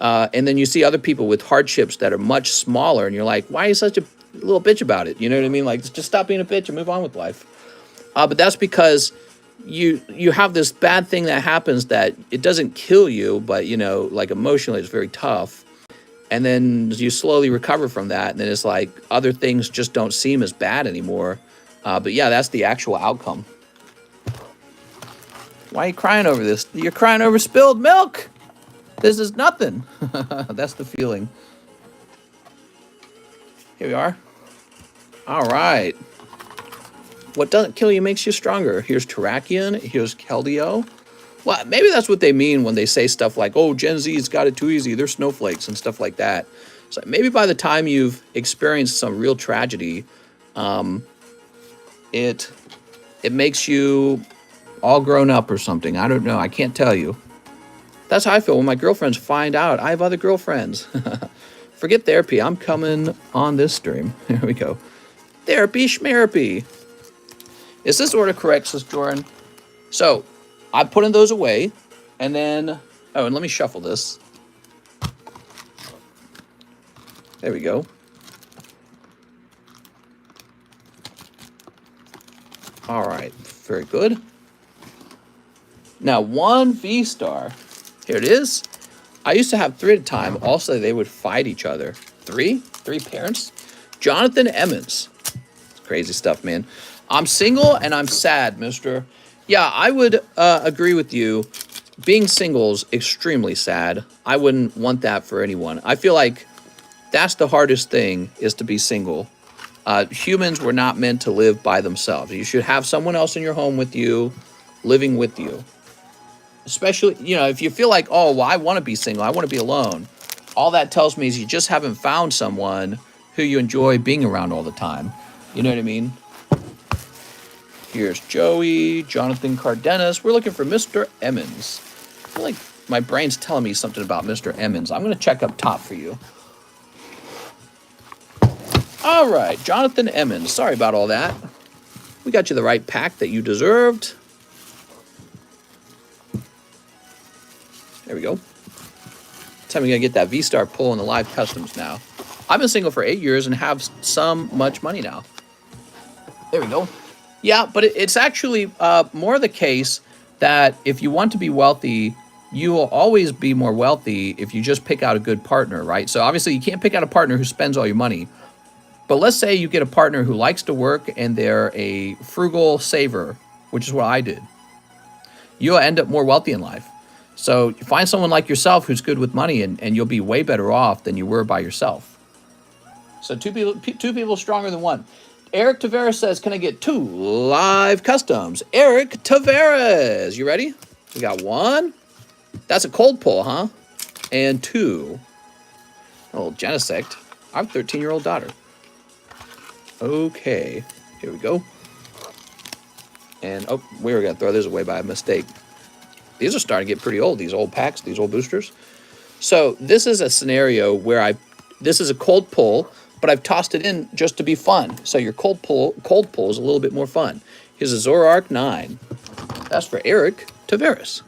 And then you see other people with hardships that are much smaller, and you're like, why are you such a little bitch about it? You know what I mean? Like, just stop being a bitch and move on with life. But that's because you have this bad thing that happens that it doesn't kill you, but, you know, like emotionally it's very tough. And then you slowly recover from that, and then it's like other things just don't seem as bad anymore. But yeah, that's the actual outcome. Why are you crying over this? You're crying over spilled milk. This is nothing. That's the feeling. Here we are. All right. What doesn't kill you makes you stronger. Here's Terrakion. Here's Keldeo. Well, maybe that's what they mean when they say stuff like, oh, Gen Z's got it too easy. They're snowflakes and stuff like that. So maybe by the time you've experienced some real tragedy, it makes you all grown up or something. I don't know. I can't tell you. That's how I feel when my girlfriends find out I have other girlfriends. Forget therapy. I'm coming on this stream. Here we go. Therapy schmerapy. Is this order correct, says Jordan? So I'm putting those away. And then, oh, and let me shuffle this. There we go. All right. Very good. Now, 1 V-star. Here it is. I used to have 3 at a time. Also, they would fight each other. 3 parents. Jonathan Emmons. It's crazy stuff, man. I'm single and I'm sad, mister. Yeah, I would agree with you. Being single is extremely sad. I wouldn't want that for anyone. I feel like that's the hardest thing, is to be single. Humans were not meant to live by themselves. You should have someone else in your home with you, living with you. Especially, you know, if you feel like, oh, well, I want to be single, I want to be alone. All that tells me is you just haven't found someone who you enjoy being around all the time. You know what I mean? Here's Joey, Jonathan Cardenas. We're looking for Mr. Emmons. I feel like my brain's telling me something about Mr. Emmons. I'm going to check up top for you. All right, Jonathan Emmons. Sorry about all that. We got you the right pack that you deserved. There we go. Time we're going to get that V-Star pull in the live customs now. I've been single for 8 years and have some much money now. There we go. Yeah, but it's actually more the case that if you want to be wealthy, you will always be more wealthy if you just pick out a good partner, right? So obviously you can't pick out a partner who spends all your money. But let's say you get a partner who likes to work and they're a frugal saver, which is what I did. You'll end up more wealthy in life. So you find someone like yourself who's good with money and you'll be way better off than you were by yourself. So two people stronger than one. Eric Tavares says, can I get 2 live customs? Eric Tavares, you ready? We got 1. That's a cold pull, huh? And 2. Oh, Genesect. I have a 13-year-old daughter. Okay, here we go. And, oh, we were going to throw this away by a mistake. These are starting to get pretty old, these old packs, these old boosters. So this is a scenario where this is a cold pull, but I've tossed it in just to be fun. So your cold pull is a little bit more fun. Here's a Zoroark 9. That's for Eric Tavares.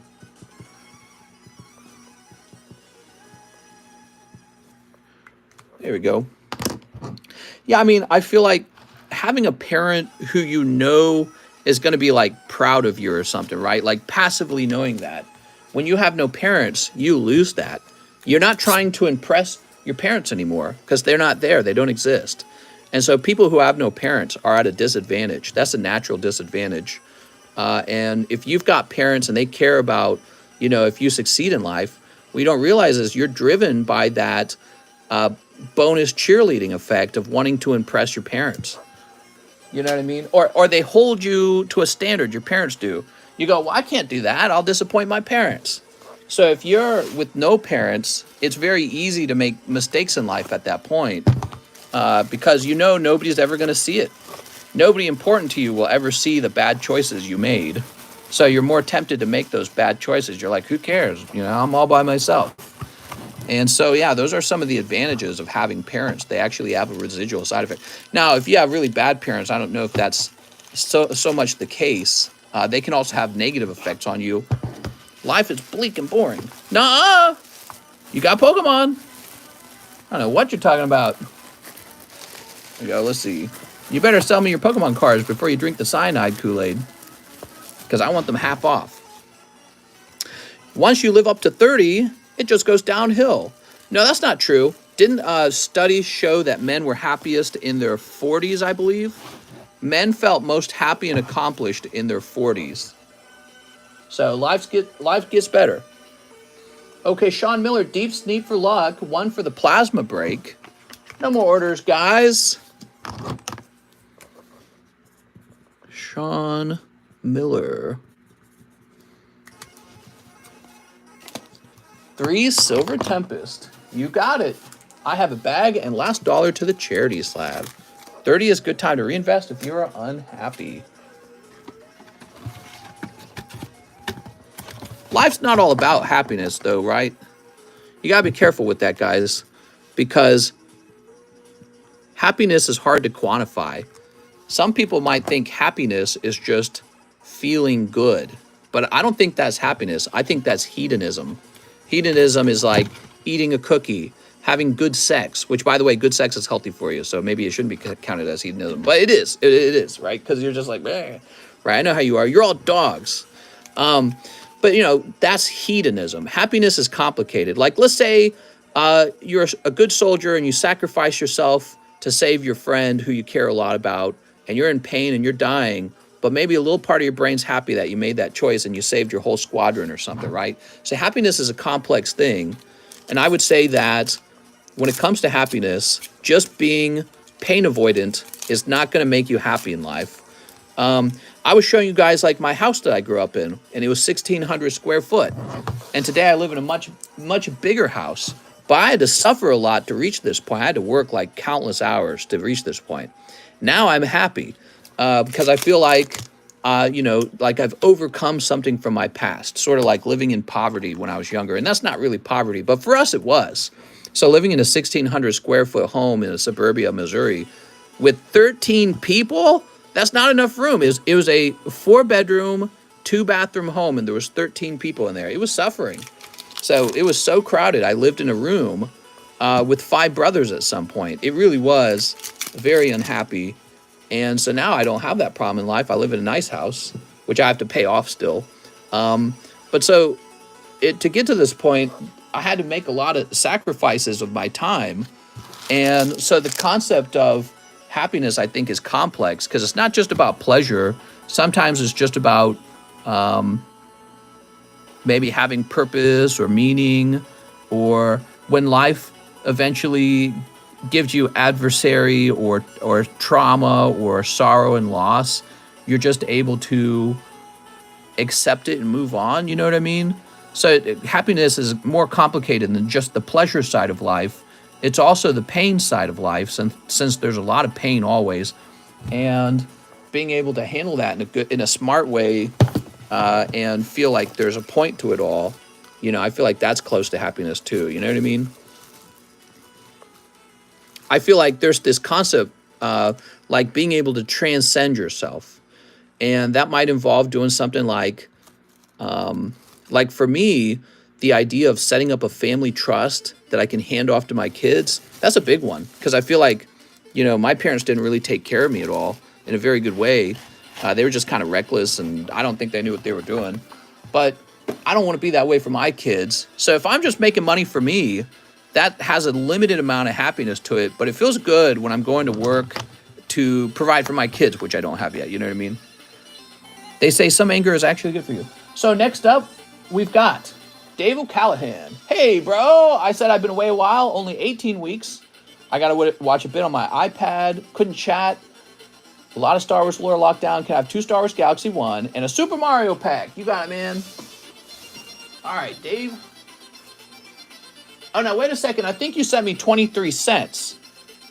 There we go. Yeah, I mean, I feel like having a parent who you know is going to be like proud of you or something, right? Like passively knowing that. When you have no parents, you lose that. You're not trying to impress your parents anymore because they're not there. They don't exist. And so people who have no parents are at a disadvantage. That's a natural disadvantage. And if you've got parents and they care about, you know, if you succeed in life, what you don't realize is you're driven by that bonus cheerleading effect of wanting to impress your parents. You know what I mean? Or they hold you to a standard, your parents do. You go, well, I can't do that. I'll disappoint my parents. So if you're with no parents, it's very easy to make mistakes in life at that point because you know nobody's ever going to see it. Nobody important to you will ever see the bad choices you made. So you're more tempted to make those bad choices. You're like, who cares? You know, I'm all by myself. And so, yeah, those are some of the advantages of having parents. They actually have a residual side effect. Now, if you have really bad parents, I don't know if that's so much the case. They can also have negative effects on you. Life is bleak and boring. Nuh-uh! You got Pokemon. I don't know what you're talking about. There we go, let's see. You better sell me your Pokemon cards before you drink the cyanide Kool-Aid. Because I want them half off. Once you live up to 30, it just goes downhill. No, that's not true. Didn't studies show that men were happiest in their 40s, I believe? Men felt most happy and accomplished in their 40s. So life gets better. Okay, Sean Miller, Deep Sneak for luck. 1 for the plasma break. No more orders, guys. Sean Miller. 3 Silver Tempest. You got it. I have a bag and last dollar to the charity slab. 30 is a good time to reinvest if you're unhappy. Life's not all about happiness, though, right? You got to be careful with that, guys, because happiness is hard to quantify. Some people might think happiness is just feeling good, but I don't think that's happiness. I think that's hedonism. Hedonism is like eating a cookie, having good sex, which, by the way, good sex is healthy for you, so maybe it shouldn't be counted as hedonism, but it is. It is, right? Because you're just like, right? I know how you are. You're all dogs. But, you know, that's hedonism. Happiness is complicated. Like, let's say you're a good soldier and you sacrifice yourself to save your friend who you care a lot about, and you're in pain and you're dying, but maybe a little part of your brain's happy that you made that choice and you saved your whole squadron or something, right? So happiness is a complex thing. And I would say that when it comes to happiness, just being pain avoidant is not going to make you happy in life. I was showing you guys like my house that I grew up in, and it was 1,600 square foot. And today I live in a much bigger house, but I had to suffer a lot to reach this point. I had to work like countless hours to reach this point. Now I'm happy because I feel like, you know, like I've overcome something from my past, sort of like living in poverty when I was younger. And that's not really poverty, but for us it was. So living in a 1,600 square foot home in a suburbia, Missouri, with 13 people, that's not enough room. It was a 4-bedroom, 2-bathroom home, and there was 13 people in there. It was suffering. So it was so crowded. I lived in a room with 5 brothers at some point. It really was very unhappy. And so now I don't have that problem in life. I live in a nice house, which I have to pay off still. But so to get to this point, I had to make a lot of sacrifices of my time. And so the concept of happiness, I think, is complex because it's not just about pleasure. Sometimes it's just about maybe having purpose or meaning, or when life eventually gives you adversary or trauma or sorrow and loss, you're just able to accept it and move on. You know what I mean? So happiness is more complicated than just the pleasure side of life. It's also the pain side of life, since there's a lot of pain always, and being able to handle that in a smart way, and feel like there's a point to it all. You know, I feel like that's close to happiness too. You know what I mean? I feel like there's this concept, like being able to transcend yourself, and that might involve doing something like for me, the idea of setting up a family trust that I can hand off to my kids, that's a big one. Because I feel like, you know, my parents didn't really take care of me at all in a very good way. They were just kind of reckless, and I don't think they knew what they were doing. But I don't want to be that way for my kids. So if I'm just making money for me, that has a limited amount of happiness to it. But it feels good when I'm going to work to provide for my kids, which I don't have yet. You know what I mean? They say some anger is actually good for you. So next up, we've got Dave O'Callahan. Hey, bro. I said I've been away a while, only 18 weeks. I got to watch a bit on my iPad. Couldn't chat. A lot of Star Wars lore lockdown. Can I have 2 Star Wars Galaxy 1 and a Super Mario pack? You got it, man. All right, Dave. Oh, now, wait a second. I think you sent me 23 cents.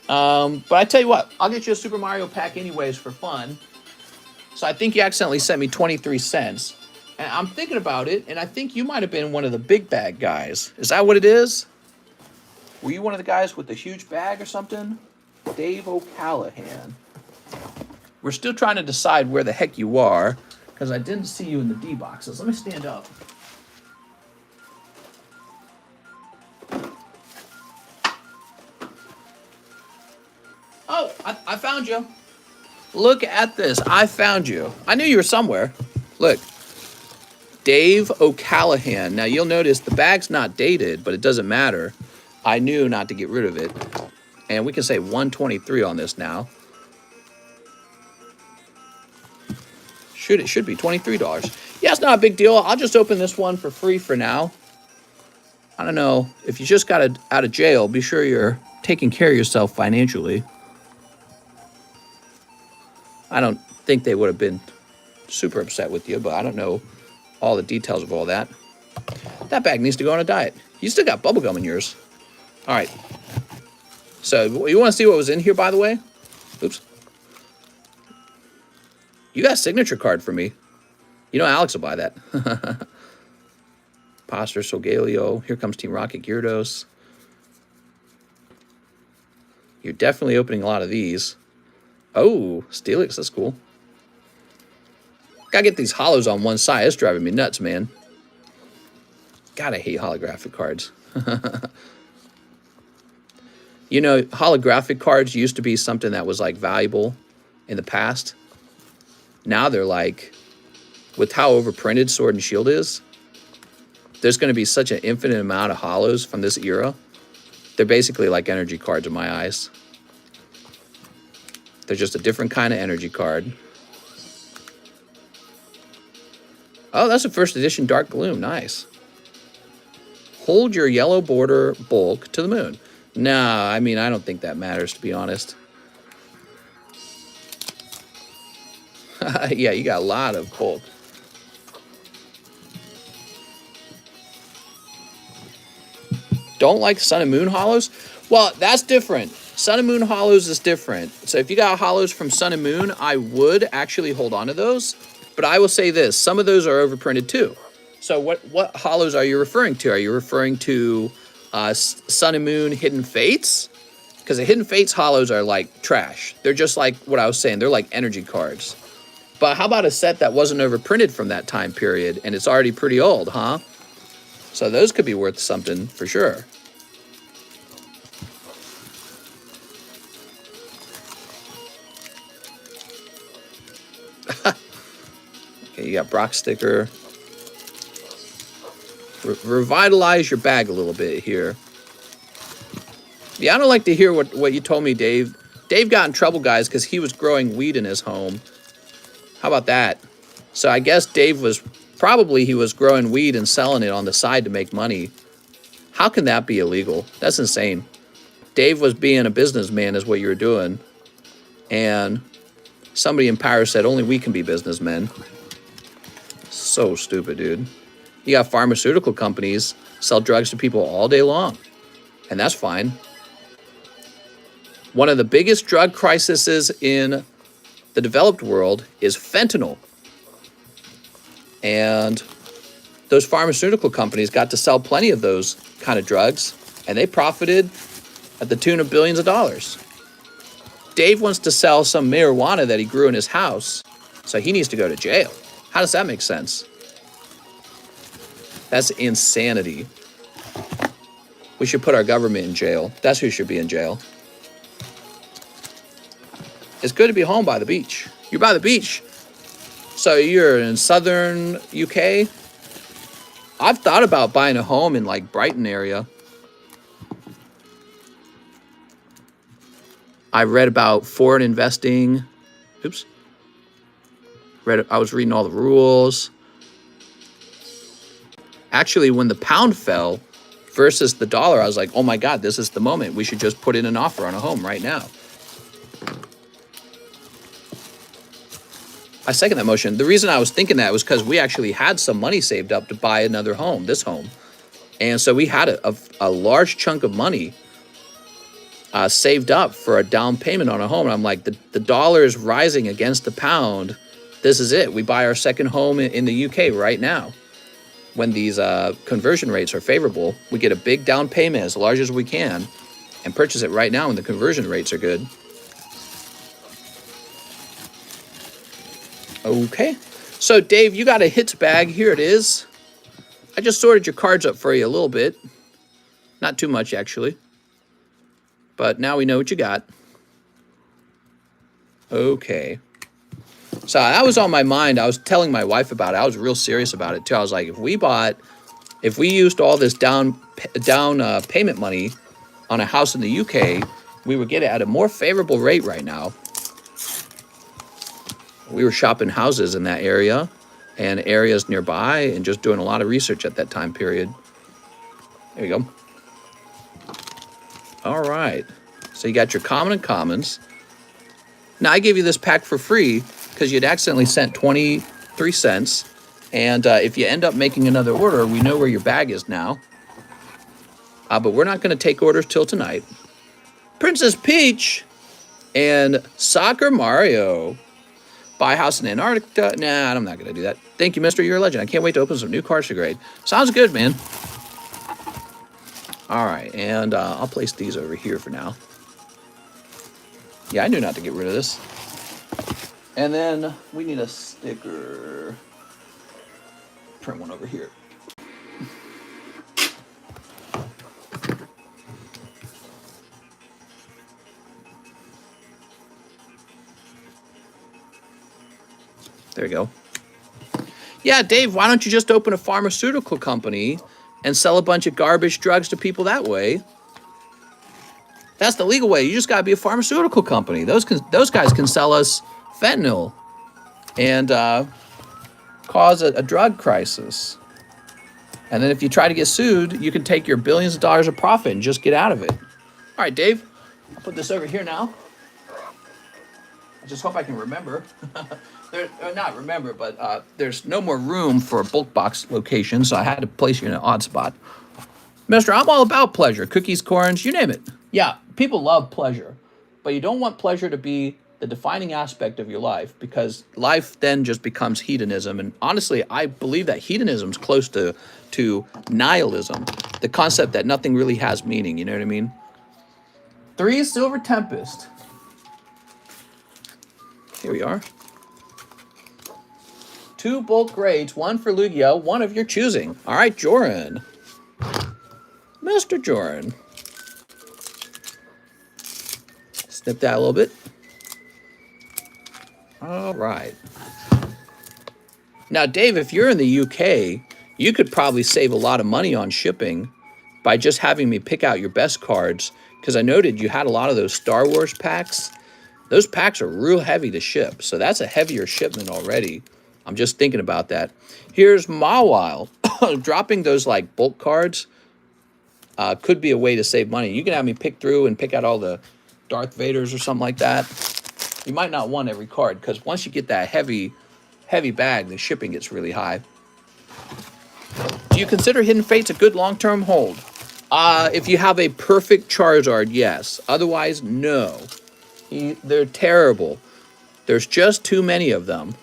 But I tell you what, I'll get you a Super Mario pack anyways for fun. So I think you accidentally sent me 23 cents. And I'm thinking about it, and I think you might have been one of the big bag guys. Is that what it is? Were you one of the guys with the huge bag or something? Dave O'Callahan. We're still trying to decide where the heck you are, because I didn't see you in the D boxes. Let me stand up. Oh, I found you. Look at this. I found you. I knew you were somewhere. Look. Dave O'Callahan. Now, you'll notice the bag's not dated, but it doesn't matter. I knew not to get rid of it. And we can say 123 on this now. It should be $23. Yeah, it's not a big deal. I'll just open this one for free for now. I don't know. If you just got out of jail, be sure you're taking care of yourself financially. I don't think they would have been super upset with you, but I don't know all the details of all that. That bag needs to go on a diet. You still got bubblegum in yours. All right. So you want to see what was in here, by the way? Oops. You got a signature card for me. You know Alex will buy that. Poster, Solgaleo. Here comes Team Rocket, Gyarados. You're definitely opening a lot of these. Oh, Steelix, that's cool. Gotta get these hollows on one side. It's driving me nuts, man. God, I hate holographic cards. You know, holographic cards used to be something that was like valuable in the past. Now they're like, with how overprinted Sword and Shield is, there's going to be such an infinite amount of hollows from this era. They're basically like energy cards in my eyes. They're just a different kind of energy card. Oh, that's a first edition Dark Gloom. Nice. Hold your yellow border bulk to the moon. Nah, I mean, I don't think that matters, to be honest. Yeah, you got a lot of bulk. Don't like Sun and Moon hollows? Well, that's different. Sun and Moon hollows is different. So if you got hollows from Sun and Moon, I would actually hold on to those. But I will say this, some of those are overprinted too. So what hollows are you referring to? Are you referring to Sun and Moon Hidden Fates? Because the Hidden Fates hollows are like trash. They're just like what I was saying. They're like energy cards. But how about a set that wasn't overprinted from that time period and it's already pretty old, huh? So those could be worth something for sure. Okay, you got Brock sticker. Revitalize your bag a little bit here. Yeah, I don't like to hear what you told me, Dave. Dave got in trouble, guys, because he was growing weed in his home. How about that? So I guess Dave was he was growing weed and selling it on the side to make money. How can that be illegal? That's insane. Dave was being a businessman is what you were doing. And somebody in Paris said only we can be businessmen. So stupid, dude. You got pharmaceutical companies sell drugs to people all day long. And that's fine. One of the biggest drug crises in the developed world is fentanyl. And those pharmaceutical companies got to sell plenty of those kind of drugs, and they profited at the tune of billions of dollars. Dave wants to sell some marijuana that he grew in his house, so he needs to go to jail. How does that make sense? That's insanity. We should put our government in jail. That's who should be in jail. It's good to be home by the beach. You're by the beach. So you're in southern UK. I've thought about buying a home in like Brighton area. I read about foreign investing. Oops. I was reading all the rules. Actually, when the pound fell versus the dollar, I was like, oh my God, this is the moment. We should just put in an offer on a home right now. I second that motion. The reason I was thinking that was because we actually had some money saved up to buy another home, this home. And so we had a large chunk of money saved up for a down payment on a home. And I'm like, the dollar is rising against the pound. This is it. We buy our second home in the UK right now. When these conversion rates are favorable, we get a big down payment as large as we can and purchase it right now when the conversion rates are good. Okay, so Dave, you got a hits bag. Here it is. I just sorted your cards up for you a little bit. Not too much, actually. But now we know what you got. Okay. So that was on my mind. I was telling my wife about it. I was real serious about it, too. I was like, if we used all this down payment money on a house in the UK, we would get it at a more favorable rate right now. We were shopping houses in that area and areas nearby and just doing a lot of research at that time period. There you go. All right. So you got your common and commons. Now, I gave you this pack for free because you'd accidentally sent 23 cents. And if you end up making another order, we know where your bag is now. But we're not going to take orders till tonight. Princess Peach and Soccer Mario. Buy a house in Antarctica. Nah, I'm not going to do that. Thank you, mister. You're a legend. I can't wait to open some new cards to grade. Sounds good, man. All right, and I'll place these over here for now. Yeah, I knew not to get rid of this. And then we need a sticker. Print one over here. There you go. Yeah, Dave, why don't you just open a pharmaceutical company and sell a bunch of garbage drugs to people that way? That's the legal way. You just got to be a pharmaceutical company. Those guys can sell us fentanyl and cause a drug crisis. And then if you try to get sued, you can take your billions of dollars of profit and just get out of it. All right, Dave, I'll put this over here now. I just hope I can remember. Not remember, but there's no more room for a bulk box location, so I had to place you in an odd spot. Mister, I'm all about pleasure. Cookies, corns, you name it. Yeah, people love pleasure, but you don't want pleasure to be the defining aspect of your life, because life then just becomes hedonism. And honestly, I believe that hedonism is close to nihilism, the concept that nothing really has meaning. You know what I mean? 3 Silver Tempest. Here we are. 2 bulk grades, 1 for Yu-Gi-Oh, 1 of your choosing. All right, Joran. Mr. Joran. Snip that a little bit. All right. Now, Dave, if you're in the UK, you could probably save a lot of money on shipping by just having me pick out your best cards, because I noted you had a lot of those Star Wars packs. Those packs are real heavy to ship, so that's a heavier shipment already. I'm just thinking about that. Here's Mawile. Dropping those like bulk cards could be a way to save money. You can have me pick through and pick out all the Darth Vaders or something like that. You might not want every card, because once you get that heavy bag, the shipping gets really high. Do you consider Hidden Fates a good long-term hold? If you have a perfect Charizard, yes. Otherwise, no. They're terrible. There's just too many of them.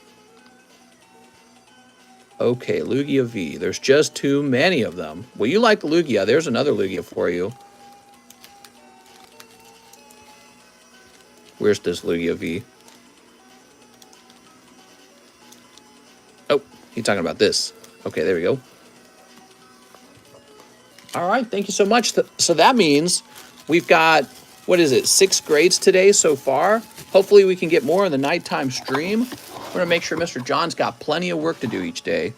Okay, Lugia V. There's just too many of them. Well, you like Lugia. There's another Lugia for you. Where's this Lugia V? Oh, he's talking about this. Okay, there we go. All right, thank you so much. So that means we've got, what is it, 6 grades today so far. Hopefully we can get more in the nighttime stream. We're going to make sure Mr. John's got plenty of work to do each day.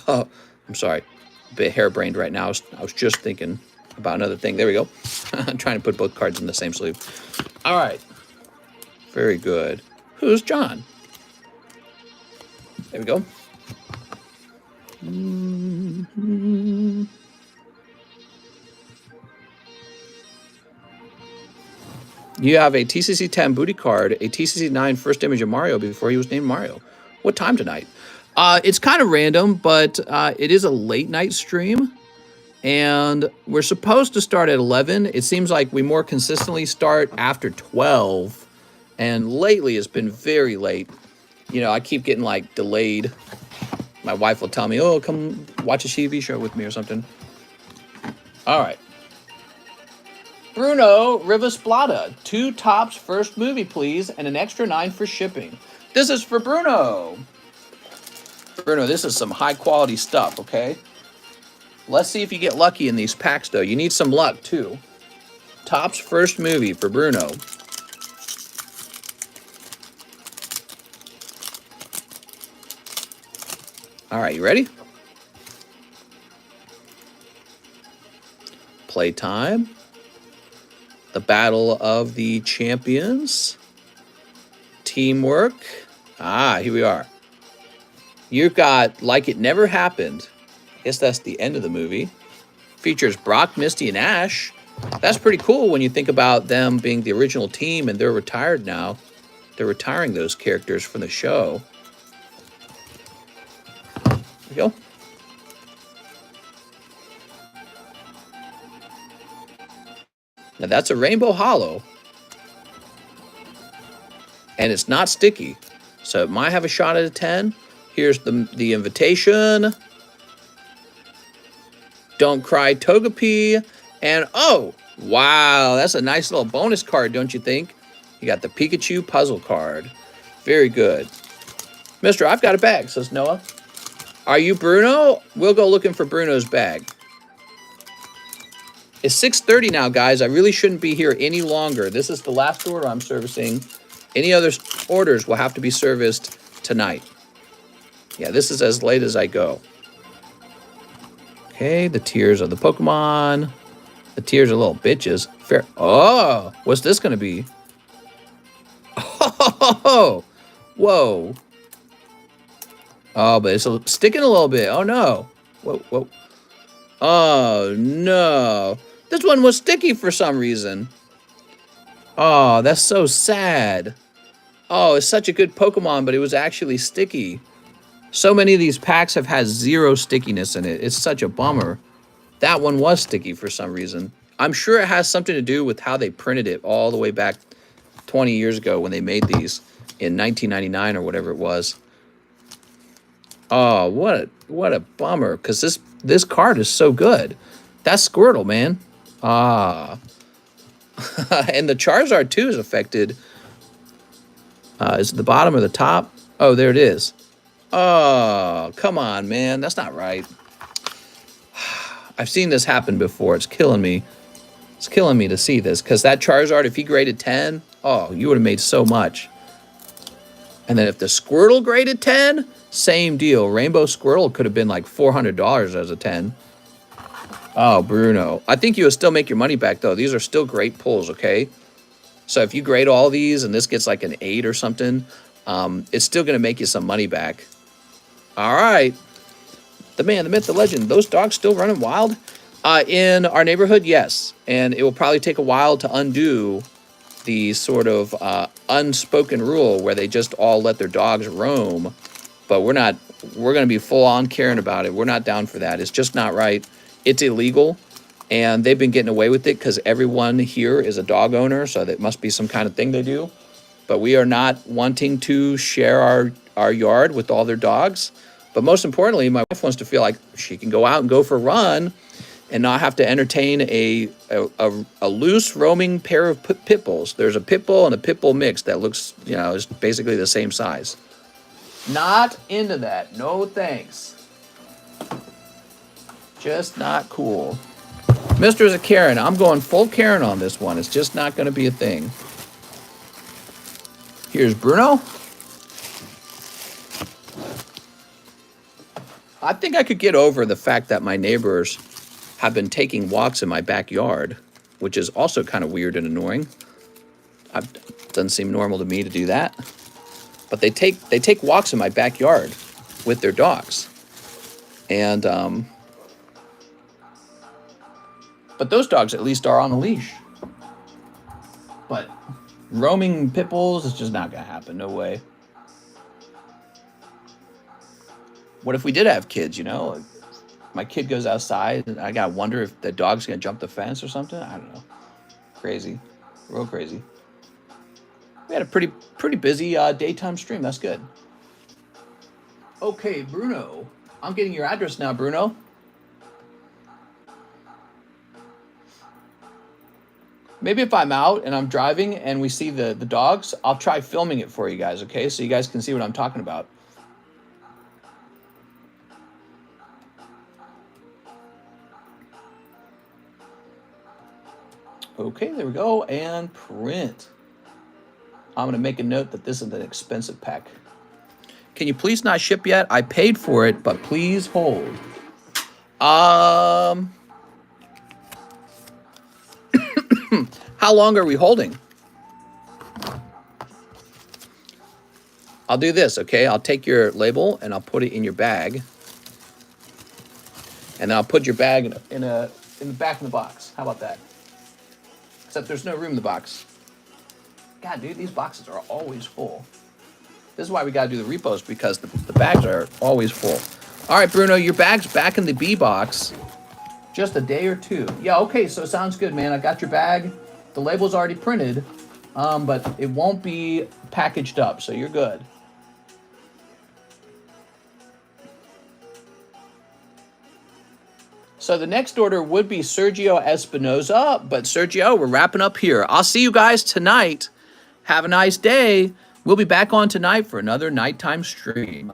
Oh, I'm sorry. A bit harebrained right now. I was just thinking about another thing. There we go. I'm trying to put both cards in the same sleeve. All right. Very good. Who's John? There we go. You have a TCC 10 booty card, a TCC 9 first image of Mario before he was named Mario. What time tonight? It's kind of random, but it is a late night stream. And we're supposed to start at 11. It seems like we more consistently start after 12. And lately it's been very late. You know, I keep getting like delayed. My wife will tell me, oh, come watch a TV show with me or something. All right. Bruno Rivasplata. 2 tops first movie, please. And an extra 9 for shipping. This is for Bruno. Bruno, this is some high quality stuff, okay? Let's see if you get lucky in these packs, though. You need some luck, too. Topps first movie for Bruno. All right, you ready? Playtime. The Battle of the Champions. Teamwork. Ah, here we are. You've got Like It Never Happened. I guess that's the end of the movie. Features Brock, Misty, and Ash. That's pretty cool when you think about them being the original team and they're retired now. They're retiring those characters from the show. There we go. Now that's a Rainbow Hollow. And it's not sticky. So it might have a shot at a 10. Here's the invitation. Don't Cry Togepi. And oh, wow, that's a nice little bonus card, don't you think? You got the Pikachu puzzle card. Very good. Mister, I've got a bag, says Noah. Are you Bruno? We'll go looking for Bruno's bag. It's 6:30 now, guys. I really shouldn't be here any longer. This is the last order I'm servicing. Any other orders will have to be serviced tonight. Yeah, this is as late as I go. Okay, the tears of the Pokemon. The tears are little bitches. Fair. Oh, what's this going to be? Oh, whoa. Oh, but it's sticking a little bit. Oh, no. Whoa, whoa. Oh, no. This one was sticky for some reason. Oh, that's so sad. Oh, it's such a good Pokemon, but it was actually sticky. So many of these packs have had 0 stickiness in it. It's such a bummer. That one was sticky for some reason. I'm sure it has something to do with how they printed it all the way back 20 years ago when they made these in 1999 or whatever it was. Oh, what a bummer, because this card is so good. That's Squirtle, man. Ah. And the Charizard, too, is affected. Is it the bottom or the top? Oh, there it is. Oh, come on, man. That's not right. I've seen this happen before. It's killing me. It's killing me to see this, because that Charizard, if he graded 10, oh, you would have made so much. And then if the Squirtle graded 10, same deal. Rainbow Squirtle could have been like $400 as a 10. Oh, Bruno. I think you will still make your money back, though. These are still great pulls, okay? So if you grade all these and this gets like an 8 or something, it's still going to make you some money back. All right. The man, the myth, the legend. Those dogs still running wild? In our neighborhood, yes. And it will probably take a while to undo the sort of unspoken rule where they just all let their dogs roam. But we're going to be full on caring about it. We're not down for that. It's just not right. It's illegal. And they've been getting away with it because everyone here is a dog owner. So that must be some kind of thing they do. But we are not wanting to share our yard with all their dogs. But most importantly, my wife wants to feel like she can go out and go for a run and not have to entertain a loose roaming pair of pit bulls. There's a pit bull and a pit bull mix that looks, you know, is basically the same size. Not into that. No thanks. Just not cool. Mr. is a Karen. I'm going full Karen on this one. It's just not going to be a thing. Here's Bruno. I think I could get over the fact that my neighbors have been taking walks in my backyard, which is also kind of weird and annoying. Doesn't seem normal to me to do that. But they take walks in my backyard with their dogs. And but those dogs at least are on a leash. But roaming pit bulls is just not gonna happen. No way. What if we did have kids, you know? Like, my kid goes outside and I gotta wonder if the dog's gonna jump the fence or something. I don't know. Crazy. Real crazy. We had a pretty busy daytime stream. That's good. Okay, Bruno. I'm getting your address now, Bruno. Maybe if I'm out and I'm driving and we see the dogs, I'll try filming it for you guys, okay? So you guys can see what I'm talking about. Okay, there we go. And print. I'm going to make a note that this is an expensive pack. Can you please not ship yet? I paid for it, but please hold. How long are we holding? I'll do this, okay? I'll take your label and I'll put it in your bag. And then I'll put your bag in the back of the box. How about that? Except there's no room in the box. God, dude, these boxes are always full. This is why we got to do the repos, because the bags are always full. All right, Bruno, your bag's back in the B box. Just a day or two. Yeah, okay, so sounds good, man. I got your bag. The label's already printed, but it won't be packaged up, so you're good. So the next order would be Sergio Espinoza, but Sergio, we're wrapping up here. I'll see you guys tonight. Have a nice day. We'll be back on tonight for another nighttime stream.